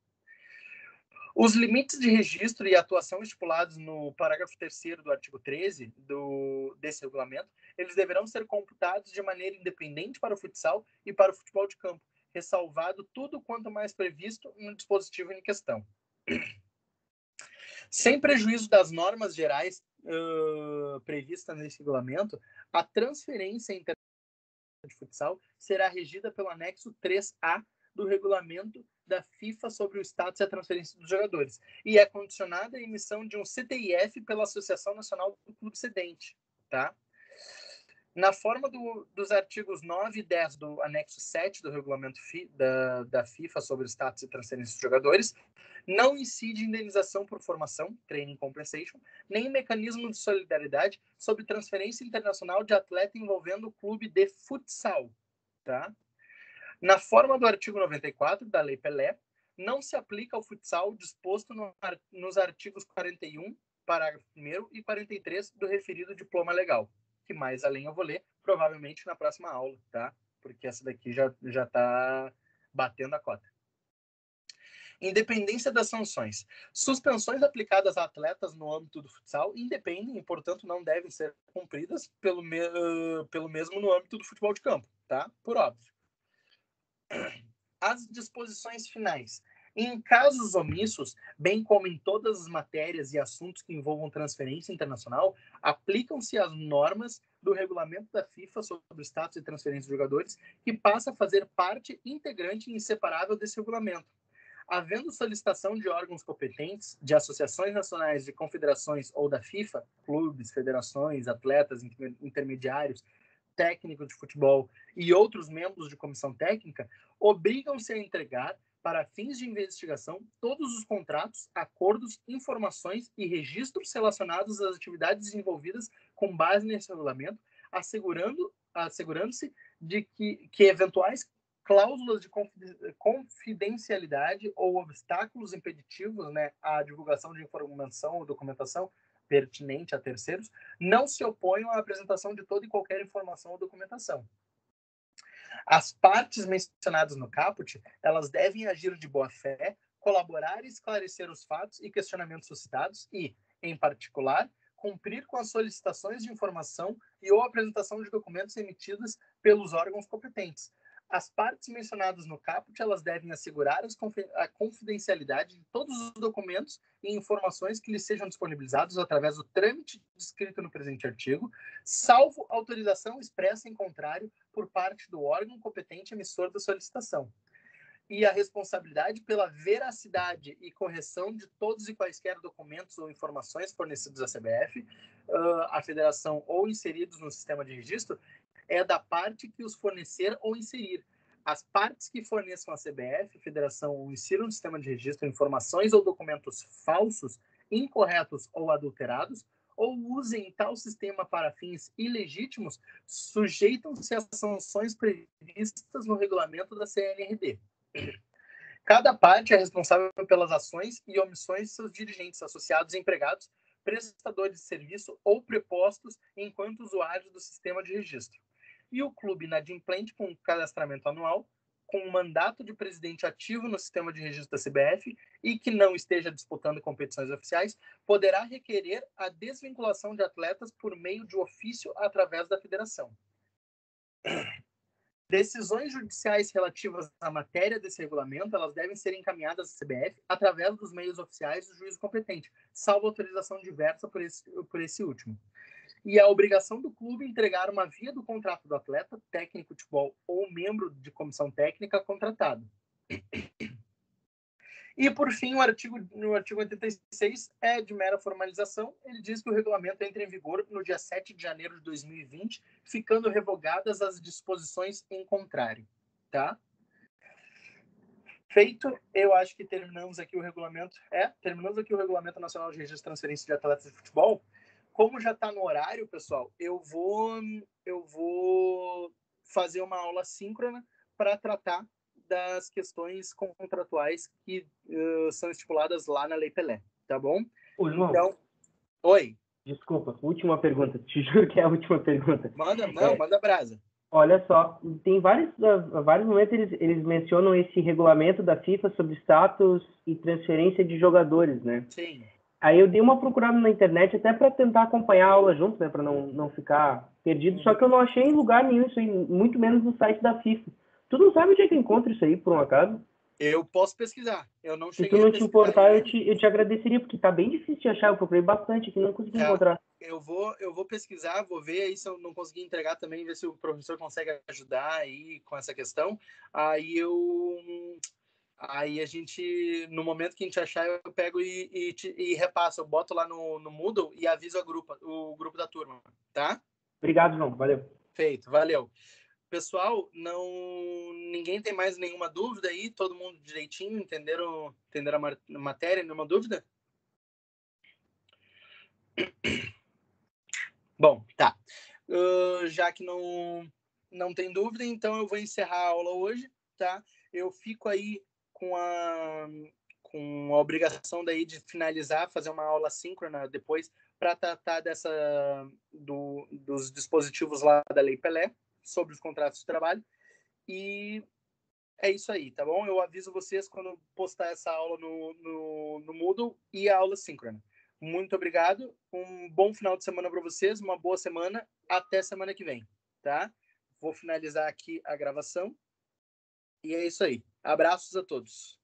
[SPEAKER 1] Os limites de registro e atuação estipulados no parágrafo 3º do artigo 13 desse regulamento, eles deverão ser computados de maneira independente para o futsal e para o futebol de campo, ressalvado tudo quanto mais previsto no dispositivo em questão. Sem prejuízo das normas gerais previstas nesse regulamento, a transferência de futsal será regida pelo anexo 3A do regulamento da FIFA sobre o status e a transferência dos jogadores, e é condicionada à emissão de um CTIF pela Associação Nacional do Clube Cedente, tá? Na forma dos artigos 9 e 10 do anexo 7 do regulamento da FIFA sobre status e transferência de jogadores, não incide indenização por formação, training compensation, nem mecanismo de solidariedade sobre transferência internacional de atleta envolvendo o clube de futsal. Tá? Na forma do artigo 94 da Lei Pelé, não se aplica ao futsal disposto nos artigos 41, parágrafo 1º e 43 do referido diploma legal, que mais além eu vou ler, provavelmente na próxima aula, tá? Porque essa daqui já está batendo a cota. Independência das sanções. Suspensões aplicadas a atletas no âmbito do futsal independem e, portanto, não devem ser cumpridas pelo mesmo no âmbito do futebol de campo, tá? Por óbvio. As disposições finais. Em casos omissos, bem como em todas as matérias e assuntos que envolvam transferência internacional, aplicam-se as normas do regulamento da FIFA sobre o status e transferência de jogadores, que passa a fazer parte integrante e inseparável desse regulamento. Havendo solicitação de órgãos competentes, de associações nacionais, de confederações ou da FIFA, clubes, federações, atletas, intermediários, técnicos de futebol e outros membros de comissão técnica, obrigam-se a entregar, para fins de investigação, todos os contratos, acordos, informações e registros relacionados às atividades desenvolvidas com base nesse regulamento, assegurando-se de que eventuais cláusulas de confidencialidade ou obstáculos impeditivos, né, à divulgação de informação ou documentação pertinente a terceiros, não se oponham à apresentação de toda e qualquer informação ou documentação. As partes mencionadas no caput, elas devem agir de boa fé, colaborar e esclarecer os fatos e questionamentos suscitados e, em particular, cumprir com as solicitações de informação e ou apresentação de documentos emitidos pelos órgãos competentes. As partes mencionadas no caput, elas devem assegurar a confidencialidade de todos os documentos e informações que lhes sejam disponibilizados através do trâmite descrito no presente artigo, salvo autorização expressa em contrário por parte do órgão competente emissor da solicitação. E a responsabilidade pela veracidade e correção de todos e quaisquer documentos ou informações fornecidos à CBF, à Federação ou inseridos no sistema de registro, é da parte que os fornecer ou inserir. As partes que forneçam à CBF, Federação ou insiram no sistema de registro informações ou documentos falsos, incorretos ou adulterados, ou usem tal sistema para fins ilegítimos, sujeitam-se às sanções previstas no regulamento da CNRD. Cada parte é responsável pelas ações e omissões de seus dirigentes, associados e empregados, prestadores de serviço ou prepostos enquanto usuários do sistema de registro. E o clube inadimplente com cadastramento anual, com um mandato de presidente ativo no sistema de registro da CBF e que não esteja disputando competições oficiais, poderá requerer a desvinculação de atletas por meio de ofício através da federação. Decisões judiciais relativas à matéria desse regulamento, elas devem ser encaminhadas à CBF através dos meios oficiais do juízo competente, salvo autorização diversa por esse último. E a obrigação do clube entregar uma via do contrato do atleta, técnico de futebol ou membro de comissão técnica contratado. E, por fim, no artigo 86 é de mera formalização. Ele diz que o regulamento entra em vigor no dia 7 de janeiro de 2020, ficando revogadas as disposições em contrário. Tá? Feito, eu acho que terminamos aqui o Regulamento Nacional de Registro e Transferência de Atletas de Futebol. Como já está no horário, pessoal, eu vou fazer uma aula síncrona para tratar das questões contratuais que são estipuladas lá na Lei Pelé, tá bom?
[SPEAKER 2] Ô, João.
[SPEAKER 1] Então, oi.
[SPEAKER 2] Desculpa, última pergunta. Te juro que é a última pergunta.
[SPEAKER 1] Manda brasa.
[SPEAKER 2] Olha só, tem vários momentos eles mencionam esse regulamento da FIFA sobre status e transferência de jogadores, né?
[SPEAKER 1] Sim.
[SPEAKER 2] Aí eu dei uma procurada na internet até para tentar acompanhar a aula junto, né, para não ficar perdido, só que eu não achei em lugar nenhum isso aí, muito menos no site da FIFA. Tu não sabe onde é que eu encontro isso aí, por um acaso?
[SPEAKER 1] Eu posso pesquisar. Eu não cheguei.
[SPEAKER 2] Se tu não te importar, eu te agradeceria, porque tá bem difícil de achar, eu procurei bastante aqui, não consegui encontrar.
[SPEAKER 1] Eu vou pesquisar, vou ver aí se eu não conseguir entregar também, ver se o professor consegue ajudar aí com essa questão. Aí a gente, no momento que a gente achar, eu pego e repasso. Eu boto lá no Moodle e aviso o grupo da turma, tá?
[SPEAKER 2] Obrigado, João. Valeu.
[SPEAKER 1] Feito, valeu. Pessoal, ninguém tem mais nenhuma dúvida aí? Todo mundo direitinho? Entenderam a matéria? Nenhuma dúvida? Bom, tá. Já que não tem dúvida, então eu vou encerrar a aula hoje, tá? Eu fico aí com a obrigação daí de finalizar, fazer uma aula síncrona depois para tratar dos dispositivos lá da Lei Pelé, sobre os contratos de trabalho. E é isso aí, tá bom? Eu aviso vocês quando postar essa aula no Moodle e a aula síncrona. Muito obrigado, um bom final de semana para vocês, uma boa semana, até semana que vem, tá? Vou finalizar aqui a gravação e é isso aí. Abraços a todos.